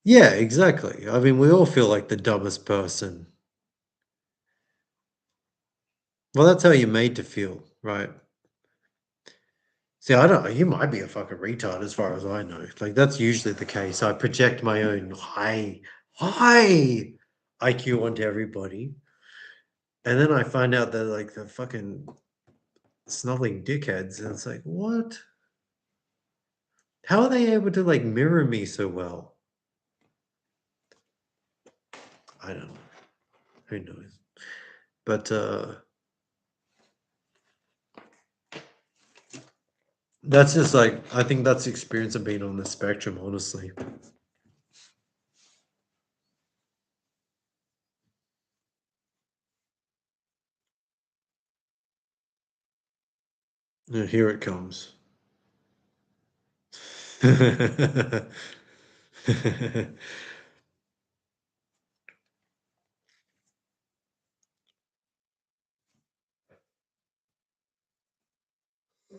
Yeah, exactly. I mean, we all feel like the dumbest person. Well, that's how you're made to feel, right? See, I don't. You might be a fucking retard, as far as I know. Like that's usually the case. I project my own high IQ onto everybody, and then I find out that like the fucking snubbling dickheads, and it's like, what? How are they able to like mirror me so well? I don't know. Who knows? But that's just like I think that's the experience of being on the spectrum, honestly. Yeah, here it comes.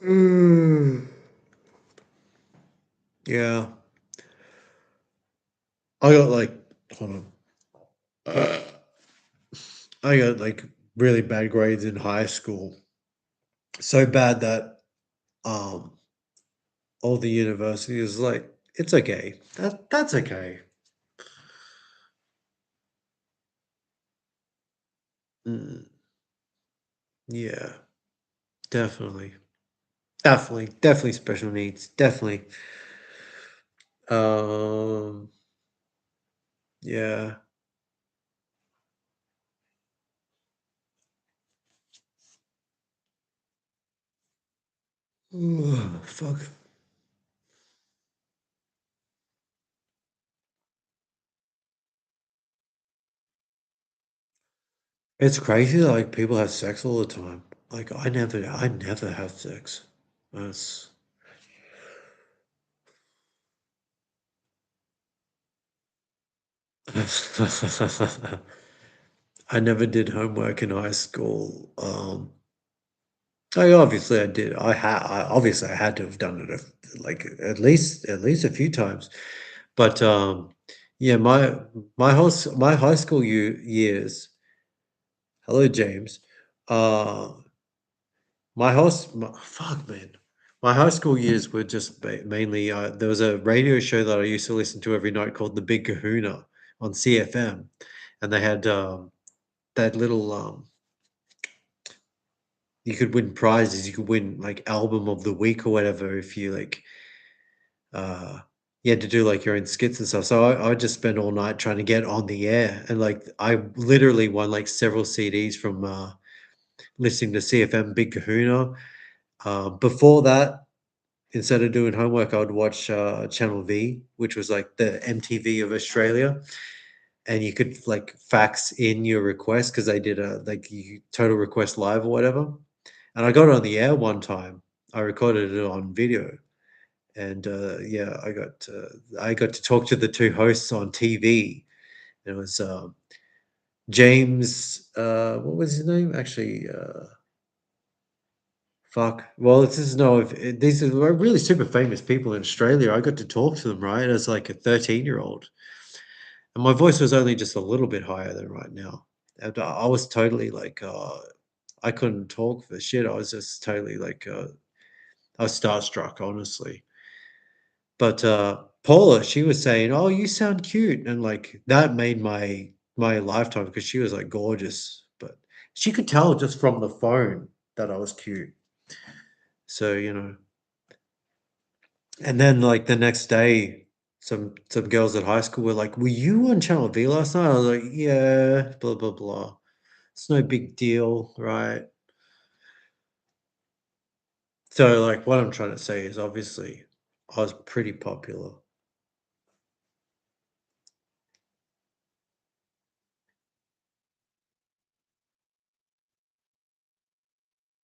Mm, yeah, I got like, hold on. I got like really bad grades in high school. So bad that um all the university is like, it's okay. That's okay. Mm, yeah, definitely. Definitely special needs. Definitely. Um, yeah. Fuck. It's crazy that, like, people have sex all the time. Like, I never have sex. That's I never did homework in high school. Obviously I did. Obviously I had to have done it like at least a few times. But yeah, my high school years. Hello, James. Uh, fuck, man. My high school years were just mainly. There was a radio show that I used to listen to every night called The Big Kahuna on CFM, and they had that little you could win prizes. You could win like album of the week or whatever if you like uh you had to do like your own skits and stuff. So I would just spend all night trying to get on the air, and like I literally won like several CDs from listening to CFM Big Kahuna. Before that, instead of doing homework, I would watch Channel V, which was like the MTV of Australia, and you could like fax in your request because they did a like total request live or whatever. And I got it on the air one time. I recorded it on video, and yeah, I got to talk to the two hosts on TV. It was James. What was his name? Actually, fuck. Well, this is no. These are really super famous people in Australia. I got to talk to them right as like a 13-year-old, and my voice was only just a little bit higher than right now. And I was totally like, I couldn't talk for shit. I was just totally like, I was starstruck, honestly. But Paula, she was saying, "Oh, you sound cute," and like that made my lifetime because she was like gorgeous. But she could tell just from the phone that I was cute. So and then like the next day, some girls at high school were like, "Were you on Channel V last night?" I was like, "Yeah, blah blah blah. It's no big deal, right?" So like what I'm trying to say is obviously I was pretty popular.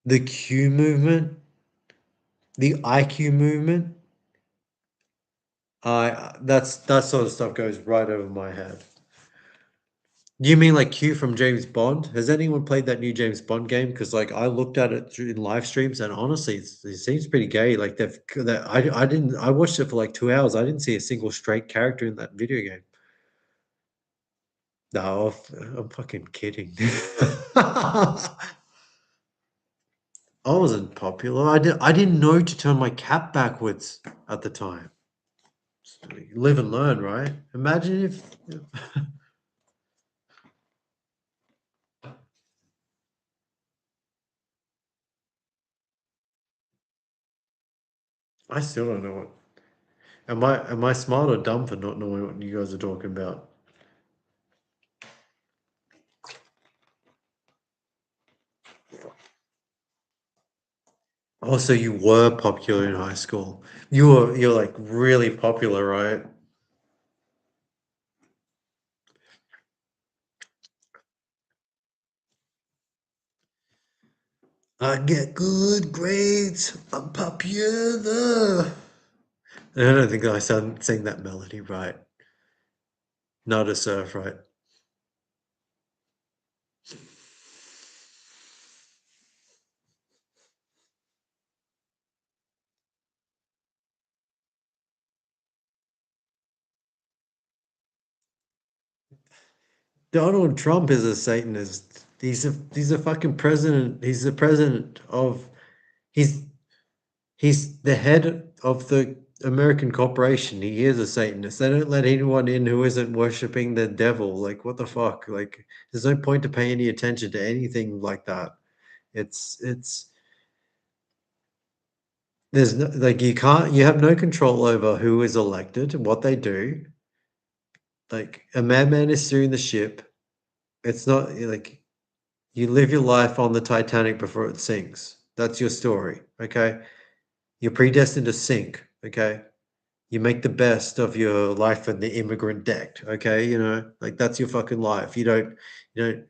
The Q movement, the IQ movement, I that's that sort of stuff goes right over my head. You mean like Q from James Bond? Has anyone played that new James Bond game? Because like I looked at it through in live streams, and honestly, it seems pretty gay. Like that I didn't I watched it for like 2 hours. I didn't see a single straight character in that video game. No, I'm fucking kidding. I wasn't popular. I didn't know to turn my cap backwards at the time. Live and learn, right? Imagine if I still don't know what. Am I smart or dumb for not knowing what you guys are talking about? Oh, so you were popular in high school. You're like really popular, right? I get good grades. I'm popular. I don't think I sing that melody right. Not a surf right. Donald Trump is a Satanist. He's a fucking president. He's the president of he's he's the head of the American corporation. He is a Satanist. They don't let anyone in who isn't worshiping the devil. Like what the fuck? Like there's no point to pay any attention to anything like that. It's there's no like you have no control over who is elected and what they do. Like a madman is steering the ship. It's not like you live your life on the Titanic before it sinks. That's your story, okay? You're predestined to sink, okay? You make the best of your life in the immigrant deck, okay? Like that's your fucking life. You don't.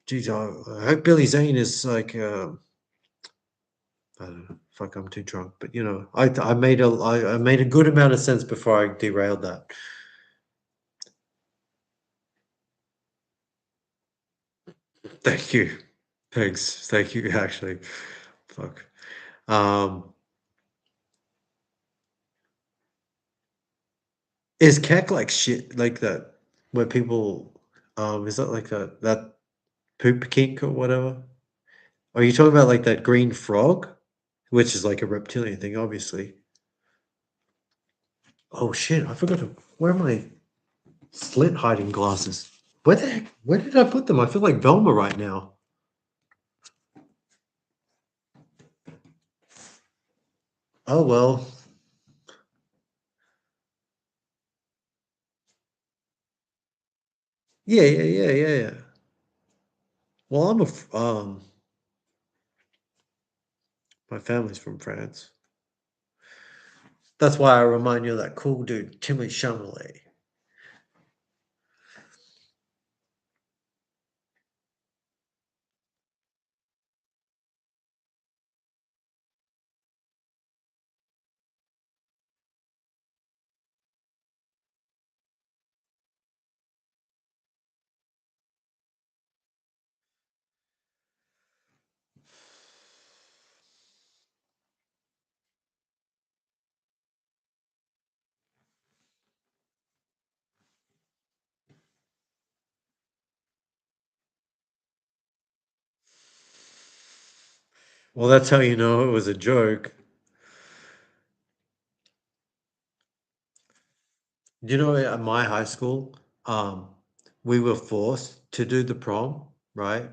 Geez, I hope Billy Zane is like, I don't know. Fuck, I'm too drunk, but I made a good amount of sense before I derailed that. Thank you. Thanks. Thank you. Actually, fuck. Um, is Keck like shit like that? Where people, is that like that poop kink or whatever? Are you talking about like that green frog, which is like a reptilian thing, obviously? Oh shit! I forgot to. Where are my slit hiding glasses? Where the heck? Where did I put them? I feel like Velma right now. Oh well. Yeah, yeah, yeah, yeah, yeah. Well, my family's from France. That's why I remind you of that cool dude, Timothy Chalamet. Well, that's how you know it was a joke. You know, at my high school, um, we were forced to do the prom, right?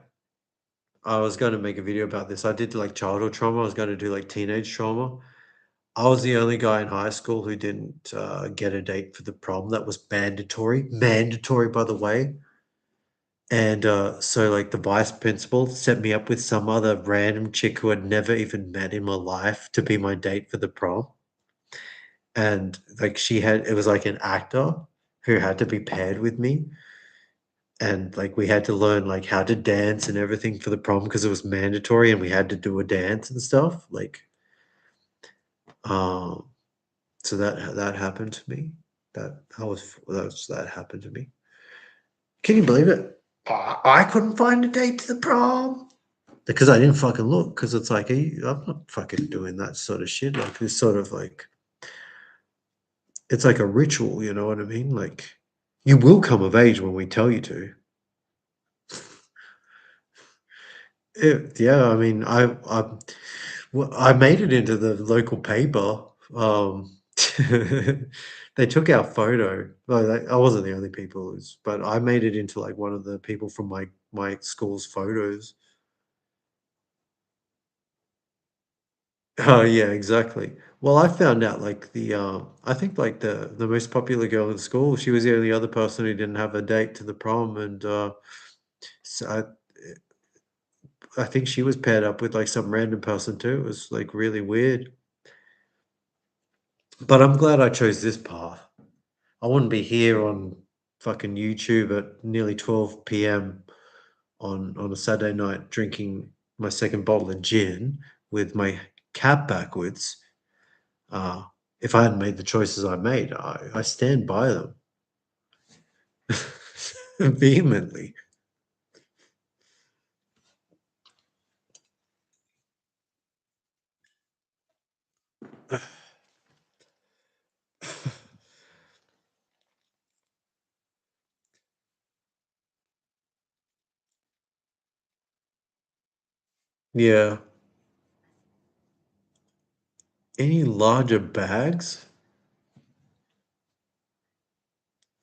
I was going to make a video about this. I did like childhood trauma. I was going to do like teenage trauma. I was the only guy in high school who didn't get a date for the prom. That was mandatory. Mandatory, by the way. And so, like, the vice principal set me up with some other random chick who I'd never even met in my life to be my date for the prom. And like, it was like an actor who had to be paired with me. And like, we had to learn like how to dance and everything for the prom because it was mandatory and we had to do a dance and stuff. Like, um, so that happened to me. That happened to me. Can you believe it? I couldn't find a date to the prom because I didn't fucking look. Because it's like, I'm not fucking doing that sort of shit. Like this sort of like, it's like a ritual. You know what I mean? Like, you will come of age when we tell you to. Yeah, I mean, I made it into the local paper. They took our photo. Well, I wasn't the only people, but I made it into like one of the people from my school's photos. Oh yeah, exactly. Well, I found out like I think like the most popular girl in school, she was the only other person who didn't have a date to the prom, and so I think she was paired up with like some random person too. It was like really weird. But I'm glad I chose this path. I wouldn't be here on fucking YouTube at nearly 12 p.m. on a Saturday night drinking my second bottle of gin with my cap backwards. Uh, if I hadn't made the choices I made, I stand by them vehemently. Yeah. Any larger bags?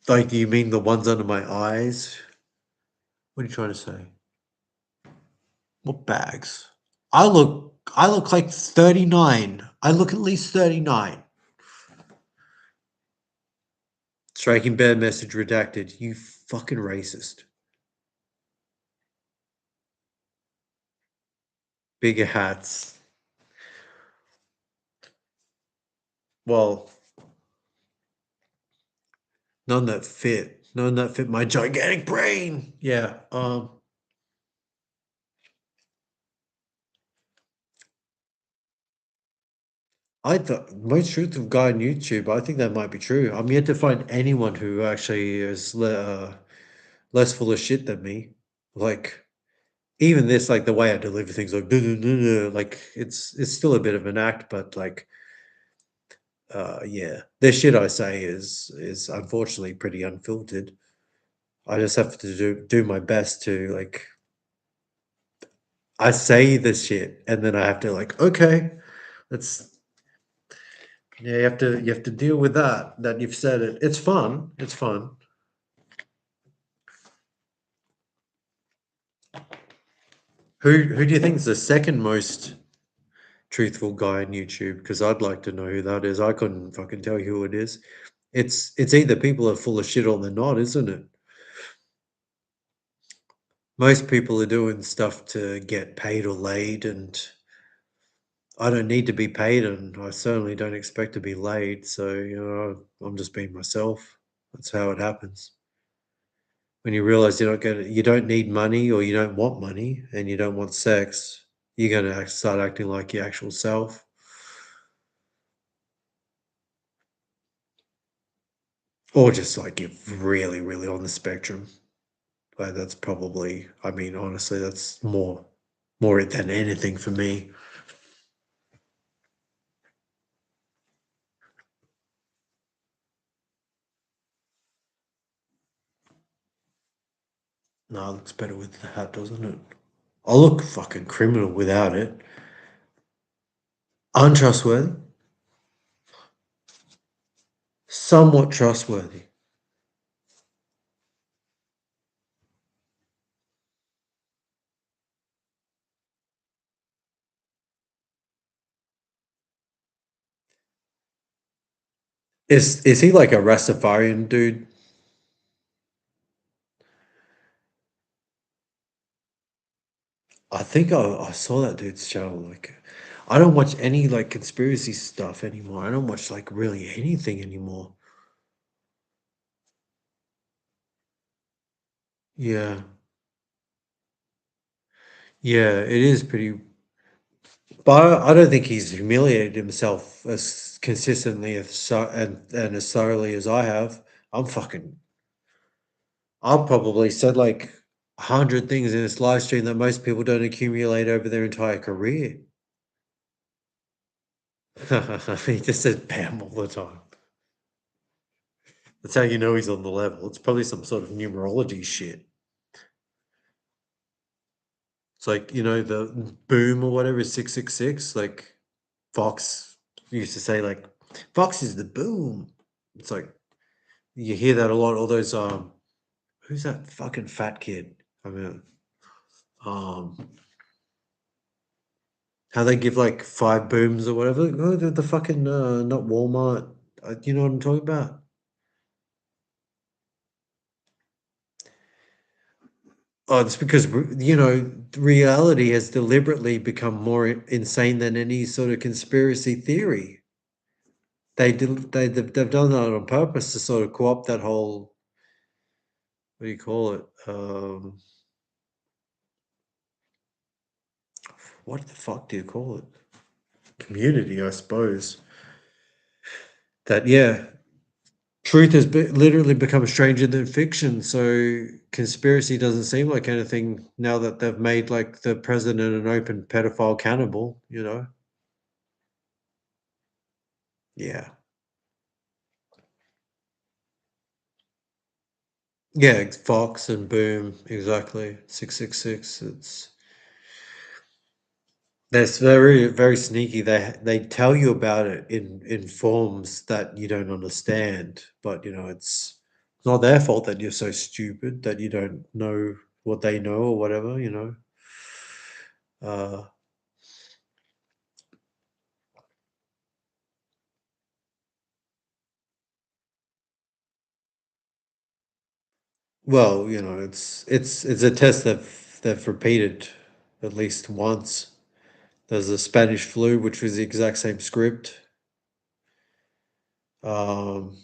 Like, you mean the ones under my eyes? What are you trying to say? What bags? I look like 39. I look at least 39. Striking bad message redacted. You fucking racist. Bigger hats. Well, none that fit. None that fit my gigantic brain. Yeah. I thought most truthful guy on YouTube. I think that might be true. I'm yet to find anyone who actually is less full of shit than me. Like even this, like the way I deliver things, like "Duh, duh, duh, duh," like it's still a bit of an act, but like yeah, the shit I say is unfortunately pretty unfiltered. I just have to do my best to like I say this shit and then I have to like, okay, let's yeah, you have to deal with that you've said it. It's fun. It's fun. Who do you think is the second most truthful guy on YouTube? Because I'd like to know who that is. I couldn't fucking tell you who it is. It's either people are full of shit or they're not, isn't it? Most people are doing stuff to get paid or laid, and I don't need to be paid, and I certainly don't expect to be laid. So, I'm just being myself. That's how it happens. When you realize you don't need money, or you don't want money, and you don't want sex, you're gonna start acting like your actual self. Or just like you're really, really on the spectrum. Like that's probably, I mean, honestly, that's more it than anything for me. No, it looks better with the hat, doesn't it? I look fucking criminal without it. Untrustworthy, somewhat trustworthy. Is he like a Rastafarian dude? I think I saw that dude's channel. Like, I don't watch any like conspiracy stuff anymore. I don't watch like really anything anymore. Yeah, yeah, it is pretty. But I don't think he's humiliated himself as consistently and as thoroughly as I have. I'm fucking. I've probably said like 100 things in this live stream that most people don't accumulate over their entire career. He just says "bam" all the time. That's how you know he's on the level. It's probably some sort of numerology shit. It's like, the boom or whatever is 666. Like Fox used to say, like, Fox is the boom. It's like you hear that a lot. All those who's that fucking fat kid? I mean, um, how they give like 5 booms or whatever. Oh, the fucking not Walmart. You know what I'm talking about? Oh, it's because reality has deliberately become more insane than any sort of conspiracy theory. They've done that on purpose to sort of co-opt that whole, what do you call it? What the fuck do you call it? Community, I suppose. That, yeah, truth has literally become stranger than fiction. So conspiracy doesn't seem like anything now that they've made like the president an open pedophile cannibal. Yeah, yeah, Fox and Boom, exactly. 666. That's very, very sneaky. They tell you about it in forms that you don't understand, but it's not their fault that you're so stupid that you don't know what they know or whatever. Uh, well, it's a test that they've repeated at least once. There's a Spanish flu, which was the exact same script. Um,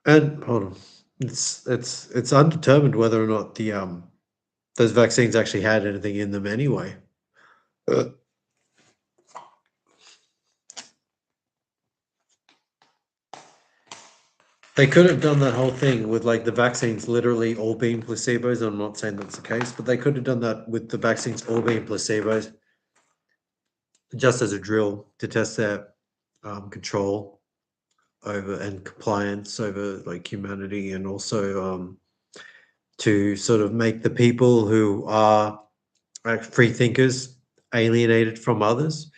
and hold on, it's undetermined whether or not the those vaccines actually had anything in them anyway. Uh, They could have done that whole thing with like the vaccines literally all being placebos. I'm not saying that's the case, but they could have done that with the vaccines all being placebos, just as a drill to test their control over and compliance over like humanity, and also to sort of make the people who are like free thinkers alienated from others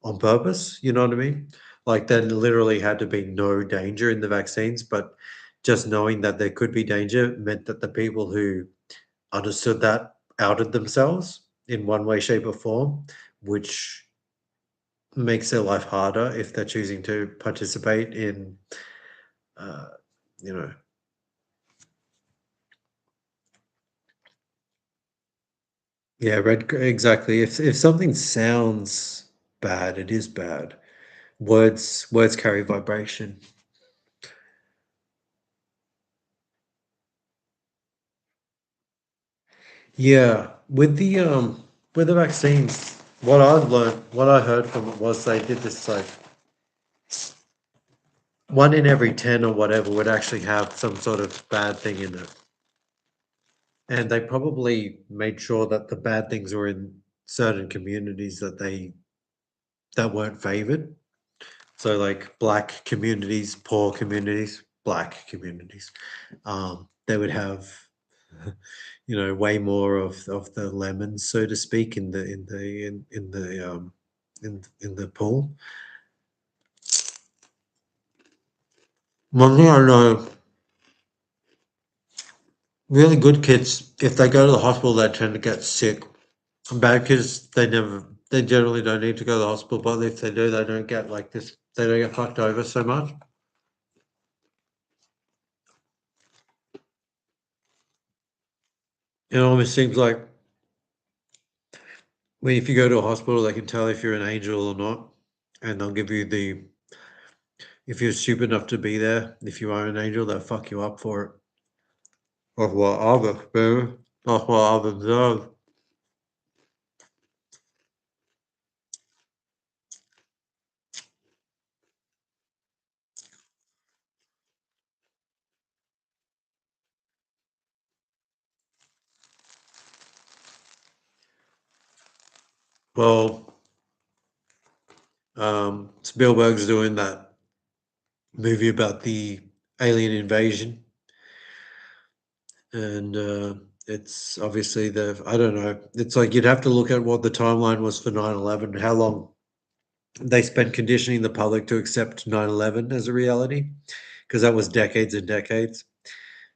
on purpose. You know what I mean? Like there literally had to be no danger in the vaccines, but just knowing that there could be danger meant that the people who understood that outed themselves in one way, shape, or form, which makes their life harder if they're choosing to participate in, uh, you know, Yeah, exactly. If something sounds bad, it is bad. Words carry vibration. Yeah, with the vaccines, what I've learned, what I heard from it was they did this like one in every 10 or whatever would actually have some sort of bad thing in it. And they probably made sure that the bad things were in certain communities that weren't favored. So like black communities, poor communities, black communities, they would have, way more of the lemons, so to speak, in the pool. One thing I know, really good kids, if they go to the hospital, they tend to get sick. Bad kids, they generally don't need to go to the hospital, but if they do, they don't get like this, they don't get fucked over so much. It almost seems like when if you go to a hospital, they can tell if you're an angel or not, and they'll give you the if you're stupid enough to be there, if you are an angel, they'll fuck you up for it. That's what I've experienced. That's what I've observed. Well, Spielberg's doing that movie about the alien invasion, and it's obviously I don't know. It's like you'd have to look at what the timeline was for 9/11, how long they spent conditioning the public to accept 9/11 as a reality, because that was decades and decades.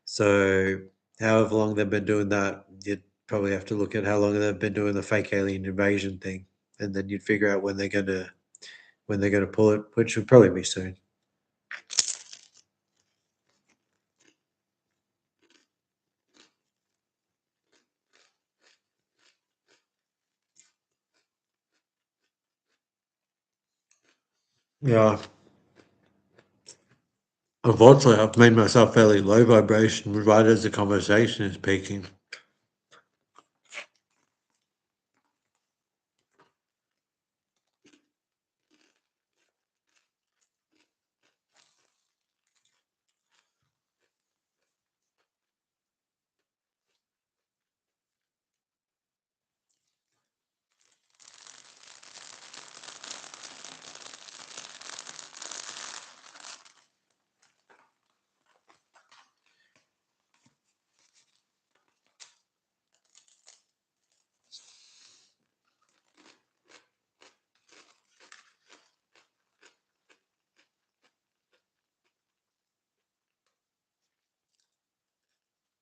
So, however long they've been doing that, you'd probably have to look at how long they've been doing the fake alien invasion thing, and then you'd figure out when they're gonna pull it, which would probably be soon. Yeah. Unfortunately, I've made myself fairly low vibration right as the conversation is peaking.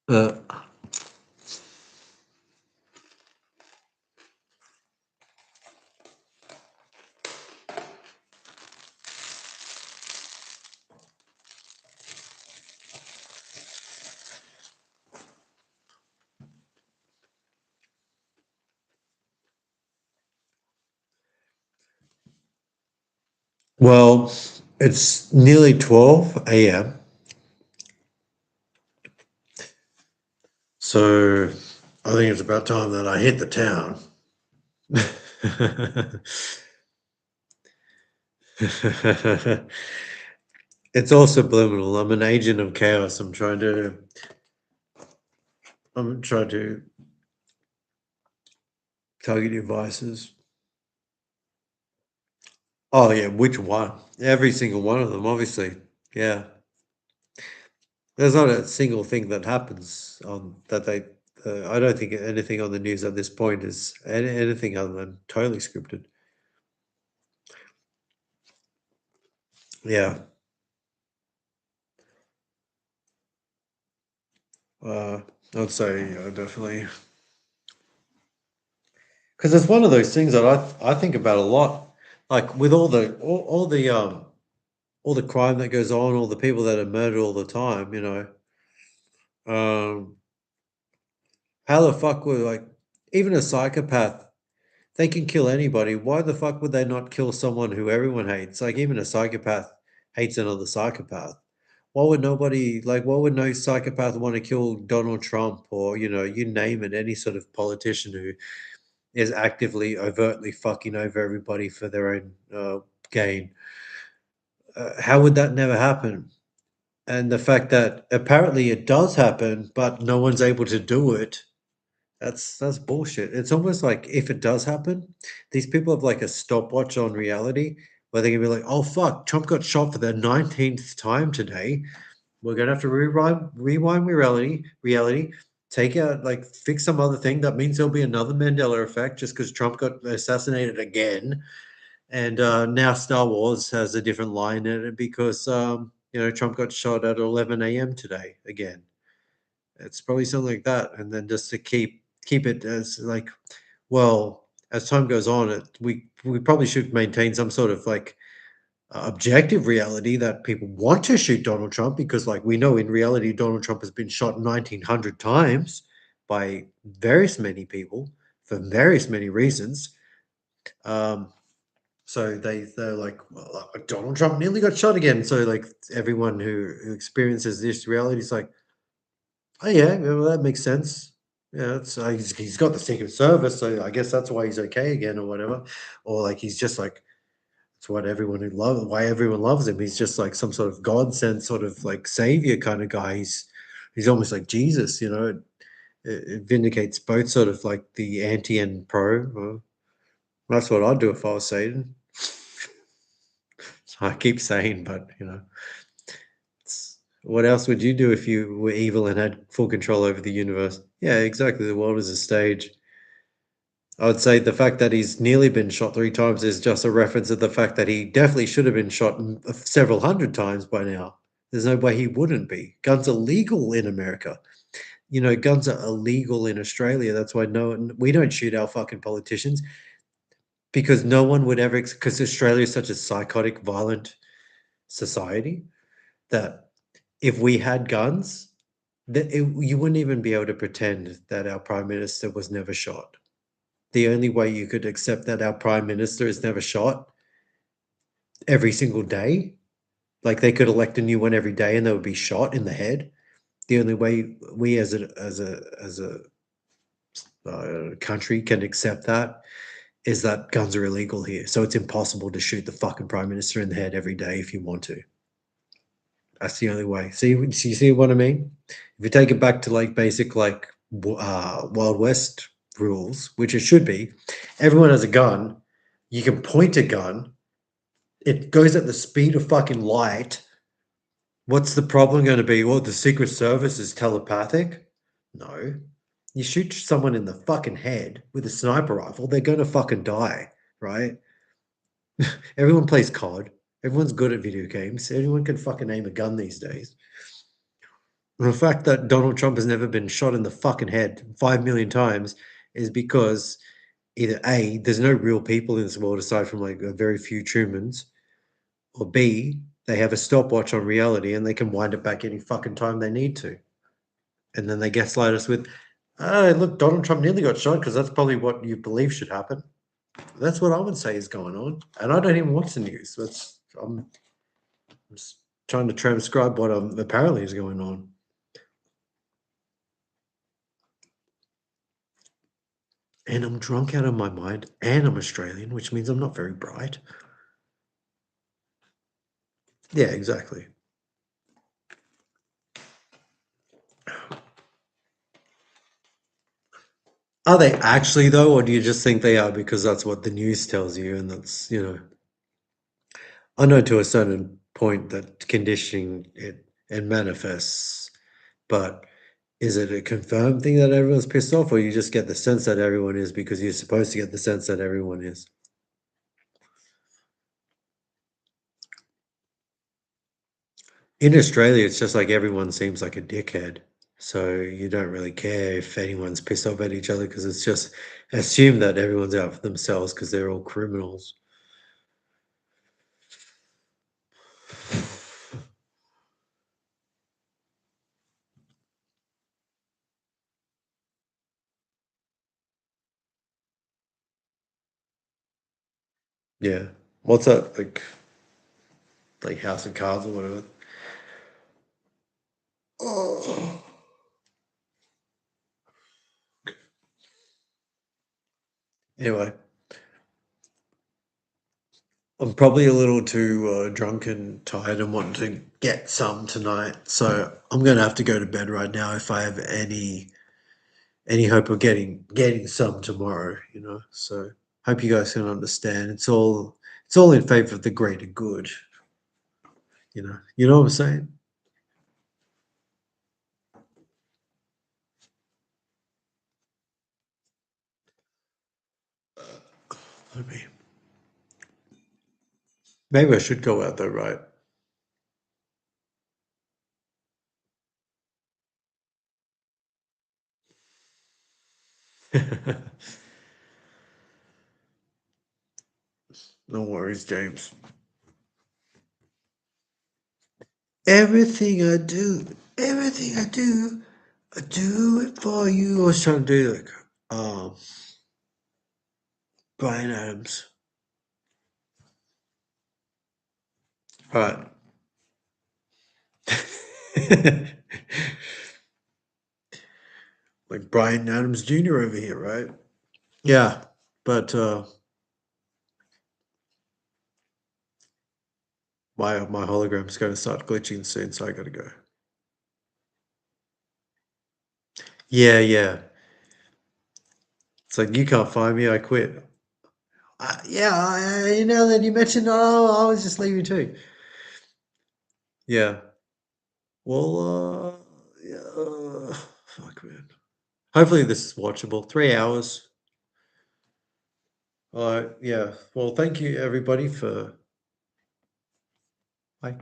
Uh, well, it's nearly 12 a.m., so I think it's about time that I hit the town. It's all subliminal. I'm an agent of chaos. I'm trying to target your vices. Oh yeah, which one? Every single one of them, obviously. Yeah. There's not a single thing that happens on that they I don't think anything on the news at this point is anything other than totally scripted. Yeah. Uh, I'd say definitely because it's one of those things that I think about a lot. Like with all the crime that goes on, all the people that are murdered all the time. Um, how the fuck were like even a psychopath, they can kill anybody. Why the fuck would they not kill someone who everyone hates? Like even a psychopath hates another psychopath. Why would no psychopath want to kill Donald Trump or, you name it, any sort of politician who is actively, overtly fucking over everybody for their own gain? How would that never happen? And the fact that apparently it does happen, but no one's able to do it, that's bullshit. It's almost like if it does happen, these people have like a stopwatch on reality where they can be like, "Oh fuck, Trump got shot for the 19th time today. We're gonna have to rewind reality, take out like fix some other thing. That means there'll be another Mandela effect just because Trump got assassinated again." And now Star Wars has a different line in it because Trump got shot at 11 a.m. today again. It's probably something like that, and then just to keep it as like, well, as time goes on, we probably should maintain some sort of like objective reality that people want to shoot Donald Trump because, like, we know in reality Donald Trump has been shot 1900 times by various many people for various many reasons. Um, so they're like, well, Donald Trump nearly got shot again. So like everyone who experiences this reality is like, oh yeah, well, that makes sense. Yeah, it's he's got the Secret Service, so I guess that's why he's okay again or whatever. Or like he's just like it's why everyone loves him. He's just like some sort of God sent sort of like savior kind of guy. He's almost like Jesus, it vindicates both sort of like the anti and pro. That's what I'd do if I was Satan. So I keep saying, but what else would you do if you were evil and had full control over the universe? Yeah, exactly. The world is a stage. I would say the fact that he's nearly been shot 3 times is just a reference to the fact that he definitely should have been shot several hundred times by now. There's no way he wouldn't be. Guns are legal in America. Guns are illegal in Australia. That's why we don't shoot our fucking politicians because no one would ever, because Australia is such a psychotic, violent society that if we had guns, you wouldn't even be able to pretend that our prime minister was never shot. The only way you could accept that our prime minister is never shot every single day, like they could elect a new one every day and they would be shot in the head. The only way we as a country can accept that is that guns are illegal here. So it's impossible to shoot the fucking prime minister in the head every day if you want to. That's the only way. See what I mean? If you take it back to like basic like Wild West rules, which it should be, everyone has a gun. You can point a gun. It goes at the speed of fucking light. What's the problem going to be? Well, the Secret Service is telepathic. No, you shoot someone in the fucking head with a sniper rifle, they're going to fucking die, right? Everyone plays COD. Everyone's good at video games. Anyone can fucking aim a gun these days. And the fact that Donald Trump has never been shot in the fucking head 5 million times is because either A, there's no real people in this world aside from like a very few Trumans, or B, they have a stopwatch on reality and they can wind it back any fucking time they need to. And then they gaslight us with, oh, look, Donald Trump nearly got shot because that's probably what you believe should happen. That's what I would say is going on. And I don't even watch the news. I'm just trying to transcribe what apparently is going on. And I'm drunk out of my mind, and I'm Australian, which means I'm not very bright. Yeah, exactly. Are they actually though, or do you just think they are because that's what the news tells you, and I know to a certain point that conditioning it manifests, but is it a confirmed thing that everyone's pissed off, or you just get the sense that everyone is because you're supposed to get the sense that everyone is? In Australia, it's just like everyone seems like a dickhead. So you don't really care if anyone's pissed off at each other because it's just assumed that everyone's out for themselves because they're all criminals. Yeah. What's that like House of Cards or whatever? Oh. Anyway, I'm probably a little too drunk and tired and want to get some tonight, so I'm gonna have to go to bed right now if I have any hope of getting some tomorrow. So hope you guys can understand. It's all in favor of the greater good. You know what I'm saying? Let me. Maybe I should go out though, right? No worries, James. Everything I do it for you. I was trying to do like um Brian Adams. All right. Like Brian Adams Jr. over here, right? Yeah, but my hologram's going to start glitching soon, so I got to go. Yeah, yeah. It's like you can't find me. I quit. Yeah, that you mentioned. Oh, I was just leaving too. Yeah. Well, yeah. Fuck, man. Hopefully this is watchable. 3 hours. Yeah. Well, thank you everybody for. Bye.